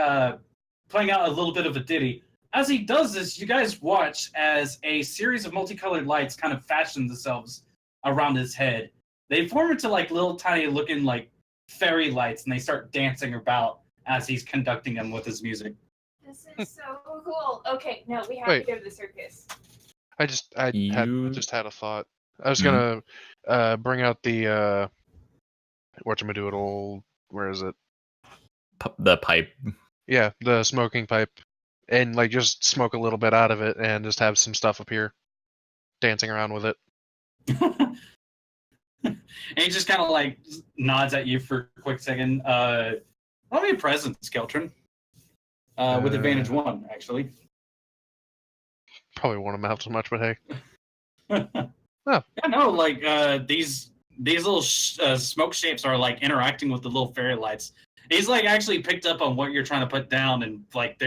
playing out a little bit of a ditty. As he does this, you guys watch as a series of multicolored lights kind of fashion themselves around his head. They form into like little tiny looking like fairy lights, and they start dancing about as he's conducting them with his music. This is so cool. Okay, no, we have Wait. to go to the circus. I just had a thought. I was gonna bring out the whatchamadoodle. Where is it? The pipe. Yeah, The smoking pipe, and like just smoke a little bit out of it, and just have some stuff appear, dancing around with it. And he just kind of like nods at you for a quick second. Roll me a presence, Qeltrin. With advantage 1, actually. Probably won't amount to much, but hey. Yeah, no, like these little smoke shapes are like interacting with the little fairy lights. He's like actually picked up on what you're trying to put down, and like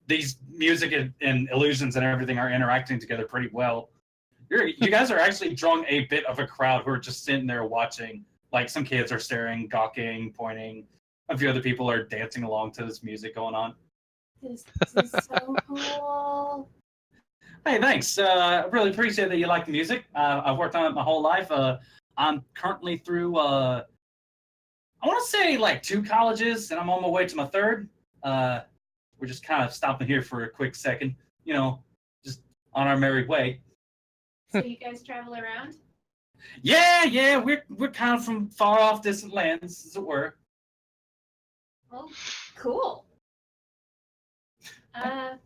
these music and illusions and everything are interacting together pretty well. You guys are actually drawing a bit of a crowd who are just sitting there watching. Like some kids are staring, gawking, pointing. A few other people are dancing along to this music going on. This is so cool. Hey, thanks. I really appreciate that you like the music. I've worked on it my whole life. I'm currently through, I want to say like 2 colleges, and I'm on my way to my 3rd. We're just kind of stopping here for a quick second, just on our merry way. So you guys travel around? Yeah, we're kind of from far off distant lands, as it were. Well, cool. I'm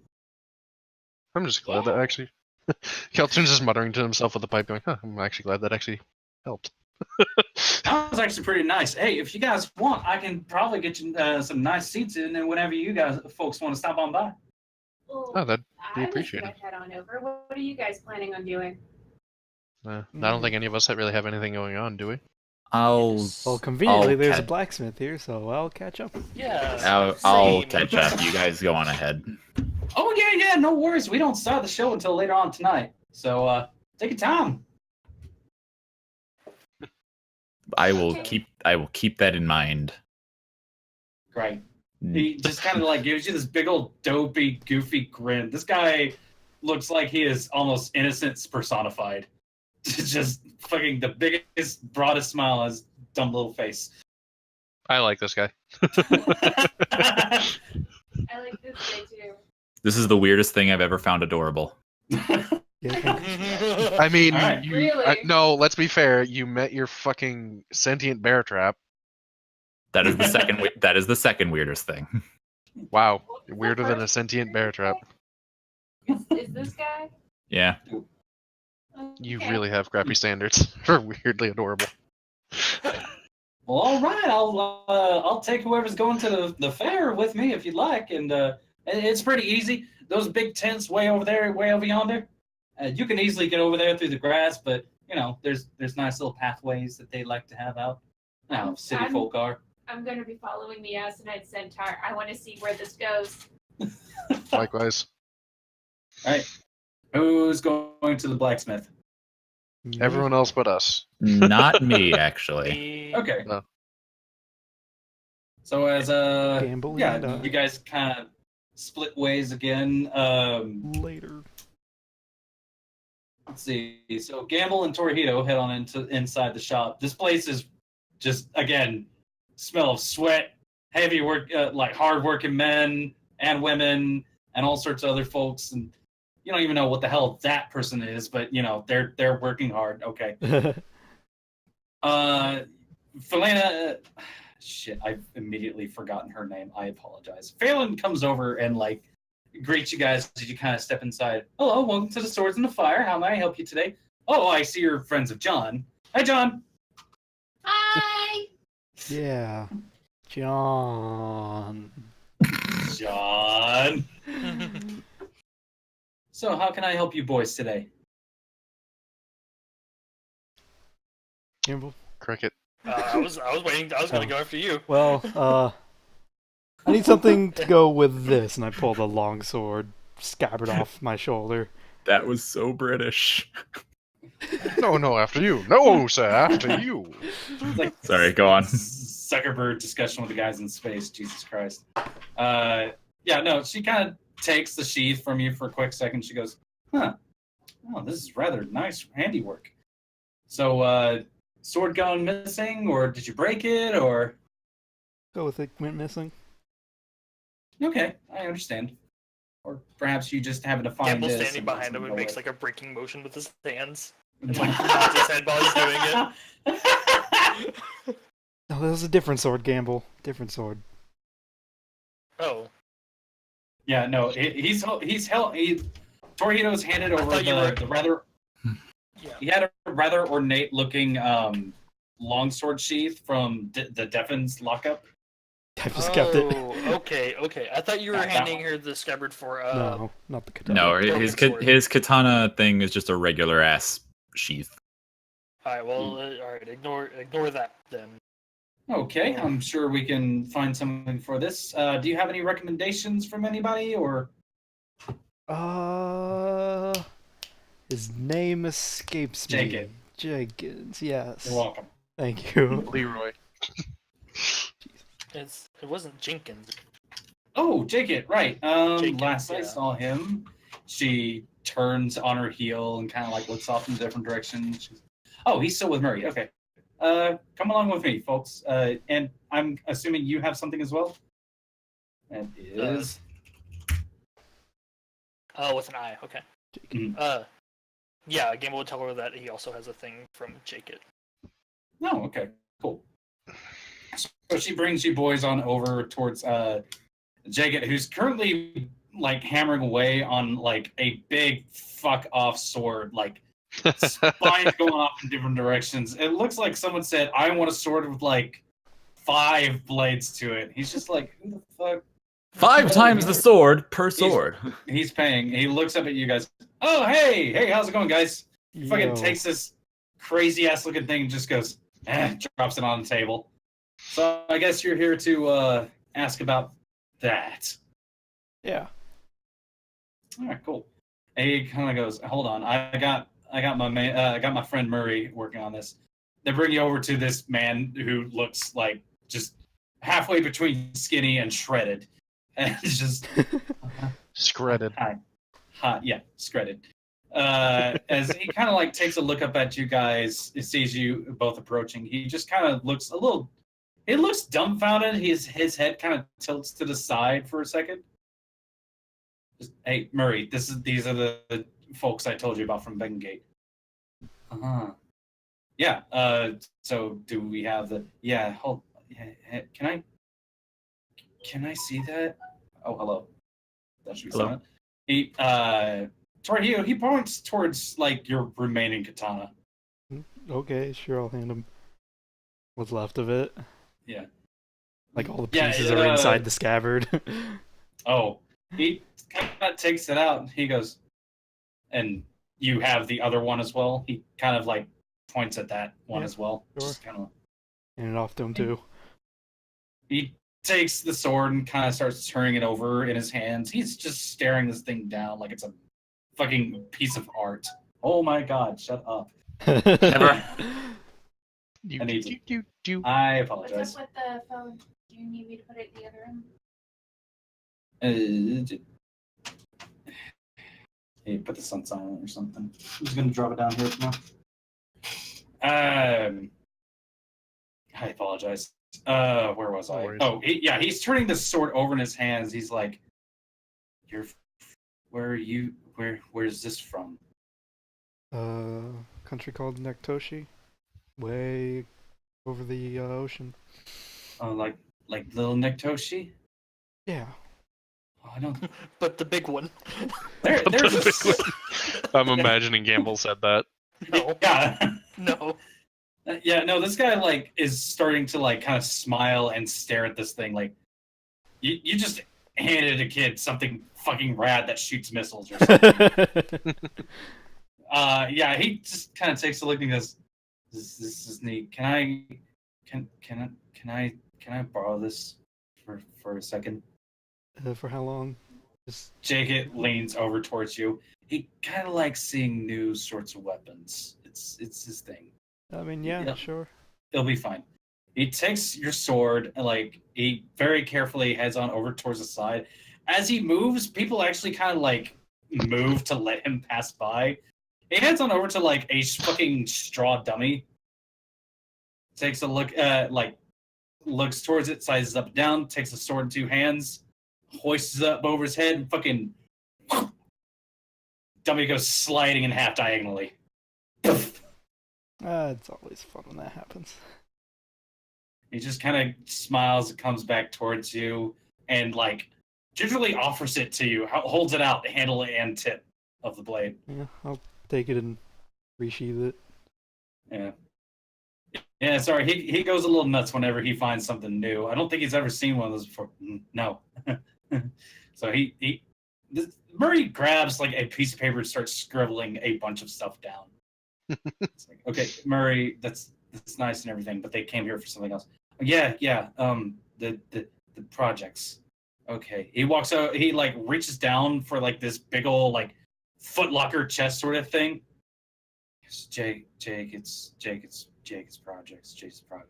just glad that actually. Qeltrin's just muttering to himself with the pipe, going, I'm actually glad that actually helped. That was actually pretty nice. Hey, if you guys want, I can probably get you some nice seats in, and whenever you guys folks want to stop on by. Well, That'd be I appreciated. wish I'd head on over. What are you guys planning on doing? I don't think any of us really have anything going on, do we? Well, conveniently, I'll there's a blacksmith here, so I'll catch up. Yeah. I'll same. catch up. You guys go on ahead. Oh yeah, no worries. We don't start the show until later on tonight, so take your time. I will keep that in mind. Great. He just kind of like gives you this big old dopey, goofy grin. This guy looks like he is almost innocence personified. Just fucking the biggest, broadest smile on his dumb little face. I like this guy. I like this guy too. This is the weirdest thing I've ever found adorable. I mean, All right. Really? no, let's be fair. You met your fucking sentient bear trap. That is the second. That is the second weirdest thing. Wow, What was the weirder than a first sentient bear trap. Is this guy? Yeah. You Okay. really have crappy standards for weirdly adorable. Well, all right. I'll take whoever's going to the fair with me if you'd like, and it's pretty easy. Those big tents way over there, way over yonder. You can easily get over there through the grass, but there's nice little pathways that they like to have out. Now, city folk are. I'm going to be following the Asinine Centaur. I want to see where this goes. Likewise. All right. Who's going to the blacksmith? Everyone else but us. Not me, actually. Me- Okay. No. So as Gambul yeah, and, you guys kind of split ways again. Later. Let's see. So Gambul and Torihito head on inside the shop. This place is just again smell of sweat, heavy work, like hard-working men and women and all sorts of other folks, and you don't even know what the hell that person is, but you know they're working hard. Okay. Felena, shit, I've immediately forgotten her name. I apologize. Phelan comes over and like greets you guys as you kind of step inside. Hello, welcome to the Swords and the Fire. How may I help you today? Oh, I see you're friends of John. Hi, John. Hi! Yeah. John. John. So, how can I help you boys today? Gambul? Cricket. I was waiting. I was going to go after you. Well, I need something to go with this, and I pull the long sword scabbard off my shoulder. That was so British. No, after you. No, sir, after you. Like, Sorry, go on. Zuckerberg discussion with the guys in space. Jesus Christ. Yeah, no, she kind of takes the sheath from you for a quick second. She goes, huh. Oh, this is rather nice handiwork. So, sword gone missing, or did you break it, or... Go with it, went missing. Okay, I understand. Or perhaps you just happen to find Campbell this. standing and behind him go and makes with like a breaking motion with his hands. And like he nods his head while he's doing it. No, that was a different sword, Gambul. Different sword. Oh. Yeah, no, Torihito's handed over thought you were- the rather... Yeah. He had a rather ornate-looking longsword sheath from the Devon's lockup. I just kept it. Okay. I thought you were That handing one. her the scabbard for No, not the katana. No, Sword. his katana thing is just a regular ass sheath. Alright, well, alright, ignore that then. Okay, I'm sure we can find something for this. Do you have any recommendations from anybody, or... His name escapes me. Jenkins. Jenkins, yes. You're welcome. Thank you. Leroy. It wasn't Jenkins. Oh, Jacob, right. Jenkins, Last I yeah. saw him, she turns on her heel and kind of like looks off in a different direction. Oh, he's still with Murray. Okay. Come along with me, folks. And I'm assuming you have something as well? That is... Oh, with an I, okay. Mhm. Yeah, Gamble would tell her that he also has a thing from Jacob. Oh, okay. Cool. So she brings you boys on over towards Jacob, who's currently like hammering away on like a big fuck off sword, like spines going off in different directions. It looks like someone said, I want a sword with like 5 blades to it. He's just like, who the fuck? 5 times the sword per sword. He's paying. He looks up at you guys. Oh, hey, how's it going, guys? He fucking Yo. takes this crazy ass looking thing and just goes, drops it on the table. So I guess you're here to ask about that. Yeah. All right, cool. And he kind of goes, hold on, I got my friend Murray working on this. They bring you over to this man who looks like just halfway between skinny and shredded, and it's just Shredded. hot, yeah, shredded. As he kind of like takes a look up at you guys, he sees you both approaching. He just kind of looks he looks dumbfounded. His head kind of tilts to the side for a second. Just, hey, Murray, these are the folks I told you about from Bengate. Yeah. So do we have the? Yeah. Hold. Yeah, can I see that? Oh, hello. That should be Hello. silent. Torihito, he points towards like your remaining katana. Okay, sure, I'll hand him what's left of it. Yeah. Like all the Yeah, pieces are inside the scabbard. Oh, he kind of takes it out. He goes, and you have the other one as well. He kind of like points at that one Yeah, as well. sure. Just kind of. Hand it off to him too. He takes the sword and kind of starts turning it over in his hands. He's just staring this thing down like it's a fucking piece of art. Oh my god, shut up. Never. I need to- do. I What's apologize. up with the phone? Do you need me to put it in the other room? Hey, put this on silent or something. I'm just gonna drop it down here for now. I apologize. Where was No I? worries. Oh, he's turning the sword over in his hands. He's like, where are you? Where's this from? Country called Nektoshi, way over the ocean. Oh, like little Nektoshi? Yeah. Oh, I don't. But the big one. There's I'm imagining Gambul said that. No. yeah. No. Yeah, no, this guy like is starting to like kind of smile and stare at this thing like you just handed a kid something fucking rad that shoots missiles or something. Yeah, he just kind of takes a look and goes, this is neat. Can I borrow this for a second? For how long? Jake leans over towards you. He kind of likes seeing new sorts of weapons. It's his thing. I mean, yeah, Yeah. sure. It'll be fine. He takes your sword and like he very carefully heads on over towards the side. As he moves, people actually kind of like move to let him pass by. He heads on over to like a fucking straw dummy. Takes a look, looks towards it, sizes up and down, takes the sword in two hands, hoists it up over his head, and fucking dummy goes sliding in half diagonally. It's always fun when that happens. He just kind of smiles and comes back towards you and, like, gingerly offers it to you, holds it out, the handle and tip of the blade. Yeah, I'll take it and resheath it. Yeah. Yeah, sorry, he goes a little nuts whenever he finds something new. I don't think he's ever seen one of those before. No. So Murray grabs, like, a piece of paper and starts scribbling a bunch of stuff down. It's like, okay, Murray, that's nice and everything, but they came here for something else. Yeah, the projects. Okay. He walks out, he like reaches down for like this big old like footlocker chest sort of thing. It's Jake's projects. Jake's project.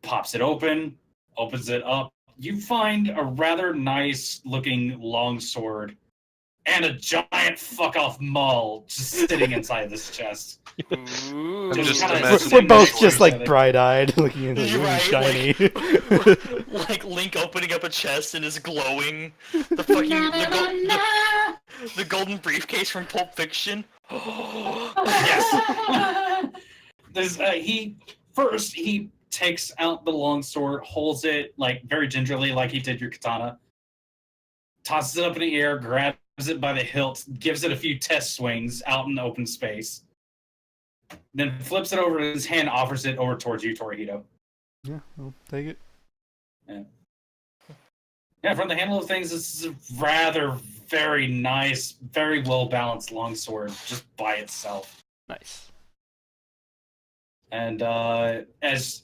Pops it open, opens it up. You find a rather nice looking longsword and a giant fuck off maul just sitting inside this chest. Ooh. just kinda imagining We're sitting both next just to each other. like bright-eyed, looking at You're the right, shiny. Like Link opening up a chest and is glowing. The fucking the golden briefcase from Pulp Fiction. Yes. There's he takes out the longsword, holds it like very gingerly, like he did your katana, tosses it up in the air, grabs it by the hilt, gives it a few test swings out in the open space, then flips it over in his hand, offers it over towards you, Torihito. Yeah, I'll take it. Yeah, from the handle of things, this is a rather very nice, very well balanced longsword just by itself. Nice. And as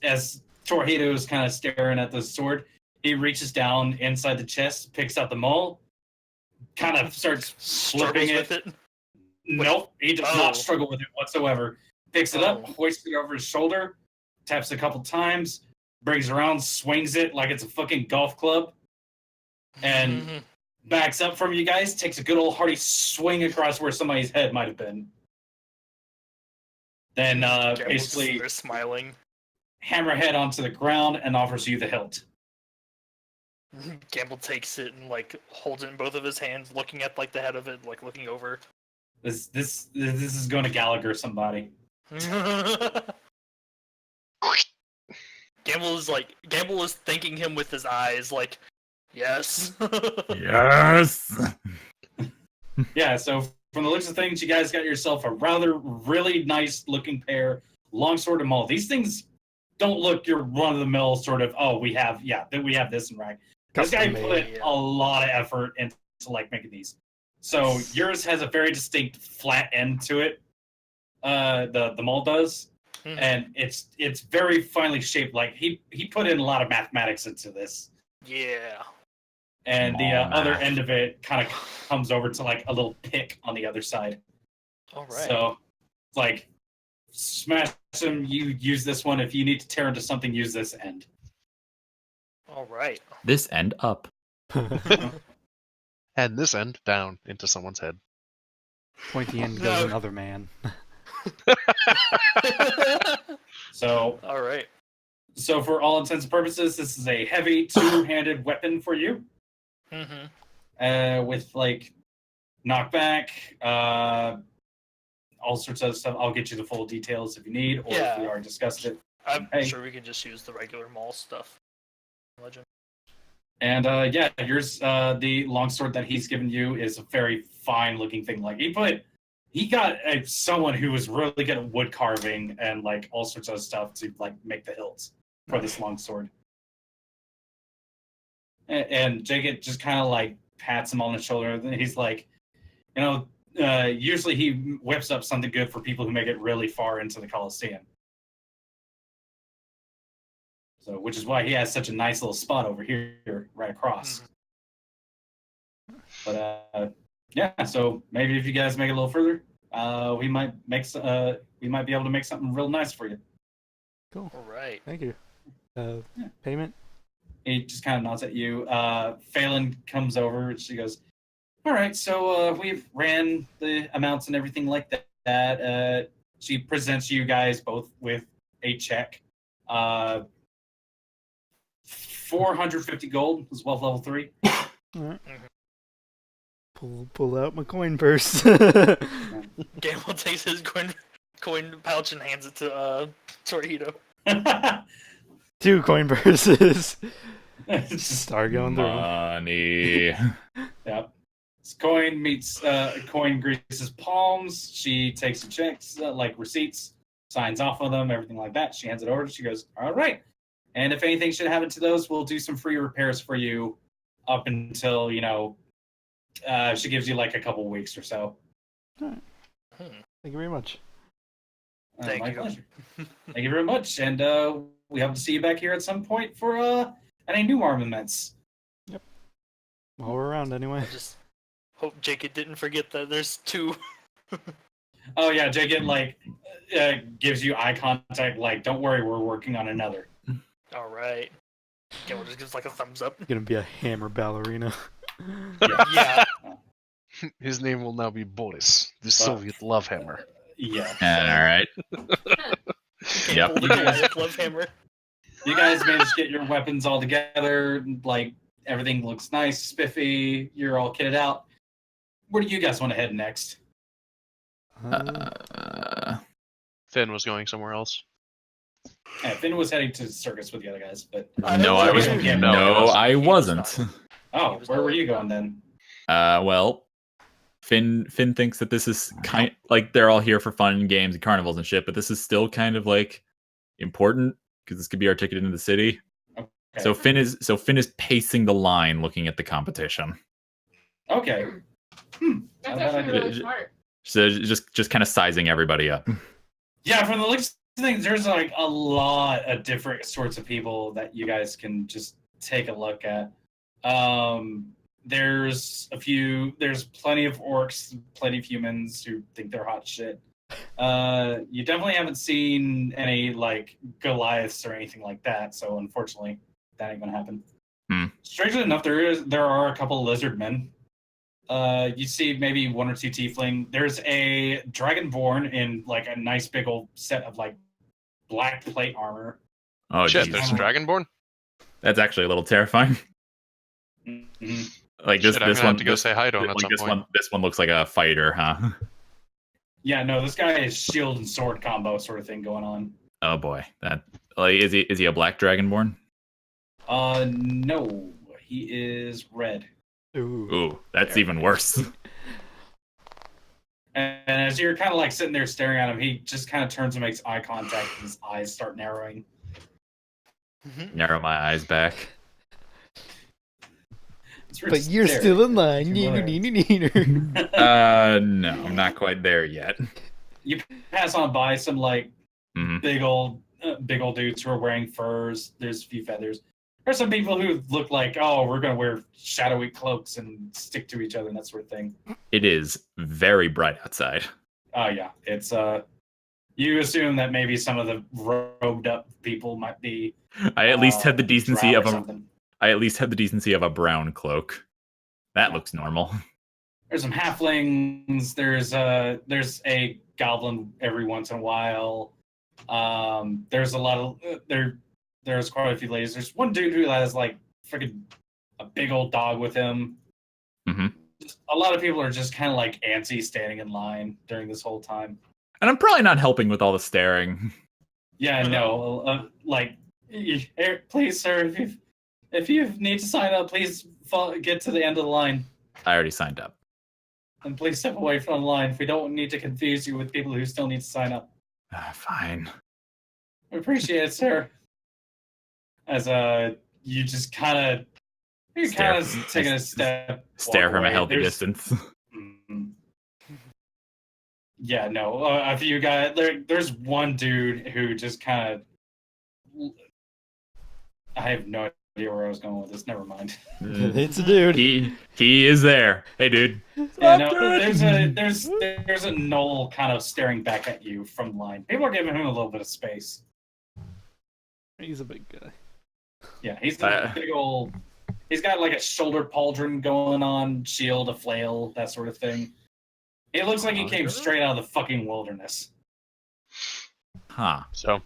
Torihito is kind of staring at the sword, he reaches down inside the chest, picks out the maul, kind of starts Struggles flipping with it. Nope, he does not struggle with it whatsoever. Picks it up, Oh. hoists it over his shoulder, taps a couple times, brings around, swings it like it's a fucking golf club, and backs up from you guys, takes a good old hearty swing across where somebody's head might have been. Then basically they're smiling. hammerhead onto the ground and offers you the hilt. Gamble takes it and like holds it in both of his hands, looking at like the head of it, like looking over. This is going to Gallagher somebody. Gamble is thanking him with his eyes, like, yes. Yes. Yeah, so from the looks of things, you guys got yourself a really nice looking pair, longsword and maul. These things don't look your run of the mill sort of, we have this in rack. This guy Custom put made, a lot of effort into like making these. So yours has a very distinct flat end to it. The maul does. and it's very finely shaped. Like he put in a lot of mathematics into this. Yeah. And the Small other math. end of it kind of comes over to like a little pick on the other side. All right. So, like, smash them. You use this one. If you need to tear into something, use this end. All right. This end up. And this end down into someone's head. Pointy end goes No. another man. So, All right. so for all intents and purposes, this is a heavy two-handed weapon for you. Mm-hmm. With like knockback, all sorts of stuff. I'll get you the full details if you need, or if we Yeah. already discussed it. I'm Hey. sure we can just use the regular mall stuff. Legend. And yeah, yours, the longsword that he's given you is a very fine-looking thing. Like he got someone who was really good at wood carving and like all sorts of stuff to like make the hilts for this longsword. And Jacob just kind of like pats him on the shoulder. And he's like, you know, usually he whips up something good for people who make it really far into the Coliseum. So, which is why he has such a nice little spot over here, right across. But yeah, so maybe if you guys make it a little further, we might be able to make something real nice for you. Cool. All right. Thank you. Payment? He just kind of nods at you. Phelan comes over and she goes, all right, so we've ran the amounts and everything like that. She presents you guys both with a check. 450 gold as well as level 3. All right. Pull out my coin purse. Gambul takes his coin pouch and hands it to Torihito. 2 coin purses. Start going through 'em. Money. Yep. Coin greases palms. She takes the checks, like receipts, signs off on them, everything like that. She hands it over. She goes, all right. And if anything should happen to those, we'll do some free repairs for you up until, she gives you like a couple weeks or so. All right. Thank you very much. Thank My you. pleasure. Thank you very much. And we hope to see you back here at some point for any new armaments. While we're around, anyway. I just hope Jacob didn't forget that there's 2. Oh, yeah, Jacob, gives you eye contact, like, don't worry, we're working on another. All right. Gambul just gives like a thumbs up. Gonna be a hammer ballerina. Yeah. His name will now be Boris, the Soviet love hammer. Yeah. All right. Yep. Gambul, the Goliath love hammer. You guys managed to get your weapons all together. Like, everything looks nice, spiffy. You're all kitted out. Where do you guys want to head next? Finn was going somewhere else. Yeah, Finn was heading to the circus with the other guys, but... No, I was. Yeah, No, I wasn't. Oh, where were you going then? Well, Finn thinks that this is like they're all here for fun and games and carnivals and shit, but this is still kind of like important because this could be our ticket into the city. Okay. So Finn is pacing the line, looking at the competition. Okay. That's Not a bad actually idea. really smart. So just kind of sizing everybody up. Yeah, from the looks of things, there's like a lot of different sorts of people that you guys can just take a look at. There's plenty of orcs, plenty of humans who think they're hot shit. You definitely haven't seen any like Goliaths or anything like that, so unfortunately that ain't gonna happen. Strangely enough, there are a couple of lizard men. You see maybe 1 or 2 tiefling. There's a dragonborn in like a nice big old set of like black plate armor. Oh Shit, geez. there's a dragonborn? That's actually a little terrifying. Mm-hmm. Like Shit, I'm this gonna one have to go say hi to him at like some point. this one looks like a fighter, huh? Yeah, no, this guy is shield and sword combo sort of thing going on. Oh boy, that like is he a black dragonborn? No, he is red. Ooh. Ooh, that's even worse. And as you're kind of like sitting there staring at him, he just kind of turns and makes eye contact, and his eyes start narrowing. Narrow my eyes back. But you're still in line. No, I'm not quite there yet. You pass on by some like big old dudes who are wearing furs. There's a few feathers. There's some people who look like, oh, we're gonna wear shadowy cloaks and stick to each other and that sort of thing. It is very bright outside. Oh yeah, it's you assume that maybe some of the robed up people might be. I at least had the decency of something. I at least had the decency of a brown cloak. That looks normal. There's some halflings. There's a goblin every once in a while. There's a lot of there's quite a few ladies. There's one dude who has like freaking a big old dog with him. A lot of people are just kind of like antsy standing in line during this whole time. And I'm probably not helping with all the staring. Yeah, no. Please, sir, if you need to sign up, please get to the end of the line. I already signed up. And please step away from the line. We don't need to confuse you with people who still need to sign up. Fine. We appreciate it, sir. As you just kind of taking a step. Stare from away. a healthy distance. Yeah, no. A few guys. There's one dude who just kind of. I have no idea where I was going with this. Never mind. It's a dude. He is there. Hey, dude. Yeah, no, there's a knoll kind of staring back at you from line. People are giving him a little bit of space. He's a big guy. Yeah, he's a big old. He's got like a shoulder pauldron going on, shield, a flail, that sort of thing. It looks like he came straight out of the fucking wilderness. Huh. So,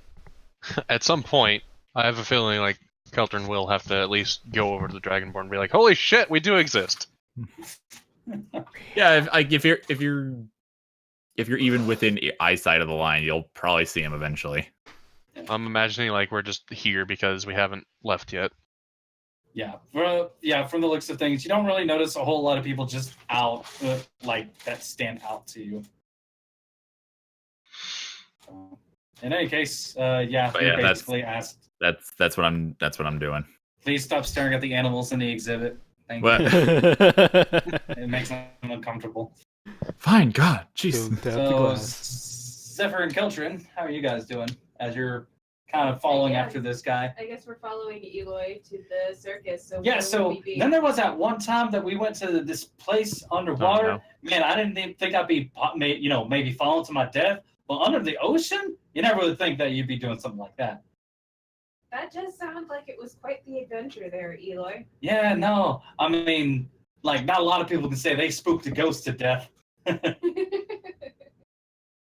at some point, I have a feeling like Qeltrin will have to at least go over to the Dragonborn and be like, "Holy shit, we do exist!" Yeah, if you're even within eyesight of the line, you'll probably see him eventually. I'm imagining like we're just here because we haven't left yet. Yeah, from the looks of things, you don't really notice a whole lot of people just out like that stand out to you. In any case, basically asked. That's what I'm doing. Please stop staring at the animals in the exhibit. Thank What? you. It makes them uncomfortable. Fine, God, jeez. So, Zephyr and Qeltrin, how are you guys doing? As you're kind of following after this guy. I guess we're following Eloy to the circus. So yeah, so then there was that one time that we went to this place underwater. Oh, no. Man, I didn't even think I'd be, maybe falling to my death. But under the ocean, you never would think that you'd be doing something like that. That does sound like it was quite the adventure there, Eloy. Yeah, no. I mean, like, not a lot of people can say they spooked a ghost to death.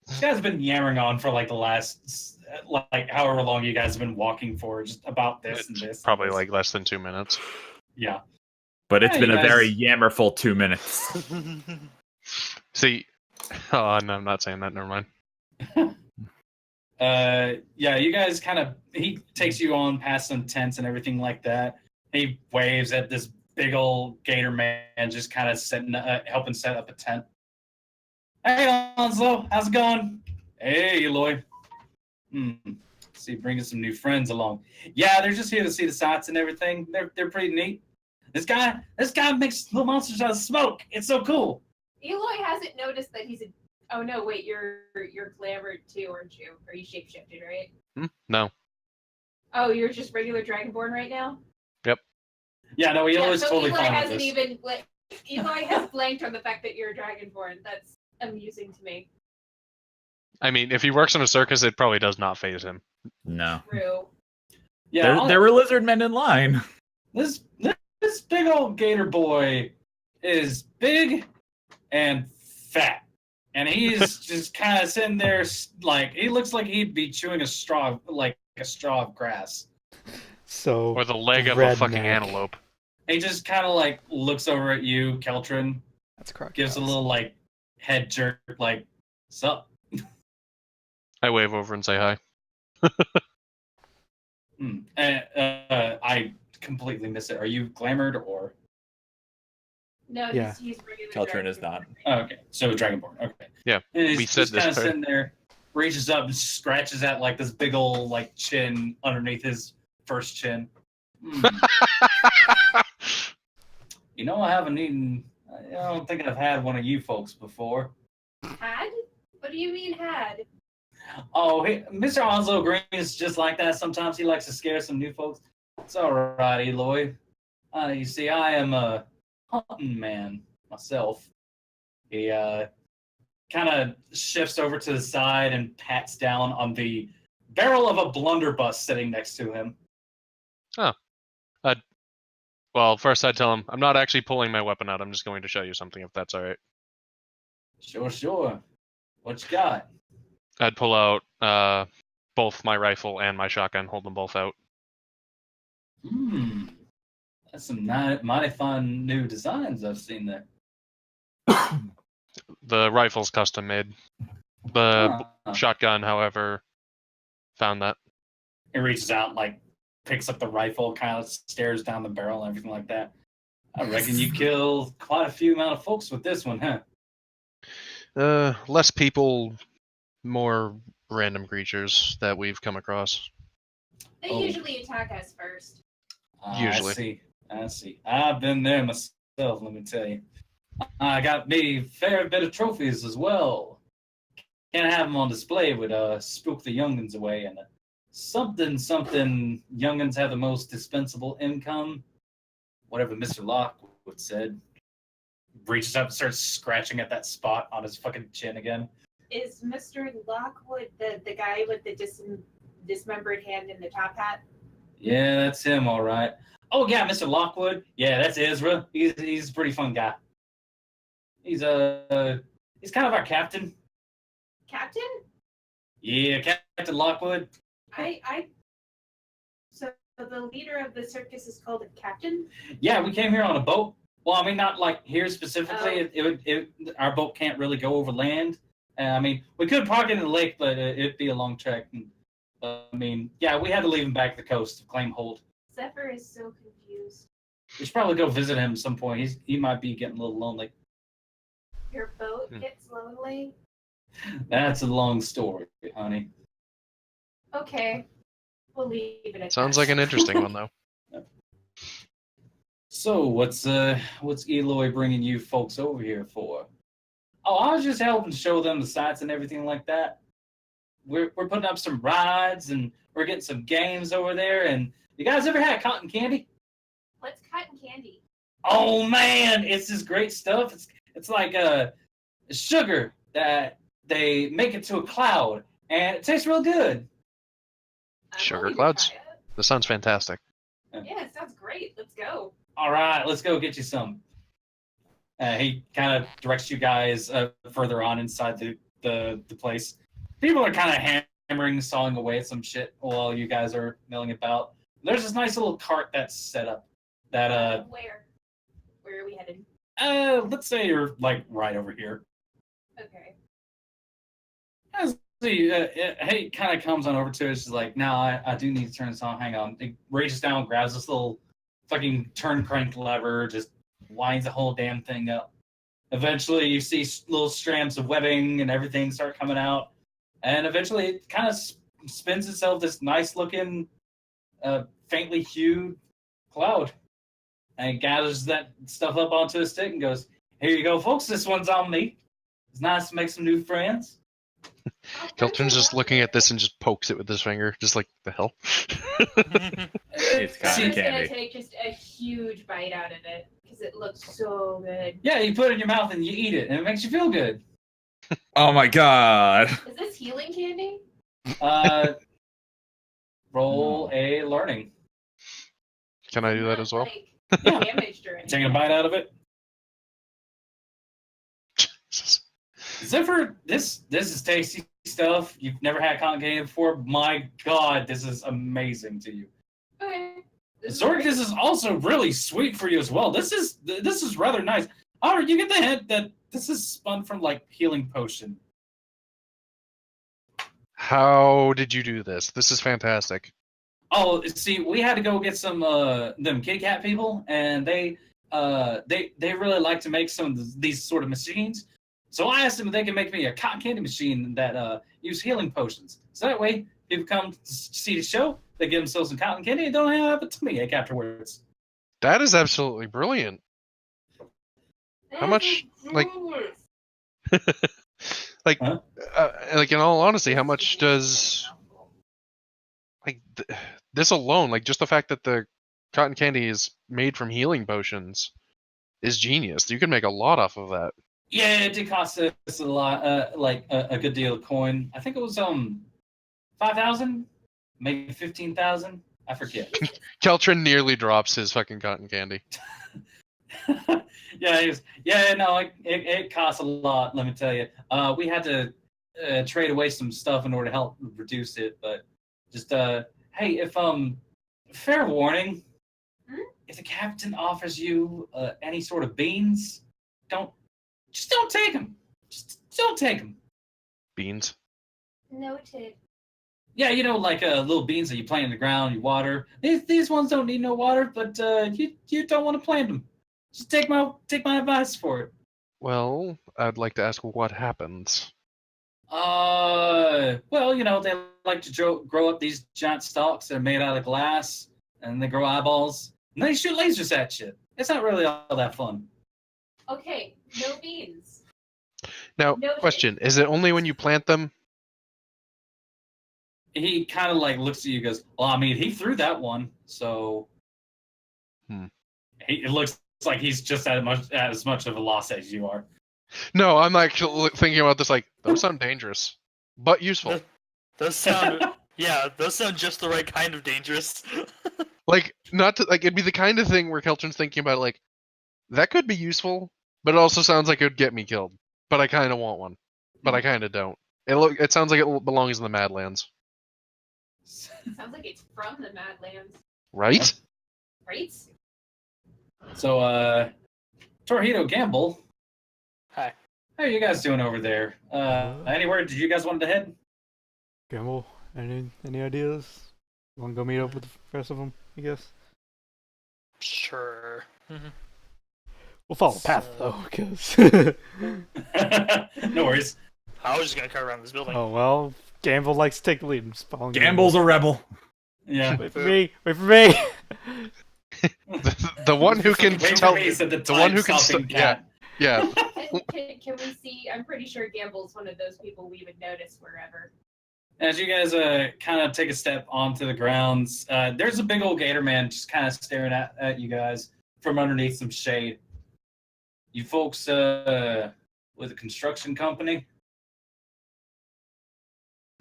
This guy's been yammering on for like the last, like however long you guys have been walking for, just about this and this. Probably and this. like less than 2 minutes. Yeah. But it's been a you guys- very yammerful 2 minutes. See, oh no, I'm not saying that. Never mind. Yeah, you guys he takes you on past some tents and everything like that. He waves at this big old gator man just kind of helping set up a tent. Hey, Onslow, how's it going? Hey, Eloy. See, bringing some new friends along. Yeah, they're just here to see the sights and everything. They're pretty neat. This guy makes little monsters out of smoke. It's so cool. Eloy hasn't noticed that he's a. Oh no, wait, you're glamored too, aren't you? Are you shapeshifted, right? No. Oh, you're just regular Dragonborn right now? Yep. Yeah, no, Eloy's so totally Eloy fine with hasn't this. even Eloy has blanked on the fact that you're a Dragonborn. That's amusing to me. I mean, if he works in a circus, it probably does not faze him. No. True. Yeah, There were lizard men in line. This big old gator boy is big and fat. And he's just kind of sitting there, like, he looks like he'd be chewing a straw of grass. So Or the leg of a fucking antelope. He just kind of, like, looks over at you, Qeltrin, That's correct. gives a little, like, head jerk, like, sup? I wave over and say hi. I completely miss it. Are you glamored or? No, Yeah. he's regular. Qeltrin is Dragonborn. not. Oh, okay, so Dragonborn. Okay. Yeah, And he's we said just this kind of part. sitting there, reaches up and scratches at like this big old like chin underneath his first chin. You know, I don't think I've had one of you folks before. Had? What do you mean had? Oh, Mr. Onslow Green is just like that. Sometimes he likes to scare some new folks. It's all right, Eloy. You see, I am a hunting man myself. He kind of shifts over to the side and pats down on the barrel of a blunderbuss sitting next to him. Well, first I'd tell him, I'm not actually pulling my weapon out. I'm just going to show you something, if that's all right. Sure. What you got? I'd pull out both my rifle and my shotgun, hold them both out. That's some mighty fun new designs I've seen there. The rifle's custom made. The shotgun, however, found that. He reaches out, like, picks up the rifle, kind of stares down the barrel and everything like that. I reckon you killed quite a few amount of folks with this one, huh? Less people, more random creatures that we've come across. They usually attack us first. Usually. I see. I've been there myself, let me tell you. I got me a fair bit of trophies as well. Can't have them on display, would spook the youngins away. And something, youngins have the most dispensable income. Whatever Mr. Lockwood said. Reaches up and starts scratching at that spot on his fucking chin again. Is Mr. Lockwood the guy with the dismembered hand in the top hat? Yeah, that's him, all right. Oh, yeah, Mr. Lockwood. Yeah, that's Ezra. He's a pretty fun guy. He's kind of our captain. Captain? Yeah, Captain Lockwood. So the leader of the circus is called a captain? Yeah, we came here on a boat. Well, I mean, not like here specifically. Our boat can't really go over land. I mean, we could park it in the lake, but it'd be a long trek. I mean, yeah, we had to leave him back to the coast to claim hold. Zephyr is so confused. We should probably go visit him at some point. He might be getting a little lonely. Your boat gets lonely? That's a long story, honey. Okay. We'll leave it at Sounds that. like an interesting one, though. So, what's Eloy bringing you folks over here for? Oh, I was just helping show them the sights and everything like that. We're putting up some rides and we're getting some games over there. And you guys ever had cotton candy? What's cotton candy? Oh man, it's this great stuff. It's like sugar that they make it to a cloud, and it tastes real good. Sugar clouds? This sounds fantastic. Yeah, it sounds great. Let's go. All right, let's go get you some. He kind of directs you guys further on inside the place. People are kind of hammering, sawing away at some shit while you guys are milling about. There's this nice little cart that's set up. That Where are we headed? Let's say you're like right over here. Okay. Hey, kind of comes on over to it. She's like, "No, I do need to turn this on. Hang on." It reaches down, grabs this little fucking turn crank lever, just winds the whole damn thing up. Eventually, you see little strands of webbing and everything start coming out, and eventually, it kind of spins itself this nice looking, faintly hued cloud, and gathers that stuff up onto a stick and goes, "Here you go, folks. This one's on me. It's nice to make some new friends." Qeltrin's just looking at this and just pokes it with his finger, just like, the hell? It's cotton I'm just gonna candy. take just a huge bite out of it because it looks so good. Yeah, you put it in your mouth and you eat it, and it makes you feel good. Oh my god. Is this healing candy? Roll a learning. Can I do that as well? Like, damaged or anything. Taking a bite out of it. Zephyr, this is tasty stuff. You've never had cotton candy before. My God, this is amazing to you. Okay. Zork, this is also really sweet for you as well. This is rather nice. Oh, you get the hint that this is spun from like healing potion. How did you do this? This is fantastic. Oh, see, we had to go get some them Kit Kat people, and they really like to make some of these sort of machines. So I asked them if they can make me a cotton candy machine that use healing potions. So that way, people come to see the show, they give themselves some cotton candy, and don't have a tummy ache afterwards. That is absolutely brilliant. How much, like... Like, Huh? like in all honesty, how much does this alone, like just the fact that the cotton candy is made from healing potions, is genius. You can make a lot off of that. Yeah, it did cost us a lot, like a good deal of coin. I think it was 5,000, maybe 15,000. I forget. Qeltrin nearly drops his fucking cotton candy. It costs a lot. Let me tell you. We had to trade away some stuff in order to help reduce it, but just hey, if fair warning, if the captain offers you any sort of beans, don't take them. Just don't take them. Beans. Noted. Yeah, you know, like little beans that you plant in the ground, you water. These ones don't need no water, but you don't want to plant them. Just take my advice for it. Well, I'd like to ask what happens. Well, you know, they like to grow up these giant stalks that are made out of glass, and they grow eyeballs, and they shoot lasers at you. It's not really all that fun. Okay, no beans. Now, Noted. question: is it only when you plant them? He kind of like looks at you and goes, well, I mean, he threw that one, so it looks like he's just as much of a loss as you are. No, I'm actually thinking about this. Like, those sound dangerous, but useful. Those sound, yeah, those sound just the right kind of dangerous. Like, not to like, it'd be the kind of thing where Qeltrin's thinking about, like, that could be useful, but it also sounds like it would get me killed. But I kind of want one, but I kind of don't. It sounds like it belongs in the Madlands, Sounds like it's from the Madlands, right? right? So, Torihito, Gambul. Hi. How are you guys doing over there? Anywhere did you guys want to head? Gambul, any ideas? You want to go meet up with the rest of them, I guess? Sure. We'll follow the path, though, because... No worries. I was just gonna cut around this building. Oh, well, Gambul likes to take the lead. I'm just following Gambul's a rebel. Yeah. Wait for me! Wait for me! The one who can Wait tell for me, said the one who can time-stopping yeah, cat. yeah. Can we see? I'm pretty sure Gamble's one of those people we would notice wherever. As you guys kind of take a step onto the grounds, there's a big old gator man just kind of staring at you guys from underneath some shade. You folks with a construction company?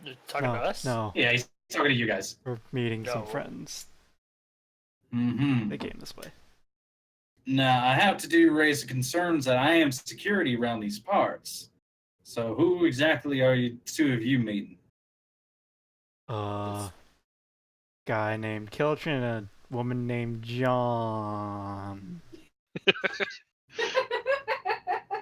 You're talking about us? No, Yeah, he's talking to you guys. we're meeting some No. friends. Mm-hmm. They came this way. Now, I have to raise the concerns that I am security around these parts. So who exactly are you two of you meeting? Guy named Qeltrin and a woman named John.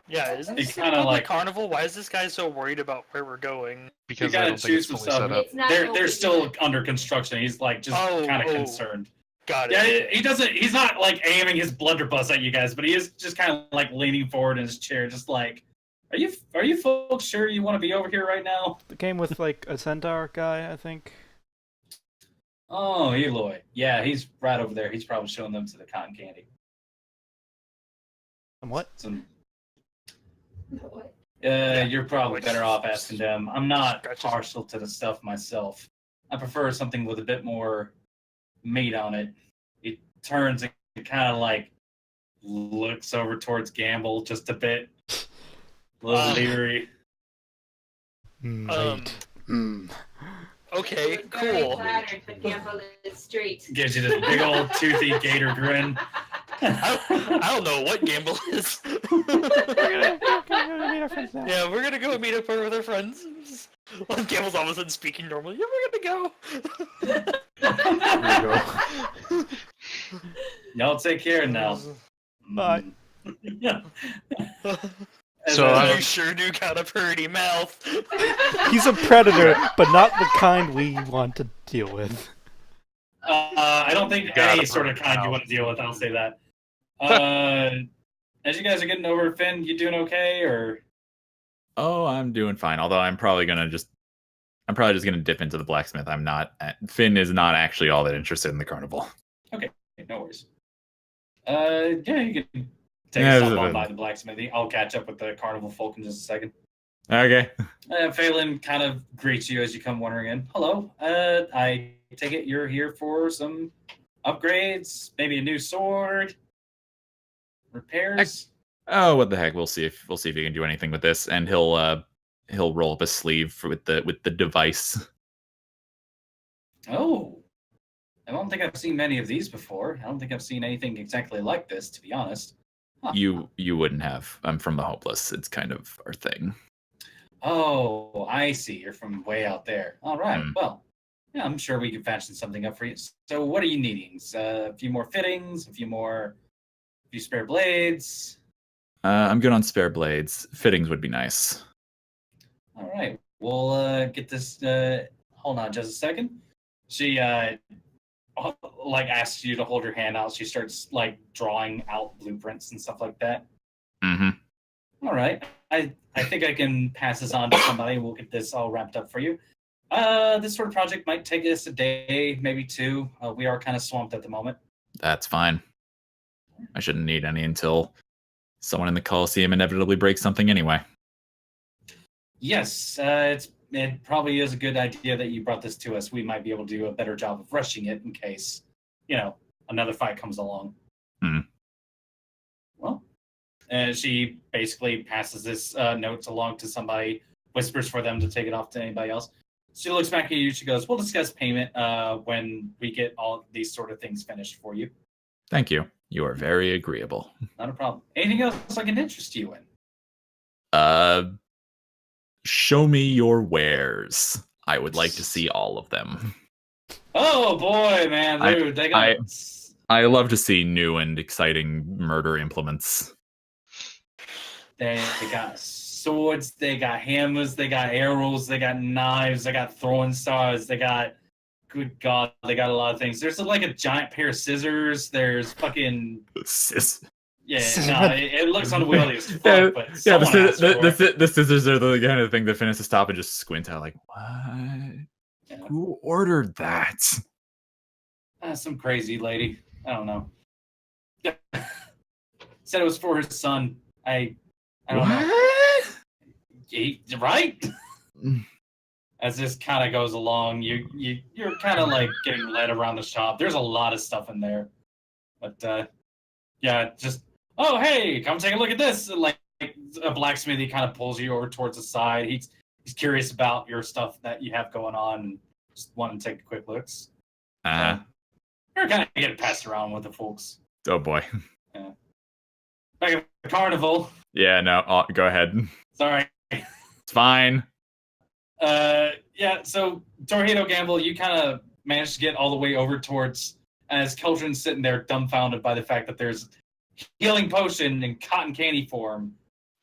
Yeah, isn't It's this kinda kind of like- carnival? Why is this guy so worried about where we're going? Because You I gotta don't think it's choose fully some set stuff. up. It's not. They're open still yet. under construction. He's like just kind of concerned. Got it. Yeah, he doesn't. He's not like aiming his blunderbuss at you guys, but he is just kind of like leaning forward in his chair, just like, are you folks sure you want to be over here right now? They came with like a centaur guy, I think. Oh, Eloy. Yeah, he's right over there. He's probably showing them to the cotton candy. And what? Some, What? you're probably better off asking them. I'm not Gotcha. partial to the stuff myself. I prefer something with a bit more meat on it. He turns and kind of like looks over towards Gambul just a bit. A little leery. Okay, We're very cool. flattered, but Gamble is straight. Gives you this big old toothy gator grin. I don't know what Gamble is. We're gonna meet our friends now. Yeah, we're gonna go meet up with our friends. Well, Gamble's all of a sudden speaking normally. Yeah, we're gonna go. Y'all take care now. Bye. Yeah. So, You sure do got a pretty mouth. He's a predator, but not the kind we want to deal with. I don't think Got any it, sort of bro. kind you want to deal with. I'll say that. As you guys are getting over Finn, you doing okay, or? Oh, I'm doing fine. Although I'm probably just gonna dip into the blacksmith. I'm not. Finn is not actually all that interested in the carnival. Okay, no worries. Yeah, you can take Yeah, a stop on by the blacksmithy. I'll catch up with the carnival folk in just a second. Okay. Phelan kind of greets you as you come wandering in. Hello. I take it you're here for some upgrades, maybe a new sword, repairs. Oh, what the heck? We'll see if he can do anything with this, and he'll roll up his sleeve with the device. Oh, I don't think I've seen many of these before. I don't think I've seen anything exactly like this, to be honest. Huh. You wouldn't have. I'm from the Hopeless. It's kind of our thing. Oh, I see. You're from way out there. All right. Hmm. Well, yeah, I'm sure we can fashion something up for you. So, what are you needing? A few more fittings, a few spare blades. I'm good on spare blades. Fittings would be nice. All right. We'll get this. Hold on just a second. She like asks you to hold her hand out. She starts like drawing out blueprints and stuff like that. Mm-hmm. All right. I think I can pass this on to somebody. We'll get this all wrapped up for you. This sort of project might take us a day, maybe two. We are kind of swamped at the moment. That's fine. I shouldn't need any until someone in the Coliseum inevitably breaks something anyway. Yes, it probably is a good idea that you brought this to us. We might be able to do a better job of rushing it in case, another fight comes along. Hmm. Well, she basically passes this notes along to somebody, whispers for them to take it off to anybody else. She looks back at you. She goes, "We'll discuss payment when we get all these sort of things finished for you." Thank you. You are very agreeable. Not a problem. Anything else I can interest you in? Show me your wares. I would like to see all of them. Oh boy, man, dude, they got. I love to see new and exciting murder implements. They got swords, they got hammers, they got arrows, they got knives, they got throwing stars, they got. Good God, they got a lot of things. There's like a giant pair of scissors. There's fucking. Yeah, no, it looks unwieldy as fuck, but the scissors are the kind of thing that Finn has to stop and just squint out like, what? Yeah. Who ordered that? Some crazy lady. I don't know. Said it was for her son. I don't know. Right? As this kind of goes along, you're kind of like getting led around the shop. There's a lot of stuff in there, but yeah, just. Oh, hey, come take a look at this. Like a blacksmithy kind of pulls you over towards the side. He's curious about your stuff that you have going on and just wanting to take a quick looks. You're kind of getting passed around with the folks. Oh, boy. Yeah. Like a carnival. Yeah, no, go ahead. Sorry. It's fine. Yeah, so Torihito Gambul, you kind of managed to get all the way over towards, as Qeltrin's sitting there dumbfounded by the fact that there's healing potion in cotton candy form.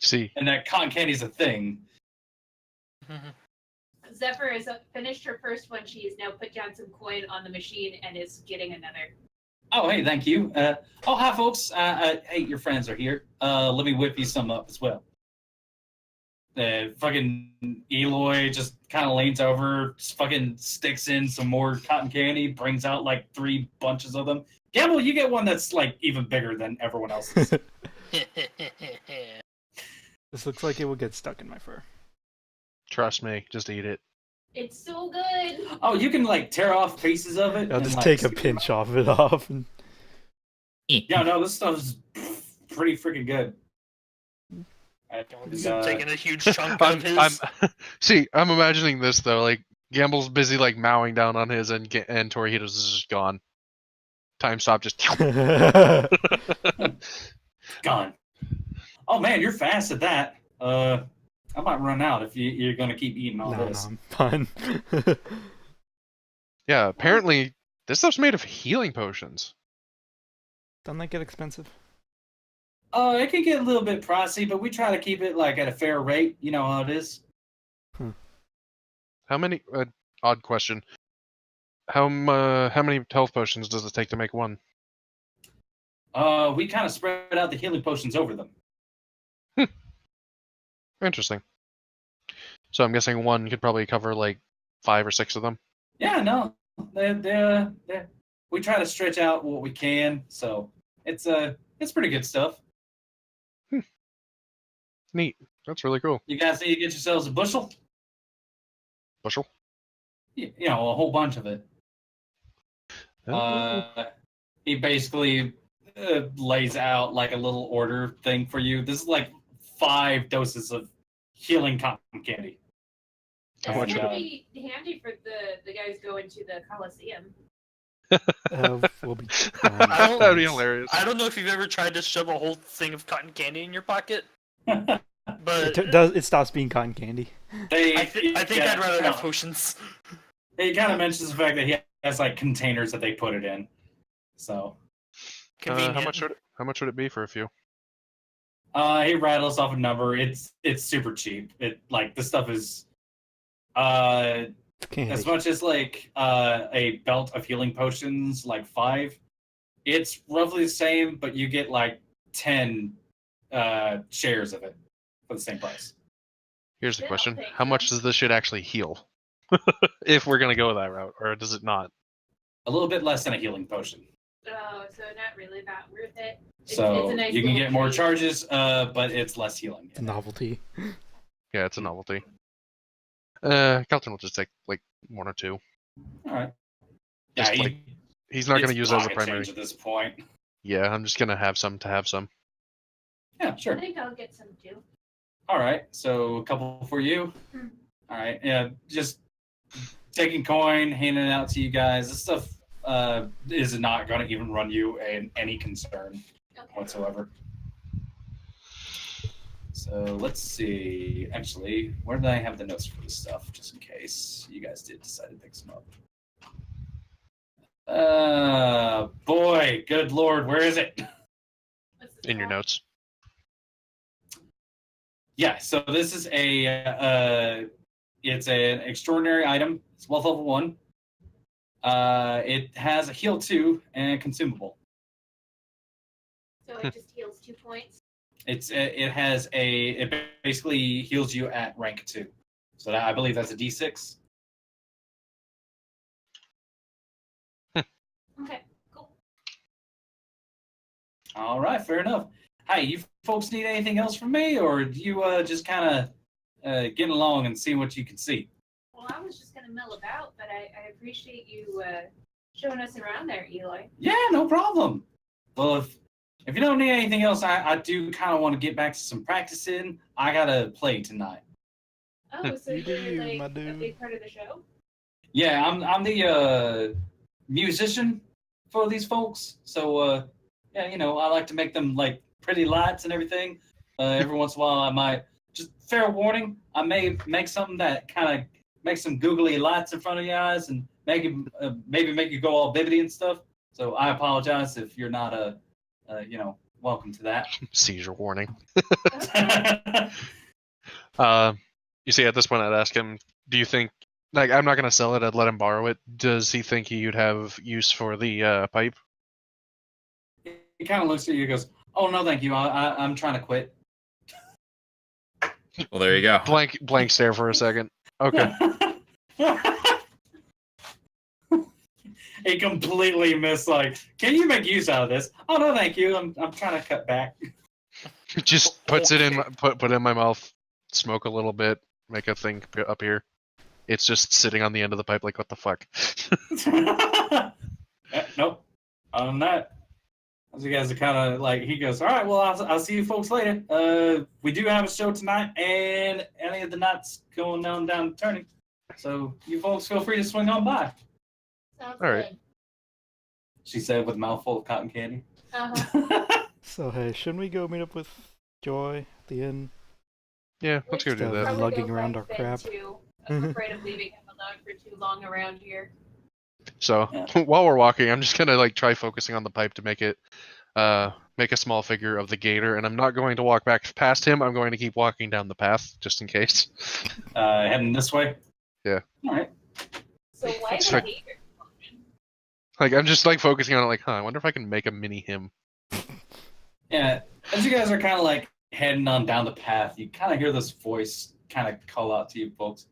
See. And that cotton candy is a thing. Zephyr has finished her first one. She has now put down some coin on the machine and is getting another. Oh, hey, thank you. Hi, folks. Hey, your friends are here. Let me whip you some up as well. Fucking Eloy just kind of leans over, just fucking sticks in some more cotton candy, brings out like 3 bunches of them. Gambul, you get one that's like even bigger than everyone else's. This looks like it will get stuck in my fur. Trust me, just eat it. It's so good. Oh, you can like tear off pieces of it. I'll just like, take a pinch off it off. And... Yeah, no, this stuff's pretty freaking good. Taking a huge chunk of his. I'm imagining this though. Like Gamble's busy like mowing down on his, and Torihito's is just gone. Time stop, just gone. Oh man, you're fast at that. I might run out if you're gonna keep eating all this. No, I'm fine. Yeah, apparently this stuff's made of healing potions. Doesn't that get expensive? It can get a little bit pricey, but we try to keep it like at a fair rate. You know how it is. How many? Odd question. How many health potions does it take to make one? We kind of spread out the healing potions over them. Interesting. So I'm guessing one could probably cover like 5 or 6 of them. Yeah, no, we try to stretch out what we can, so it's pretty good stuff. Neat. That's really cool. You guys need to get yourselves a bushel. Bushel? You know, a whole bunch of it. He basically lays out like a little order thing for you. This is like 5 doses of healing cotton candy. How much That's would gonna be handy for the guys going to the Coliseum. We'll be That'd be hilarious. I don't know if you've ever tried to shove a whole thing of cotton candy in your pocket, but It stops being cotton candy. I think I'd rather have potions. He kind of mentions the fact that he has like containers that they put it in. So Convenient. How much would it be for a few? he rattles off a number. It's super cheap. It like this stuff is Candy. as much as like a belt of healing potions, like 5. It's roughly the same, but you get like 10 shares of it for the same price. Here's the Yeah, question: I'll take how much them. does this shit actually heal? If we're gonna go that route, or does it not? A little bit less than a healing potion. Oh, so not really that worth it. So it's a nice you can little get more treat. charges, but it's less healing. It's a novelty. Yeah, it's a novelty. Qeltrin will just take like 1 or 2. All right. Just, Yeah, like, He's not gonna it's use it as a pocket primary. change at this point. Yeah, I'm just gonna have some to have some. Yeah, I sure. think I'll get some too. All right, so a couple for you. Hmm. All right, yeah, just taking coin, handing it out to you guys. This stuff is not going to even run you any concern Okay. whatsoever. So let's see. Actually, where did I have the notes for this stuff, just in case you guys did decide to pick some up? Boy, good lord, where is it? What's this In your called? notes. Yeah, so this is it's an extraordinary item. It's wealth level 1. It has a heal 2 and consumable. So it just heals 2 points. It basically heals you at rank 2. So I believe that's a D6. Okay, cool. All right, fair enough. Hey, you folks need anything else from me, or do you just kind of getting along and seeing what you can see? Well, I was just gonna mill about, but I appreciate you showing us around there, Eloy. Yeah, no problem. Well, if you don't need anything else, I do kind of want to get back to some practicing. I gotta play tonight. Oh, so You do you're you, like my a dude. big part of the show? Yeah, I'm the musician for these folks. So yeah, you know, I like to make them like pretty lights and everything. Every once in a while, I might just fair warning. I may make something that kind of makes some googly lights in front of your eyes and maybe make you go all bibbity and stuff. So I apologize if you're not you know, welcome to that. Seizure warning. Okay. You see, at this point, I'd ask him, do you think, like, I'm not going to sell it, I'd let him borrow it. Does he think you'd have use for the pipe? He kind of looks at you and goes, "Oh, no, thank you. I'm trying to quit." Well, there you go. Blank stare for a second. Okay. He completely missed, like, can you make use out of this? Oh, no, thank you. I'm trying to cut back. Just puts it in, put it in my mouth, smoke a little bit, make a thing up here. It's just sitting on the end of the pipe like, what the fuck? Nope. Other than that, as you guys are kind of like, he goes, all right, well, I'll see you folks later. We do have a show tonight, and any of the nights going down the turning. So you folks feel free to swing on by, Sounds All right. good. she said with a mouthful of cotton candy. Uh-huh. So hey, shouldn't we go meet up with Joy at the inn? Yeah, let's go do Stuff. that. Probably Lugging go around find our Ben, crap. too. I'm afraid of leaving him alone for too long around here. So Yeah. while we're walking, I'm just gonna like try focusing on the pipe to make it make a small figure of the gator, and I'm not going to walk back past him. I'm going to keep walking down the path just in case. Heading this way. Yeah. All right. So why It's the like- hater? Like I'm just like focusing on it, like, I wonder if I can make a mini him. Yeah. As you guys are kind of like heading on down the path, you kind of hear this voice kind of call out to you folks.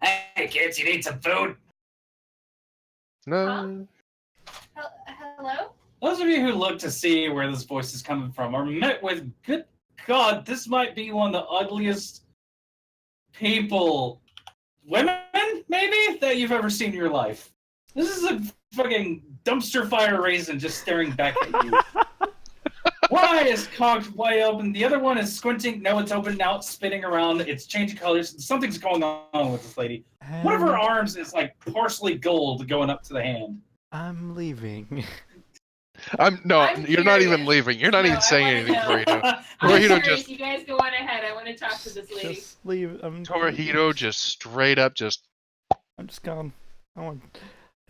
Hey, kids, you need some food? No. Hello? Those of you who look to see where this voice is coming from are met with good god, this might be one of the ugliest women, maybe, that you've ever seen in your life. This is a fucking dumpster fire raisin just staring back at you. One eye is cocked wide open, the other one is squinting. No, it's open now, it's spinning around, it's changing colors. Something's going on with this lady. One of her arms is like partially gold going up to the hand. I'm leaving. I'm you're not even leaving. You're not even saying anything, Torihito. Torihito just. You guys go on ahead. I want to talk to this lady. Just leave. Torihito just straight up just. I'm just gone. I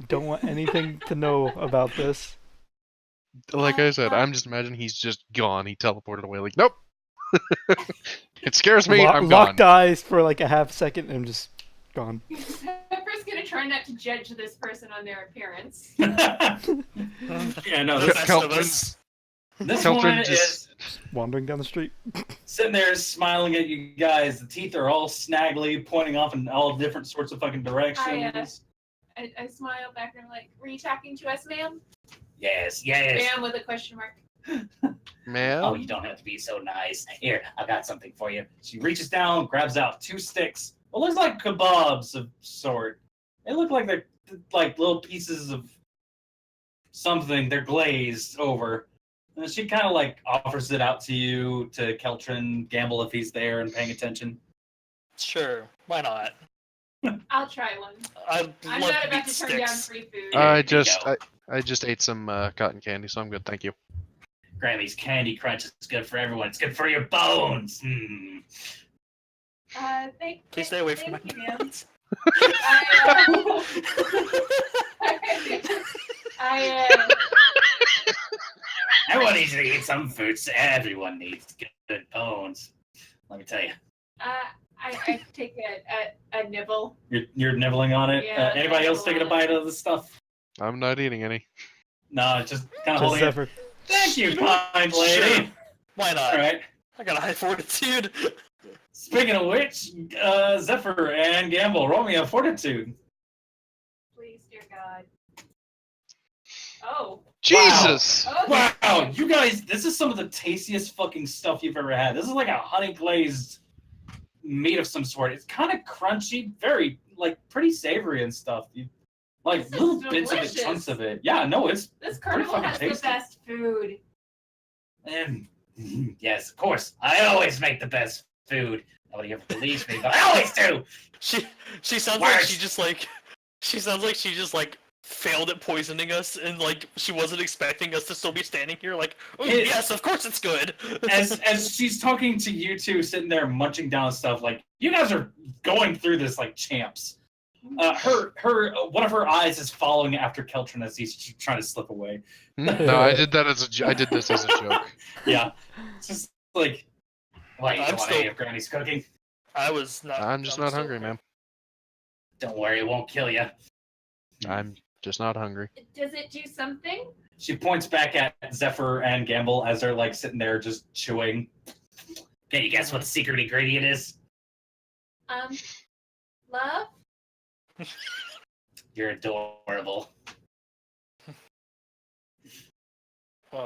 don't want anything to know about this. Like I said, I'm just imagining he's just gone. He teleported away. Like, nope. It scares me. I'm gone. Locked eyes for like a half second, and I'm just gone. Zephyr's gonna try not to judge this person on their appearance. Yeah, no, The this, best of us. this Qeltrin one just- is Wandering down the street. sitting there smiling at you guys. The teeth are all snaggly, pointing off in all different sorts of fucking directions. I smile back and I'm like, were you talking to us, ma'am? Yes. Ma'am with a question mark. Man. Oh, you don't have to be so nice. Here, I got something for you. She reaches down, grabs out 2 sticks. It looks like kebabs of sort. They look like they're like little pieces of something. They're glazed over. And she kind of like offers it out to you, to Qeltrin, Gambul if he's there and paying attention. Sure, why not? I'll try one. I I'm love not to about eat to turn down sticks. free food. There I you just go. I just ate some cotton candy, so I'm good. Thank you. Grammy's Candy Crunch is good for everyone. It's good for your bones. Please stay away from my thank you, ma'am. hands. Everyone needs to eat some foods. Everyone needs good bones. Let me tell you. I take a nibble. You're nibbling on it. Yeah, Anybody else nibble taking a on bite of the stuff? I'm not eating any. No, just kind of Just holding it. Zephyr. Thank you, kind lady. Sure. Why not? All right. I got a high fortitude. Speaking of which, Zephyr and Gambul, roll me a fortitude. Please, dear God. Oh. Jesus! Okay. Wow, you guys, this is some of the tastiest fucking stuff you've ever had. This is like a honey glazed meat of some sort. It's kind of crunchy, very like pretty savory and stuff. Like This is little bits of it, delicious. chunks of it. Yeah, no, it's This carnival fucking has tasty. the best food. yes, of course. I always make the best food. Nobody ever believes me, but I always do. She sounds like Worse. she just failed at poisoning us, and like she wasn't expecting us to still be standing here like, oh yes, of course it's good. As she's talking to you two, sitting there munching down stuff, like you guys are going through this like champs. Her one of her eyes is following after Qeltrin as he's trying to slip away. No, I did that as I did this as a joke. Yeah, it's just like, why you I'm don't want still- any of Granny's cooking? I'm just not still- hungry, man. Don't worry, it won't kill you. I'm just not hungry. Does it do something? She points back at Zephyr and Gambul as they're like sitting there just chewing. Can you guess what the secret ingredient is? Love? You're adorable.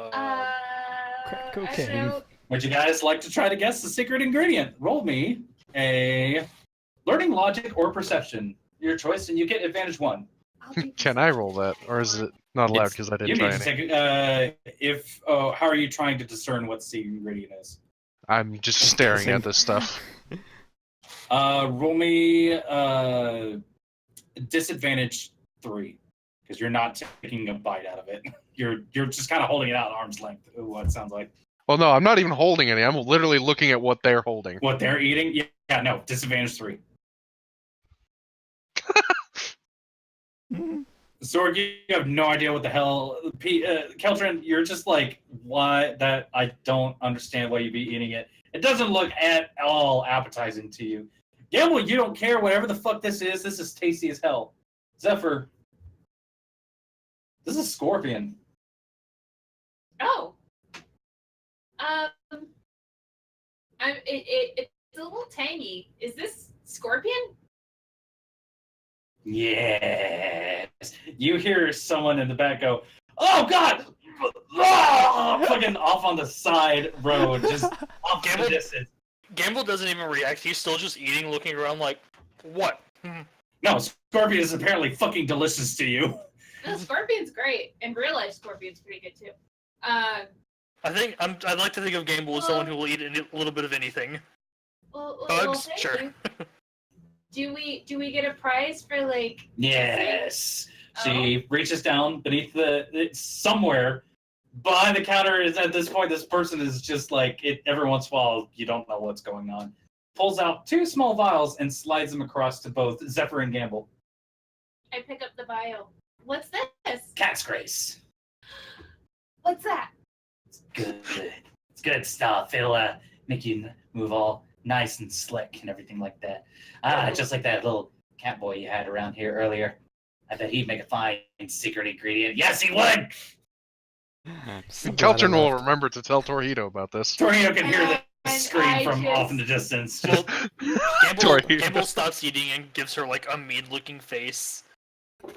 Crack cocaine. So, Would you guys like to try to guess the secret ingredient? Roll me a learning logic or perception. Your choice, and you get advantage 1. I'll do Can I roll that, or is it not allowed because I You didn't try need to any? take how are you trying to discern what the secret ingredient is? I'm just staring at this stuff. Roll me disadvantage 3 because you're not taking a bite out of it. You're just kind of holding it out at arm's length. What it sounds like. Well, no, I'm not even holding any. I'm literally looking at what they're holding. What they're eating? Yeah, no, disadvantage 3. Zorg, you have no idea what the hell. Qeltrin, you're just like, why that? I don't understand why you'd be eating it. It doesn't look at all appetizing to you. Gambul, you don't care. Whatever the fuck this is tasty as hell. Zephyr, this is scorpion. Oh. It's a little tangy. Is this scorpion? Yes. You hear someone in the back go, "Oh God, fucking off on the side road, just off in the distance. Gambul doesn't even react. He's still just eating, looking around like, what? No, Scorpion is apparently fucking delicious to you. No, Scorpion's great. In real life, Scorpion's pretty good too. I'd like to think of Gambul as someone who will eat a little bit of anything. Bugs, sure. Do we get a prize for like? Yes. She reaches down beneath somewhere behind the counter. Is at this point, this person is just like it. Every once in a while, you don't know what's going on. Pulls out 2 small vials and slides them across to both Zephyr and Gambul. I pick up the vial. What's this? Cat's Grace. What's that? It's good. It's good stuff. It'll make you move all nice and slick and everything like that. Just like that little cat boy you had around here earlier. I bet he'd make a fine secret ingredient. Yes, he would! Qeltrin will remember to tell Torihito about this. Torihito can hear the scream from off in the distance. Well, Gambul stops eating and gives her like a mean-looking face.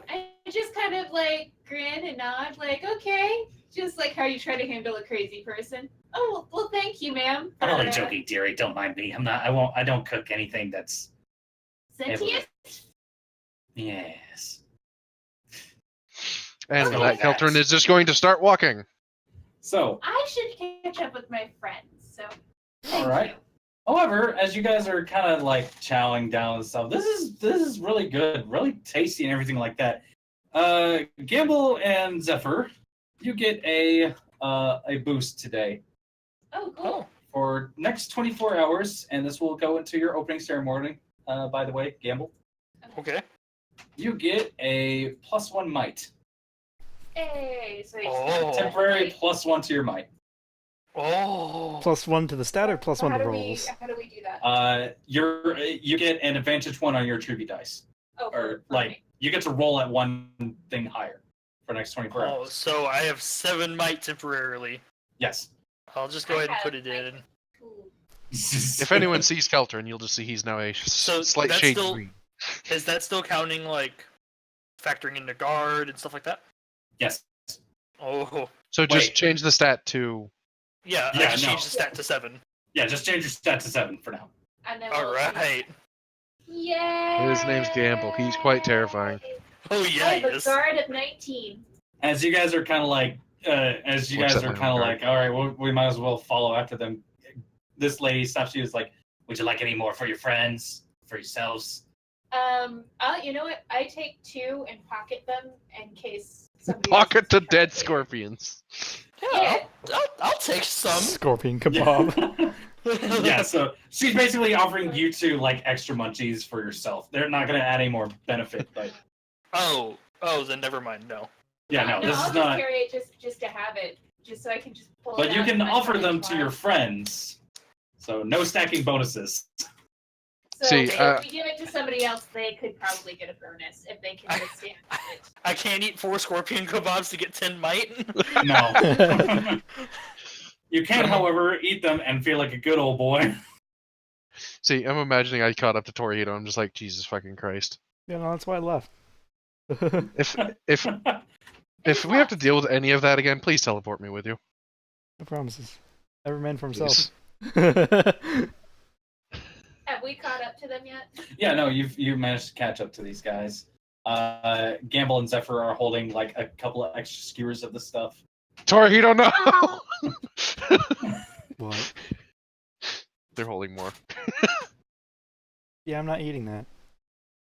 I just kind of like grin and nod, like, okay. Just like how you try to handle a crazy person. Oh, well, thank you, ma'am. I'm only joking, dearie. Don't mind me. I don't cook anything that's sentient. Yes. And with that, Qeltrin is just going to start walking. So I should catch up with my friends. So. All right. However, as you guys are kind of like chowing down and stuff, this is really good, really tasty, and everything like that. Gambul and Zephyr, you get a boost today. Oh, cool. For next 24 hours, and this will go into your opening ceremony. By the way, Gambul. Okay. You get a +1 might. Hey, so Temporary +1 to your might. Oh. +1 to the stat or +1 to rolls? How do we do that? You get an advantage 1 on your tribute dice. Oh, or like you get to roll at one thing higher for the next 24 hours. Oh, so I have 7 might temporarily. Yes. I'll just go ahead and put it in. If anyone sees Qeltrin, you'll just see he's now a slight shade green. Is that still counting, like, factoring into guard and stuff like that? Yes. Oh. So just change the stat to... Yeah, I just changed the stat to 7. Yeah, just change your stat to 7 for now. Alright. Yay! His name's Gambul. He's quite terrifying. Oh yeah, I have a guard of 19. As you guys are kind of like, all right, we might as well follow after them. This lady stops you. Is like, would you like any more for your friends, for yourselves? You know what? I take 2 and pocket them in case somebody Pocket the dead scorpions. Yeah, I'll take some. Scorpion kebab. Yeah, so she's basically offering you 2 like extra munchies for yourself. They're not going to add any more benefit, but oh, then never mind. No. Yeah, no, this I'll is not. Carry it just to have it, just so I can just pull. But it you out can and offer find them it to your friends, so no stacking bonuses. So See, if we give it to somebody else, they could probably get a bonus if they can withstand it. I can't eat 4 scorpion kebabs to get 10 might. No. You can, however, eat them and feel like a good old boy. See, I'm imagining I caught up to Torihito. I'm just like, Jesus fucking Christ. Yeah, no, that's why I left. If we have to deal with any of that again, please teleport me with you. No promises. Every man for himself. Have we caught up to them yet? Yeah, no, you've managed to catch up to these guys. Gambul and Zephyr are holding like a couple of extra skewers of the stuff. Torihito, no! What? They're holding more. Yeah, I'm not eating that.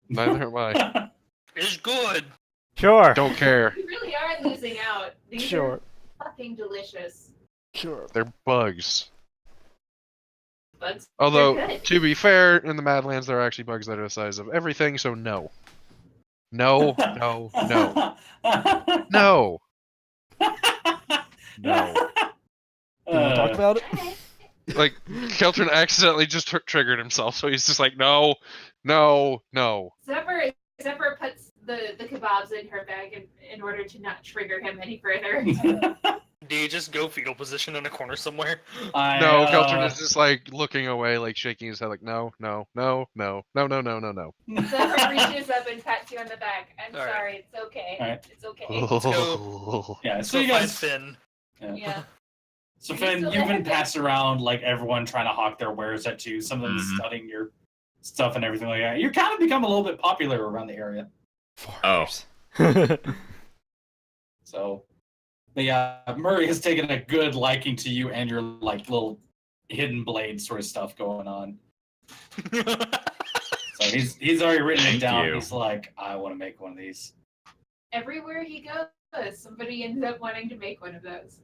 Neither am I. It's good. Sure. Don't care. We really are losing out. These are fucking delicious. Sure. They're bugs. Bugs. Although, They're good. to be fair, in the Madlands there are actually bugs that are the size of everything, so no. No, no, no. No! No. Do you want to talk about it? Like, Qeltrin accidentally just triggered himself, so he's just like, no, no, no. Zephyr puts the kebabs in her bag in order to not trigger him any further. do you just go fetal position in a corner somewhere? No, Qeltrin is just like looking away, like shaking his head, like no, no, no, no, no, no, no, no, no. Zephyr reaches up and pats you on the back. I'm All right. sorry, it's okay. All right. It's okay. go. Yeah, Let's so go you find guys. Finn. Yeah. So Are you Finn, still you've been there? passed around like everyone trying to hawk their wares at you. Some of them Mhm. studying your stuff and everything like that. You kind of become a little bit popular around the area. Oh. So, but yeah, Murray has taken a good liking to you and your like little hidden blade sort of stuff going on. So he's already written it Thank down. you. He's like, I want to make one of these. Everywhere he goes, somebody ends up wanting to make one of those.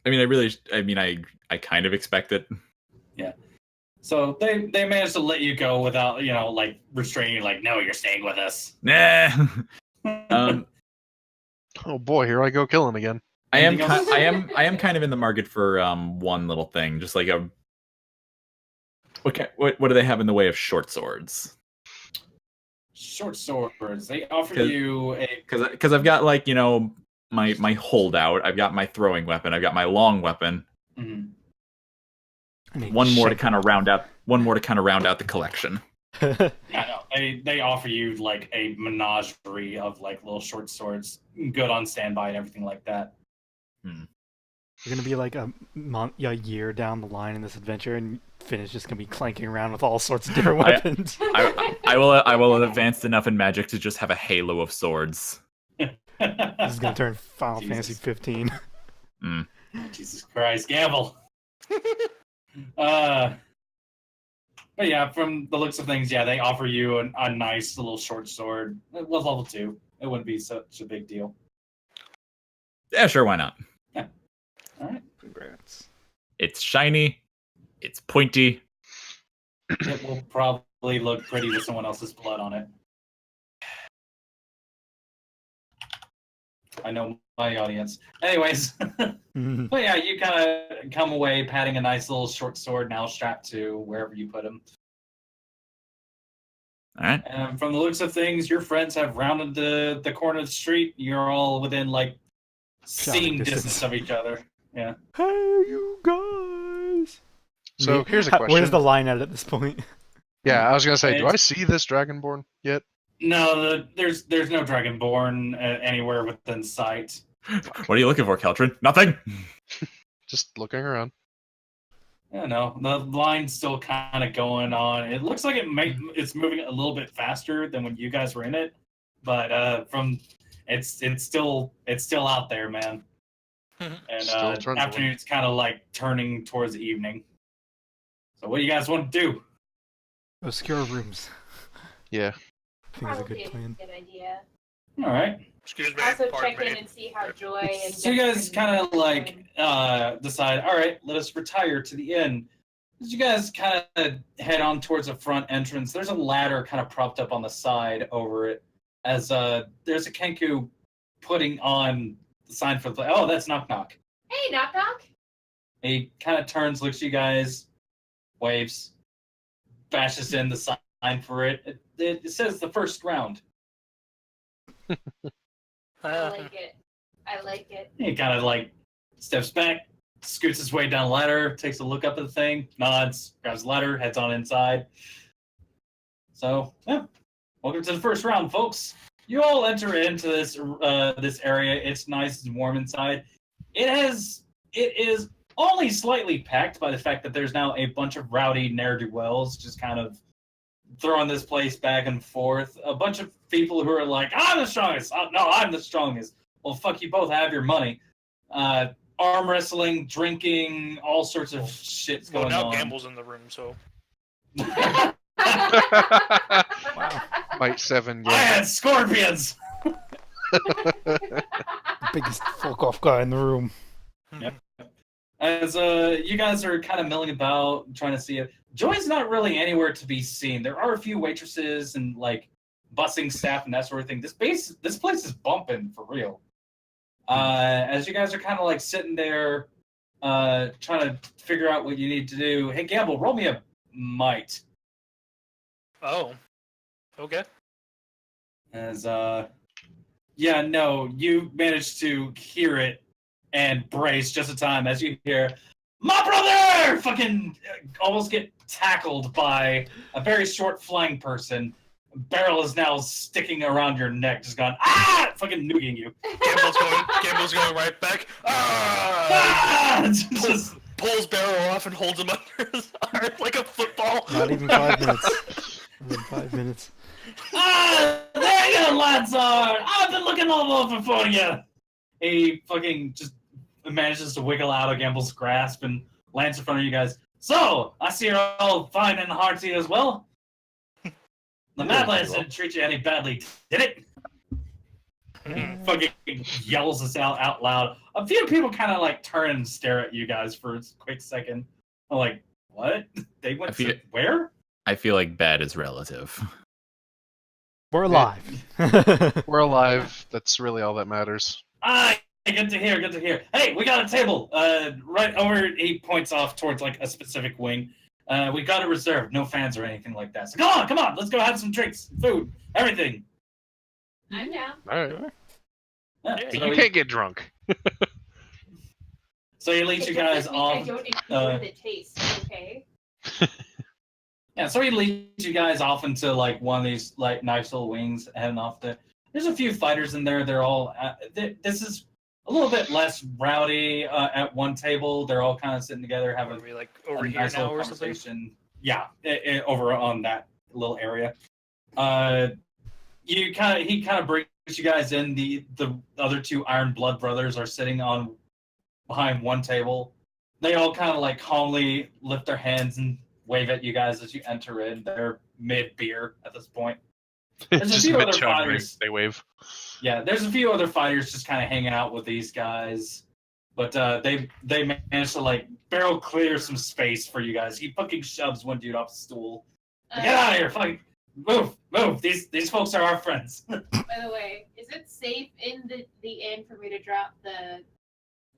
I mean, I kind of expect it. So they managed to let you go without like restraining you. Like, no, you're staying with us. Nah. Oh boy, here I go killing again. I am Anything else? I am kind of in the market for one little thing, just like a what do they have in the way of short swords? Short swords. They offer 'Cause- you a Because I've got like my holdout, I've got my throwing weapon, I've got my long weapon. mhm. One more to kind of round out the collection. Yeah, no, they offer you like a menagerie of like little short swords, good on standby and everything like that. We're gonna be like a year down the line in this adventure, and Finn is just gonna be clanking around with all sorts of different weapons. I will have advanced enough in magic to just have a halo of swords. This is gonna turn Final Jesus. Fantasy 15. Jesus Christ, Gambul. But yeah, from the looks of things, yeah, they offer you a nice little short sword. It was level 2. It wouldn't be such a big deal. Yeah, sure, why not? All right. Congrats. It's shiny, it's pointy. It will probably look pretty with someone else's blood on it. I know my audience. Anyways, but yeah, you kind of come away patting a nice little short sword now strapped to wherever you put him. All right. And from the looks of things, your friends have rounded the corner of the street. You're all within like seeing distance. distance of each other. Yeah. Hey, you guys! So here's a question. Where's the line at this point? Yeah, I was gonna say, do I It's- see this Dragonborn yet? No, there's no Dragonborn anywhere within sight. What are you looking for, Qeltrin? Nothing. Just looking around. Yeah, no, the line's still kind of going on. It looks like it's moving a little bit faster than when you guys were in it, but from it's still out there, man. And Still trundling. afternoon's kind of like turning towards the evening. So what do you guys want to do? Obscure rooms. Yeah. I think it's a Probably good plan. good idea. All right. Excuse me. Also pardon check me. in and see how Joy and So you guys Jefferson kind of are like doing. decide, all right, let us retire to the inn. As you guys kind of head on towards the front entrance, there's a ladder kind of propped up on the side over it. As there's a Kenku putting on the sign for the oh, that's knock knock. Hey, knock knock. He kind of turns, looks at you guys, waves, bashes in the sign for it. It says the first round. I like it. I like it. He kind of like steps back, scoots his way down the ladder, takes a look up at the thing, nods, grabs the ladder, heads on inside. So, yeah. Welcome to the first round, folks. You all enter into this area. It's nice and warm inside. It is only slightly packed by the fact that there's now a bunch of rowdy ne'er-do-wells just kind of throwing this place back and forth. A bunch of people who are like, I'm the strongest. No, I'm the strongest. Well, fuck you both, have your money. Arm wrestling, drinking, all sorts of shit's Well, going now on. Gambul's in the room, so. Might 7 I yeah. had scorpions! The biggest fuck off guy in the room. As you guys are kind of milling about, trying to see it. Joy's not really anywhere to be seen. There are a few waitresses and like busing staff and that sort of thing. This place is bumping for real. As you guys are kind of like sitting there, trying to figure out what you need to do. Hey, Gambul, roll me a might. Oh. Okay. As yeah, no, you managed to hear it and brace just in time as you hear, "My brother!" Fucking almost get tackled by a very short flying person. Barrel is now sticking around your neck, just going, ah! Fucking nooging you. Gambul's going right back. Ah! Just Pulls Barrel off and holds him under his arm like a football. Not even 5 minutes. Not even 5 minutes. ah! There you lads are! I've been looking all over for you! He fucking just manages to wiggle out of Gambul's grasp and lands in front of you guys. So, I see you're all fine and hearty as well. The Madlands didn't treat you any badly, did it? Fucking yells this out loud. A few people kind of like turn and stare at you guys for a quick second. I'm like, what? They went to where? I feel like bad is relative. We're alive. We're alive. That's really all that matters. Ah, good to hear, good to hear. Hey, we got a table. Right over, he points off towards like a specific wing. We got it reserved, no fans or anything like that. So come on, let's go have some drinks, food, everything. I'm down. All right. Yeah, But so you can't get drunk. So he leads you guys off. I don't ignore the taste, okay? Yeah, so he leads you guys off into like one of these like nice little wings, heading off there. There's a few fighters in there. They're all. This is a little bit less rowdy at one table. They're all kind of sitting together, having Are we like over a here nice now little or something? conversation. Yeah, over on that little area. He kind of brings you guys in. The other two Iron Blood brothers are sitting on behind one table. They all kind of like calmly lift their hands and wave at you guys as you enter in. They're mid beer at this point. There's a Just few other mid-chug, fighters. they wave. Yeah, there's a few other fighters just kind of hanging out with these guys, but they managed to like barrel clear some space for you guys. He fucking shoves one dude off the stool. Get out of here! Fucking move! These folks are our friends. By the way, is it safe in the inn for me to drop the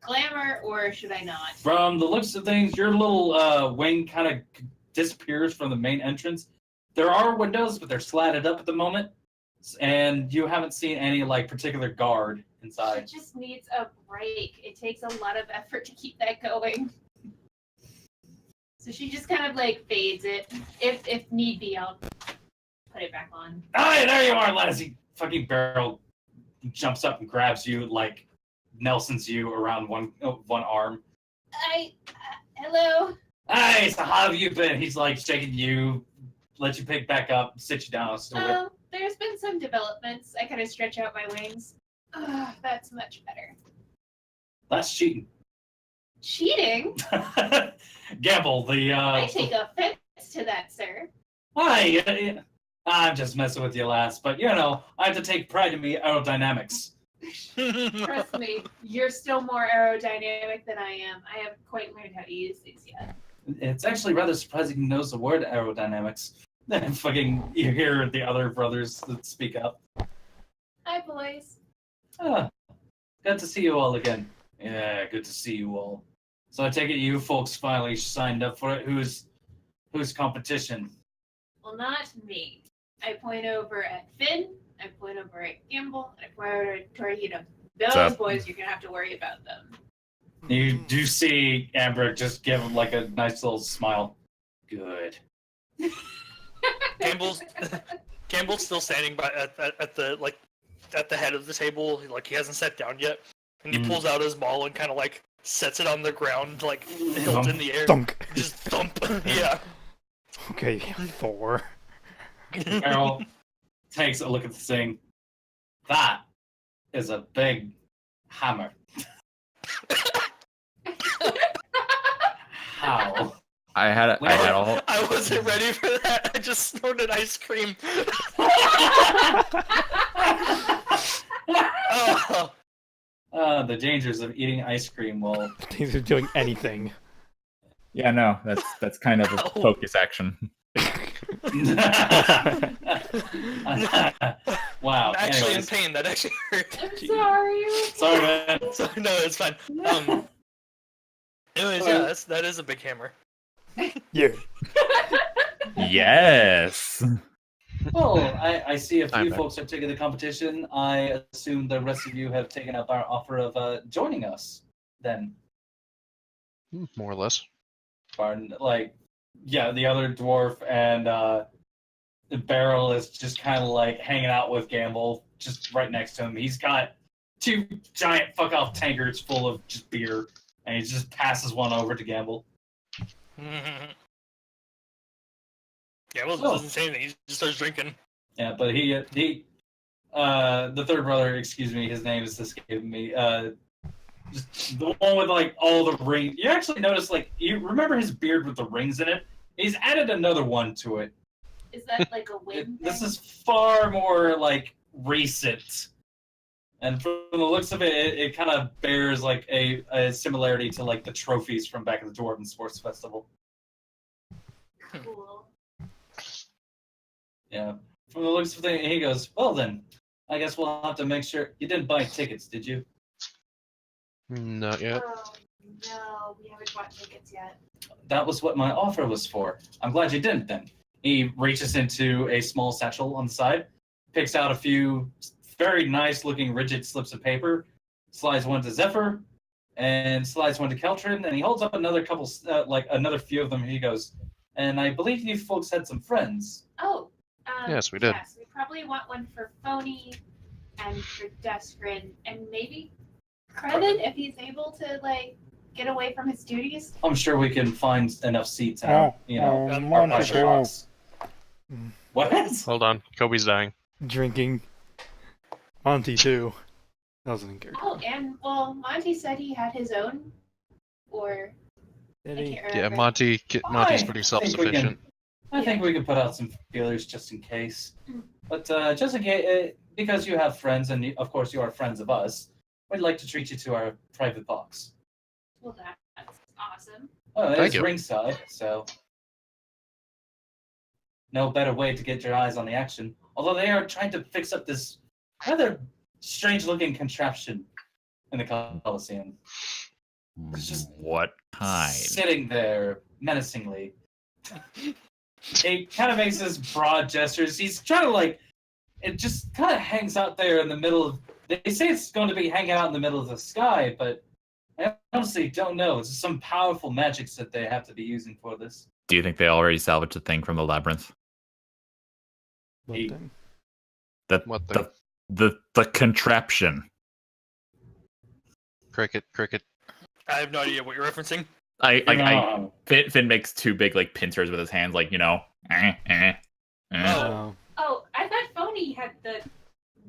glamour, or should I not? From the looks of things, your little wing kind of disappears from the main entrance. There are windows, but they're slatted up at the moment, and you haven't seen any like particular guard inside. It just needs a break. It takes a lot of effort to keep that going. So she just kind of like fades it. If need be, I'll put it back on. Hey, there you are, Lassie! Fucking Barrel jumps up and grabs you, like Nelson's you around one arm. Hello. Hey, so how have you been? He's like shaking you, let you pick back up, sit you down on a stool. There's been some developments. I kind of stretch out my wings. That's much better. That's cheating. Cheating? Gamble, I take offense to that, sir. Hi, I'm just messing with you, lass, but you know, I have to take pride in me aerodynamics. Trust me, you're still more aerodynamic than I am. I haven't quite learned how to use these yet. It's actually rather surprising he knows the word aerodynamics. Then fucking, you hear the other brothers that speak up. Hi, boys. Good to see you all again. Yeah, good to see you all. So I take it you folks finally signed up for it. Who's competition? Well, not me. I point over at Finn, I point over at Gambul, and I point over at Torihito. Those boys, you're going to have to worry about them. You do see Amber just give him like a nice little smile. Good. Gambul's still standing by at the head of the table, like he hasn't sat down yet, and he pulls out his ball and kind of like sets it on the ground, like hilt in the air. Thunk. Just thump. Yeah. Okay, 4. Errol takes a look at the thing. That is a big hammer. How? I had all. I wasn't ready for that. I just snorted ice cream. The dangers of eating ice cream while These are doing anything. Yeah, no, that's kind of a focus action. Wow. I'm actually Anyways. in pain. That actually hurt. I'm sorry. Sorry, man. No, it's fine. Anyways, yeah, that is a big hammer. Yeah. Yes. Well, I see a I'm few back. folks have taken the competition. I assume the rest of you have taken up our offer of joining us. then? More or less. Barn, like, yeah, the other dwarf and the barrel is just kind of like hanging out with Gambul, just right next to him. He's got 2 giant fuck off tankards full of just beer, and he just passes one over to Gambul. Gambul doesn't say anything. He just starts drinking. Yeah, but the third brother, excuse me, his name is escaping me. Just the one with like all the rings. You actually notice, like, you remember his beard with the rings in it? He's added another one to it. Is that like a win? This is far more like recent, and from the looks of it, it kind of bears like a similarity to like the trophies from back at the Dwarven Sports Festival. Cool. Yeah. From the looks of it, he goes, "Well then, I guess we'll have to make sure you didn't buy tickets, did you?" Not yet. Oh no, we haven't bought tickets yet. That was what my offer was for. I'm glad you didn't then. He reaches into a small satchel on the side, picks out a few very nice looking rigid slips of paper, slides one to Zephyr, and slides one to Qeltrin, and he holds up another couple, like another few of them. He goes, "And I believe you folks had some friends." Oh. Yes, we did. Yes, we probably want one for Phony and for Deskrin, and maybe Kreven if he's able to like get away from his duties. I'm sure we can find enough seats in our, our private box. What? Hold on. Kobe's dying. Drinking. Monty too. Doesn't care. Oh, and well, Monty said he had his own, or Did I he? can't Yeah, remember. Monty's pretty self-sufficient. I think we can put out some feelers just in case. But just in case, because you have friends, and of course you are friends of us, we'd like to treat you to our private box. Well, that's awesome. Oh, Thank it's you. ringside, so no better way to get your eyes on the action. Although they are trying to fix up this rather strange-looking contraption in the Coliseum. It's just What kind? sitting there menacingly. He kind of makes his broad gestures. He's trying to like, it just kind of hangs out there in the middle of. They say it's going to be hanging out in the middle of the sky, but I honestly don't know. It's some powerful magics that they have to be using for this. Do you think they already salvaged the thing from the labyrinth? What He- thing? What thing? The contraption. Cricket. I have no idea what you're referencing. Finn makes 2 big like pincers with his hands, like Oh. Oh, I thought Phony had the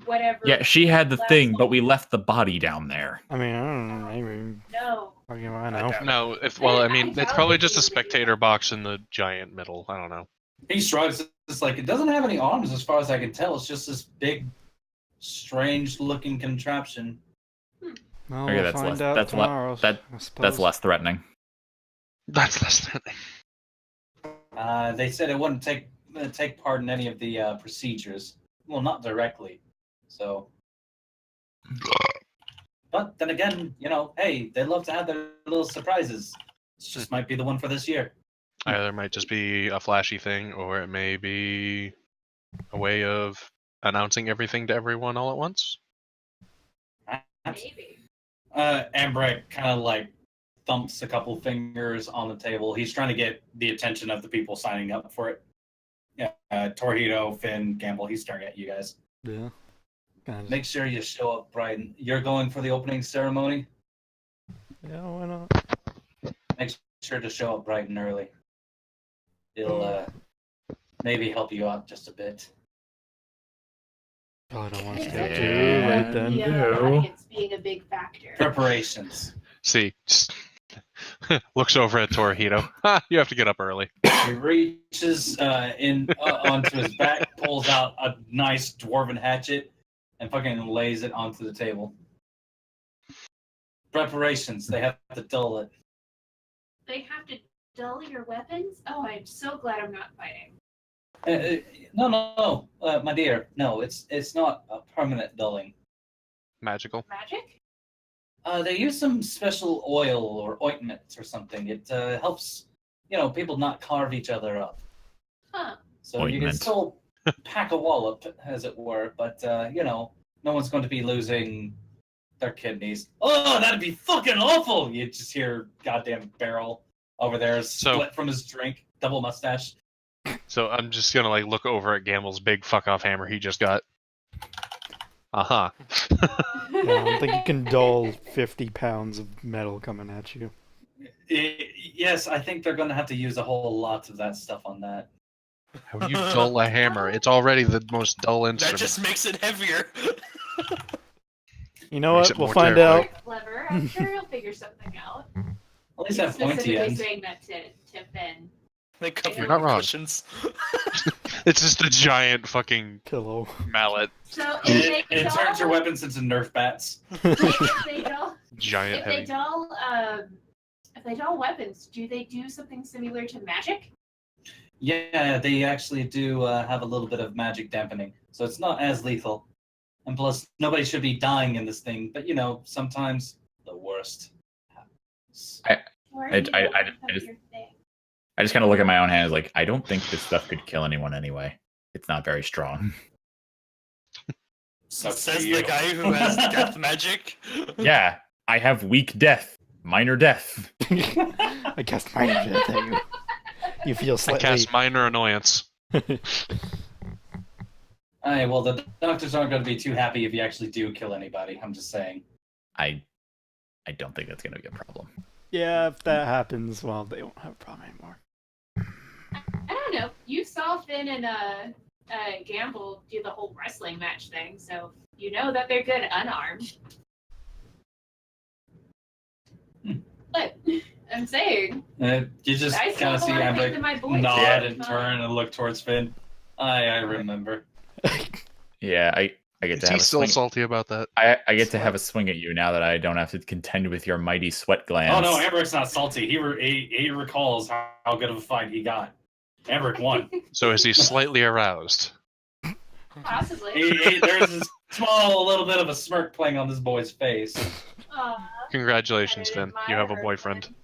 whatever. Yeah, she had the last thing, one. but we left the body down there. I mean, I don't know. Maybe. No. Fucking I know. No, it's probably just a spectator box in the giant middle. I don't know. He shrugs. It's like it doesn't have any arms, as far as I can tell. It's just this big, strange-looking contraption. Well, Okay, we'll that's find less- out that's what- tomorrow. that- I That's suppose. less threatening. That's less than. They said it wouldn't take part in any of the procedures. Well, not directly. So, but then again, hey, they love to have their little surprises. This just might be the one for this year. Either might just be a flashy thing, or it may be a way of announcing everything to everyone all at once. Maybe. Ambrek kind of like thumps a couple fingers on the table. He's trying to get the attention of the people signing up for it. Yeah, Torihito, Finn, Gambul, he's staring at you guys. Yeah. Kinda Make sure you show up bright. You're going for the opening ceremony? yeah, why not? Make sure to show up bright and early. It'll maybe help you out just a bit. Probably don't want to It's stay Yeah. too late then. The No. audience being a big factor. Preparations. See, just looks over at Torihito. Ha! You have to get up early. He reaches onto his back, pulls out a nice dwarven hatchet, and fucking lays it onto the table. Preparations. They have to dull it. They have to dull your weapons? Oh, I'm so glad I'm not fighting. No, my dear. No, it's not a permanent dulling. Magical. Magic? They use some special oil or ointment or something. It helps, people not carve each other up. Huh. So you can Ointment. still pack a wallop, as it were, but no one's going to be losing their kidneys. Oh, that'd be fucking awful! You just hear goddamn barrel over there split from his drink, double mustache. So I'm just gonna like look over at Gambul's big fuck off hammer he just got. Uh-huh. Yeah, I don't think you can dull 50 pounds of metal coming at you. Yes, I think they're gonna have to use a whole lot of that stuff on that. How would you dull a hammer? It's already the most dull instrument. That just makes it heavier. You know Makes what? it We'll more find terrifying. out. Clever. I'm sure he'll figure something out. At least have pointy Specifically ends. saying that to Finn. They cover You're it not with wrong. cushions. It's just a giant fucking Pillow. mallet. So if It turns your weapons into Nerf bats. if they dull, Giant if they heavy. dull weapons, do they do something similar to magic? Yeah, they actually do have a little bit of magic dampening, so it's not as lethal. And plus, nobody should be dying in this thing, but you know, sometimes the worst happens. Or I- you I- don't I- become I just- your thing? I just kind of look at my own hands like, I don't think this stuff could kill anyone anyway. It's not very strong. Sucks Says for the you. guy who has death magic. Yeah, I have weak death, minor death. I cast minor death at you. You feel I slightly. cast minor annoyance. Hey, well, the doctors aren't going to be too happy if you actually do kill anybody. I'm just saying. I don't think that's gonna be a problem. Yeah, if that happens, well, they won't have a problem anymore. I don't know. You saw Finn and Gambul do the whole wrestling match thing, so you know that they're good unarmed. But I'm saying, You just I still kind of have a see lot of faith Amber in my boys. nod Yeah. and turn and look towards Finn. I remember. Yeah, I get to Is have he a still swing. salty about that? I get to have a swing at you now that I don't have to contend with your mighty sweat glands. Oh no, Amber's not salty. He recalls how good of a fight he got. Amber won. So is he slightly aroused? Possibly. There's a small little bit of a smirk playing on this boy's face. Aw, Congratulations, I Finn. You admire have a her, boyfriend. Finn.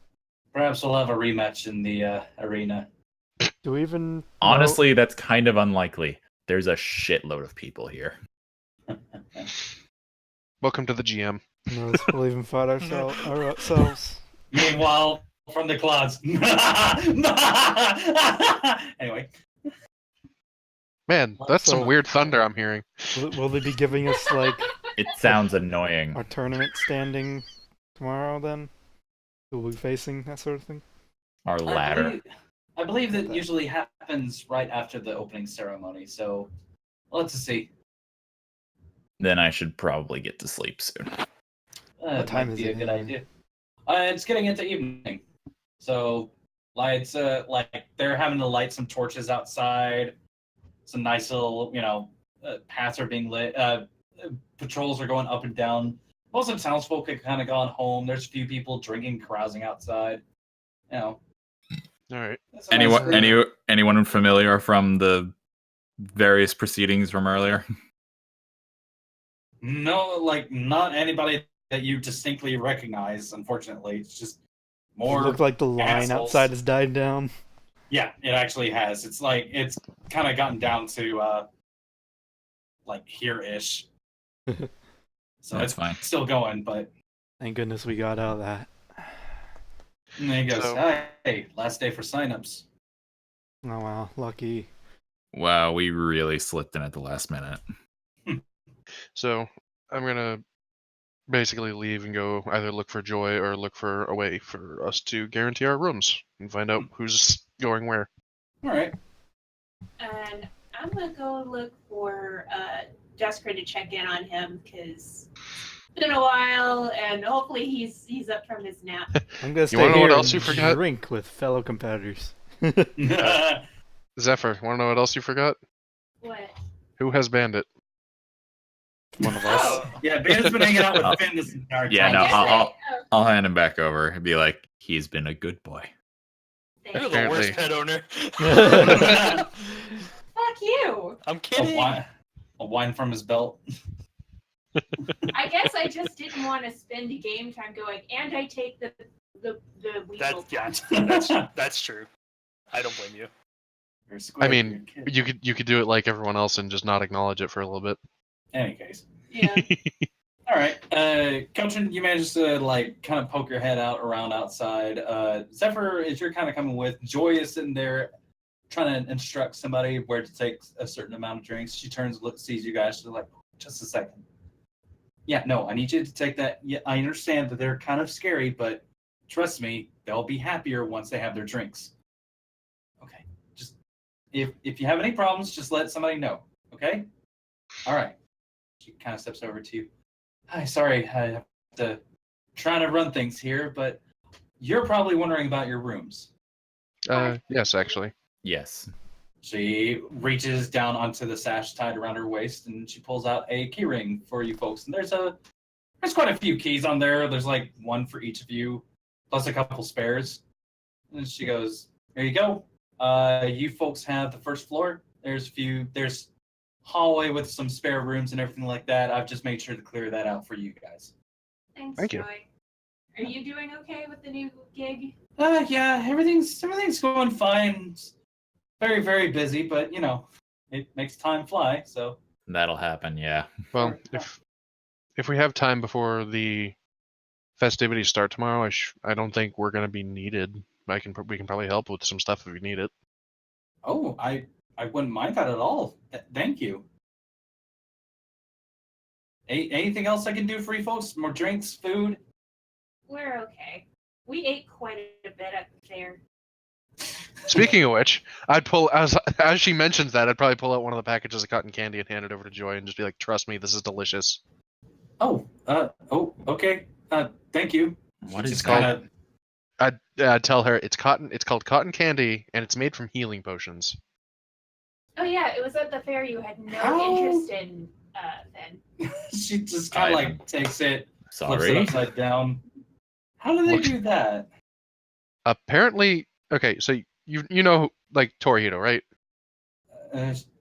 Perhaps we'll have a rematch in the arena. Do we even know- Honestly, that's kind of unlikely. There's a shitload of people here. Welcome to the GM. None of us will even fight ourselves. Meanwhile, from the clouds. Anyway, Man, that's some So- weird thunder I'm hearing. Will they be giving us like It sounds annoying. our tournament standing tomorrow? Then who will we be facing, that sort of thing? Our ladder. I believe that usually happens right after the opening ceremony. So let's see. Then I should probably get to sleep soon. What time might is be it a good now? idea. It's getting into evening, so lights. Like they're having to light some torches outside. Some nice little, paths are being lit. Patrols are going up and down. Most of the townsfolk have kind of gone home. There's a few people drinking, carousing outside. All right. It's a nice group. Anyone familiar from the various proceedings from earlier? No, like not anybody that you distinctly recognize. Unfortunately, it's just Does more. it look like the line assholes. outside has died down? Yeah, it actually has. It's like it's kind of gotten down to like here-ish. So That's it's fine. still going, but Thank goodness we got out of that. and then he goes, So- "Hey, last day for signups." Oh wow, lucky. Wow, we really slipped in at the last minute. So I'm gonna basically leave and go either look for Joy or look for a way for us to guarantee our rooms and find out who's going where. All right. And I'm gonna go look for Duskrin to check in on him because it's been a while, and hopefully he's up from his nap. I'm gonna stay wanna know here what else and you forgot? drink with fellow competitors. Zephyr, wanna know what else you forgot? What? Who has Bandit? One of us. Oh, Yeah, Ben's been hanging out Oh. with Finn this entire time. Yeah, no, I guess I'll hand him back over and be like, he's been a good boy. You're thank the you. worst pet owner. Fuck you. I'm a kidding. wine from his belt. I guess I just didn't want to spend game time going, and I take the weasel. That's true. I don't blame you. You're a squid, I mean, you're a kid. you could do it like everyone else and just not acknowledge it for a little bit. Any case. Yeah. All right, Qeltrin, you managed to like kind of poke your head out around outside. Zephyr, as you're kind of coming with, Joy is sitting there trying to instruct somebody where to take a certain amount of drinks. She turns, sees you guys. She's like, just a second. Yeah, no, I need you to take that. Yeah, I understand that they're kind of scary, but trust me, they'll be happier once they have their drinks. Okay, just if you have any problems, just let somebody know. Okay. All right. She kind of steps over to you. Hi, sorry, I have to try to run things here, but you're probably wondering about your rooms. Yes, actually. Yes. She reaches down onto the sash tied around her waist, and she pulls out a key ring for you folks. And there's quite a few keys on there. There's like one for each of you, plus a couple spares. And she goes, "There you go. You folks have the first floor. There's hallway with some spare rooms and everything like that. I've just made sure to clear that out for you guys." Thanks, Thank you. Joy. Are you doing okay with the new gig? Yeah, everything's going fine. It's very, very busy, but you know, it makes time fly. So That'll happen, yeah. Well, if we have time before the festivities start tomorrow, I don't think we're gonna be needed. We can probably help with some stuff if we need it. oh, I wouldn't mind that at all. Thank you. Anything else I can do for you folks? More drinks, food? We're okay. We ate quite a bit at the fair. Speaking of which, I'd pull as she mentions that, I'd probably pull out one of the packages of cotton candy and hand it over to Joy and just be like, "Trust me, this is delicious." Oh, okay. Thank you. What is Just that? I'd tell her it's called cotton candy, and it's made from healing potions. Oh yeah, it was at the fair you had no How? interest in then. She just kind of like takes it, flips it Sorry. upside down. How do they Look- do that? Apparently, okay, so you know like Torihito, right?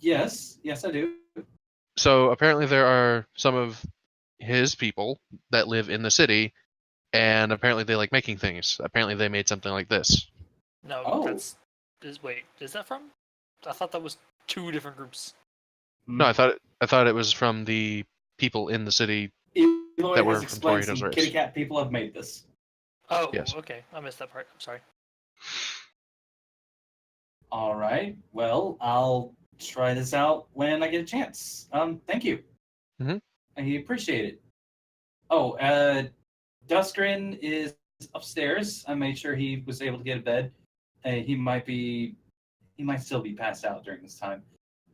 Yes, I do. So apparently there are some of his people that live in the city, and apparently they like making things. Apparently they made something like this. No, Oh. wait, is that from? I thought that was two different groups. No, I thought it was from the people in the city. Eloy that were has from explained Torihito's some race. kitty cat people have made this. Oh, Yes. okay. I missed that part. I'm sorry. All right. Well, I'll try this out when I get a chance. Thank you. Mhm. I appreciate it. Oh, Duskrin is upstairs. I made sure he was able to get a bed. He might still be passed out during this time.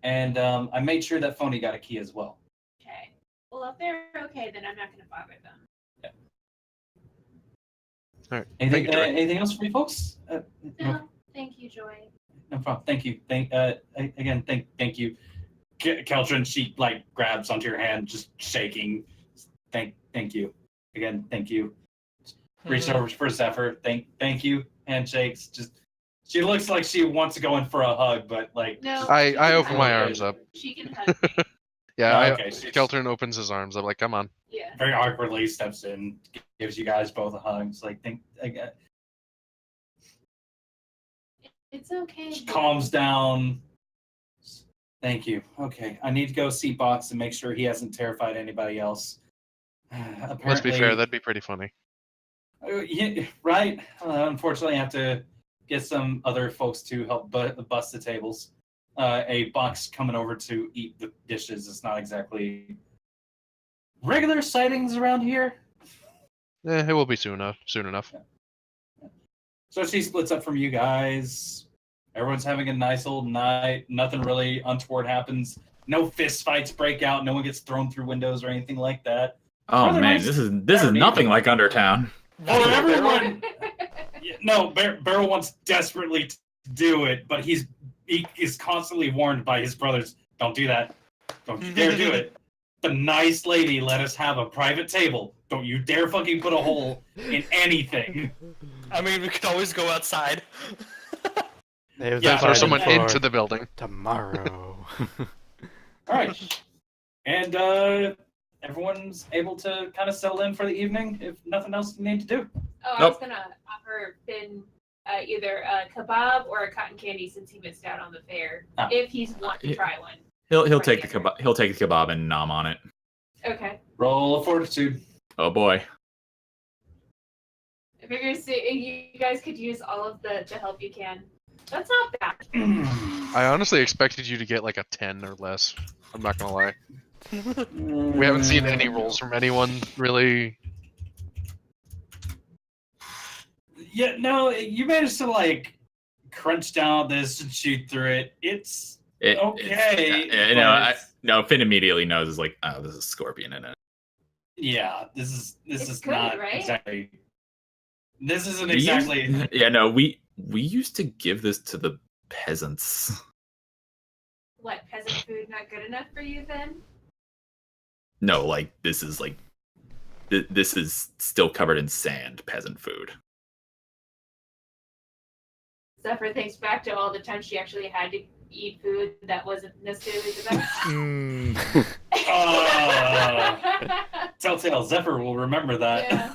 And I made sure that Phony got a key as well. Okay. Well, if they're okay, then I'm not going to bother them. All right. Anything, Thank you, Joy. anything else for you folks? No, thank you, Joy. No problem. Thank you. Thank you. Qeltrin, she like grabs onto your hand, just shaking. Thank you. Again, thank you. Reach over for Zephyr. Thank you. Handshakes. Just she looks like she wants to go in for a hug, but like No. I she can open my hug me. arms up. She can hug me. Yeah, Oh, okay, she- Qeltrin opens his arms. I'm like, "Come on." Yeah. very awkwardly steps in, gives you guys both a hug. It's like It's okay. she Joy. calms down. Thank you. Okay, I need to go see Box and make sure he hasn't terrified anybody else. Let's be fair, that'd be pretty funny. Yeah, right. Unfortunately, I have to get some other folks to help bust the tables. A Box coming over to eat the dishes is not exactly regular sightings around here. It will be soon enough. So she splits up from you guys. Everyone's having a nice old night. Nothing really untoward happens. No fist fights break out. No one gets thrown through windows or anything like that. Oh Rather man, nice this is nothing like Undertown. For everyone, no, Beryl wants desperately to do it, but he is constantly warned by his brothers, "Don't do that. Don't you dare do it." The nice lady let us have a private table. Don't you dare fucking put a hole in anything. I mean, we could always go outside. They've Yeah, Throw decided someone for into the building. tomorrow. All right, and everyone's able to kind of settle in for the evening if nothing else you need to do. Oh, I Nope. was gonna offer Finn either a kebab or a cotton candy since he missed out on the fair. Ah. If he's want to try one. He'll take the kebab and nom on it. Okay. Roll of fortitude. Oh boy. I figure you guys could use all of the help you can. That's not bad. I honestly expected you to get like a 10 or less. I'm not gonna lie. We haven't seen any rolls from anyone really. Yeah, no, you managed to like crunch down this and shoot through it. It's okay. No, Finn immediately knows is like, oh, this is Scorpion in it. Yeah, this is good, not right? exactly. This isn't exactly. Yeah, no, we used to give this to the peasants. What, peasant food not good enough for you then? No, like this is still covered in sand peasant food. Zephyr thinks back to all the times she actually had to eat food that wasn't necessarily the best. Telltale, Zephyr will remember that. Yeah.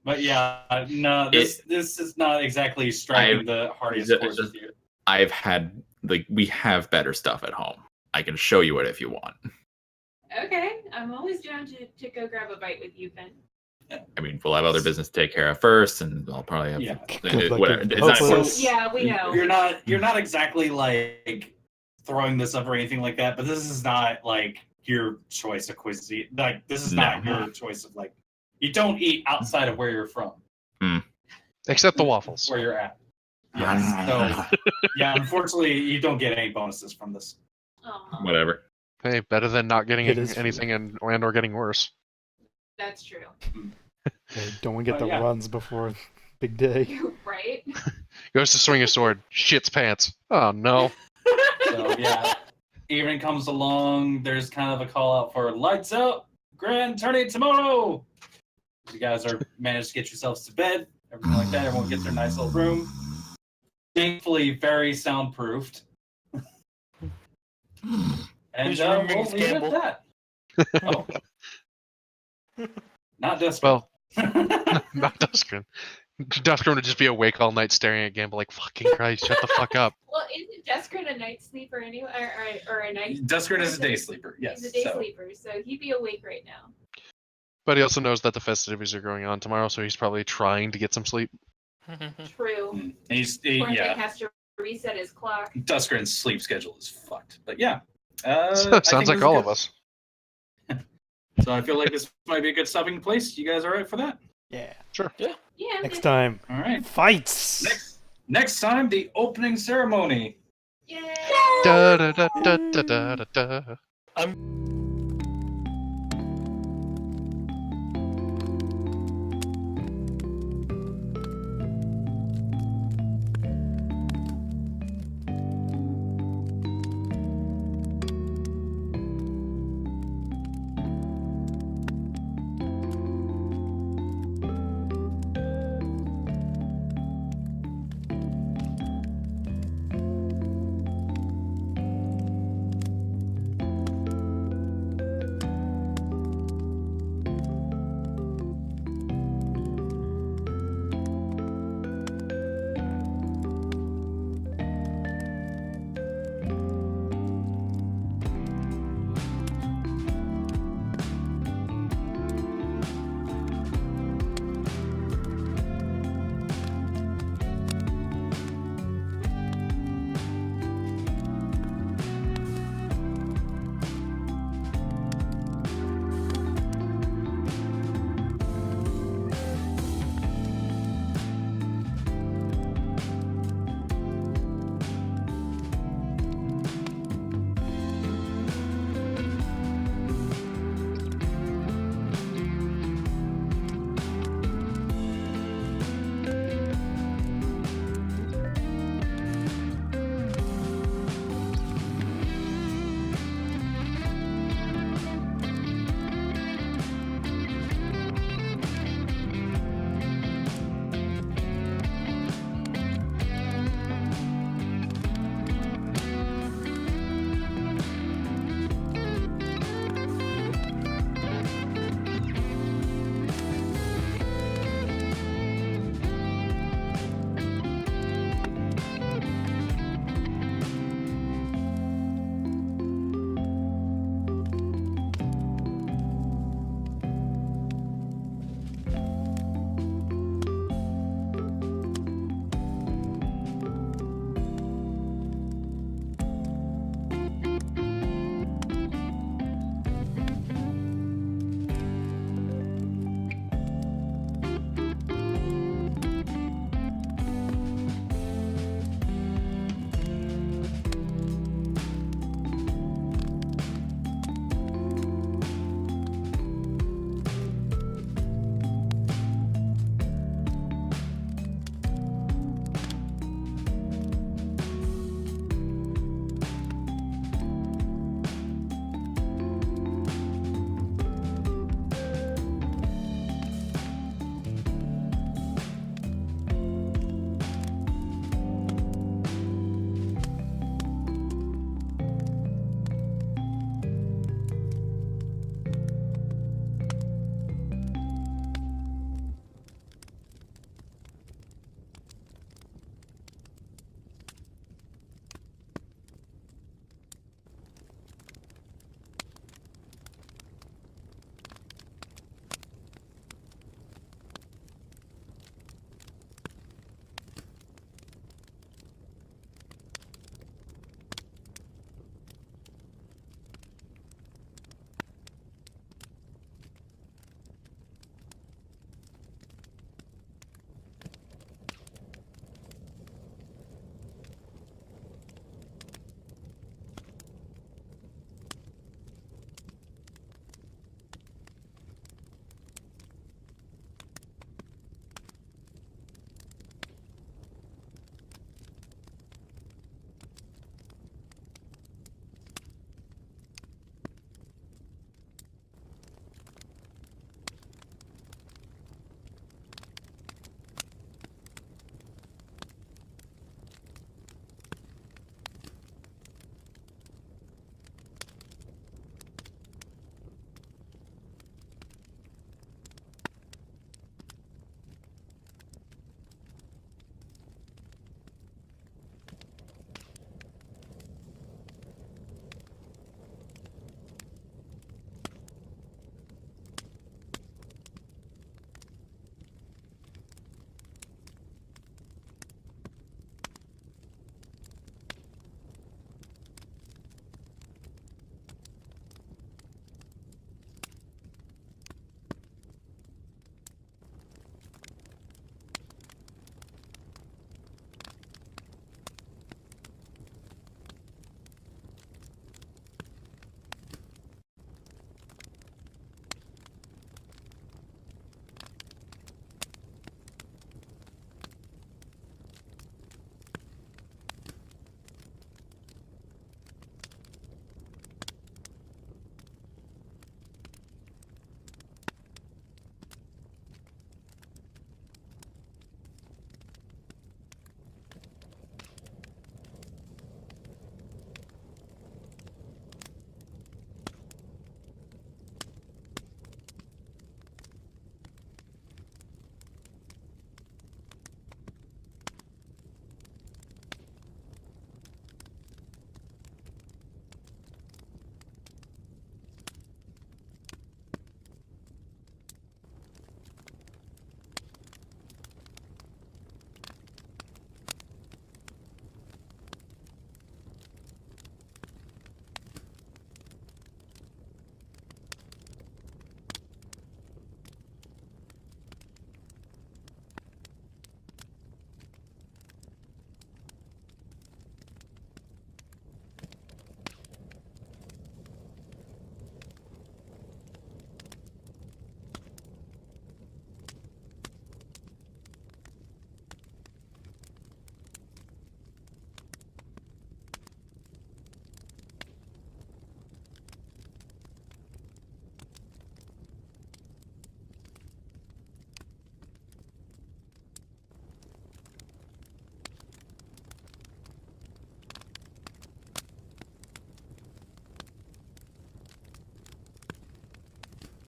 But yeah, no, this is not exactly striking the hardest course with you. I've had we have better stuff at home. I can show you it if you want. Okay, I'm always down to go grab a bite with you, Finn. I mean, we'll have other business to take care of first, and I'll probably have whatever. Yeah, we know. You're not exactly like throwing this up or anything like that, but this is not like your choice of cuisine. Like this is not your choice of like. You don't eat outside of where you're from. Except the waffles. Where you're at. Yes. So, yeah, unfortunately, you don't get any bonuses from this. Aww. Whatever. Hey, better than not getting It is anything and or getting worse. That's true. Hey, don't we get the yeah. runs before big day? Right? Goes to swing a sword, shits pants. Oh no. So yeah, evening comes along. There's kind of a call out for lights out, grand tourney tomorrow. You guys are managed to get yourselves to bed, everything like that. Everyone gets their nice little room. Thankfully, very soundproofed. And Whose we'll room leave rings it at Gambul? that. Oh. Not Dustin. Well, not Duskrin. Duskrin would just be awake all night staring at Gambul like, fucking Christ, shut the fuck up. Well, isn't Duskrin a night sleeper anyway? Or a night... Duskrin is a day sleeper, yes. He's a day sleeper, so he'd be awake right now. But he also knows that the festivities are going on tomorrow, so he's probably trying to get some sleep. True. He Thing has to reset his clock. Duskrin's sleep schedule is fucked. But yeah. Sounds like all of us. So I feel like this might be a good stopping place. You guys all right for that? Yeah. Sure. Yeah. Next time. All right. Fights! Next time, the opening ceremony. Yay! Da da da da da da da.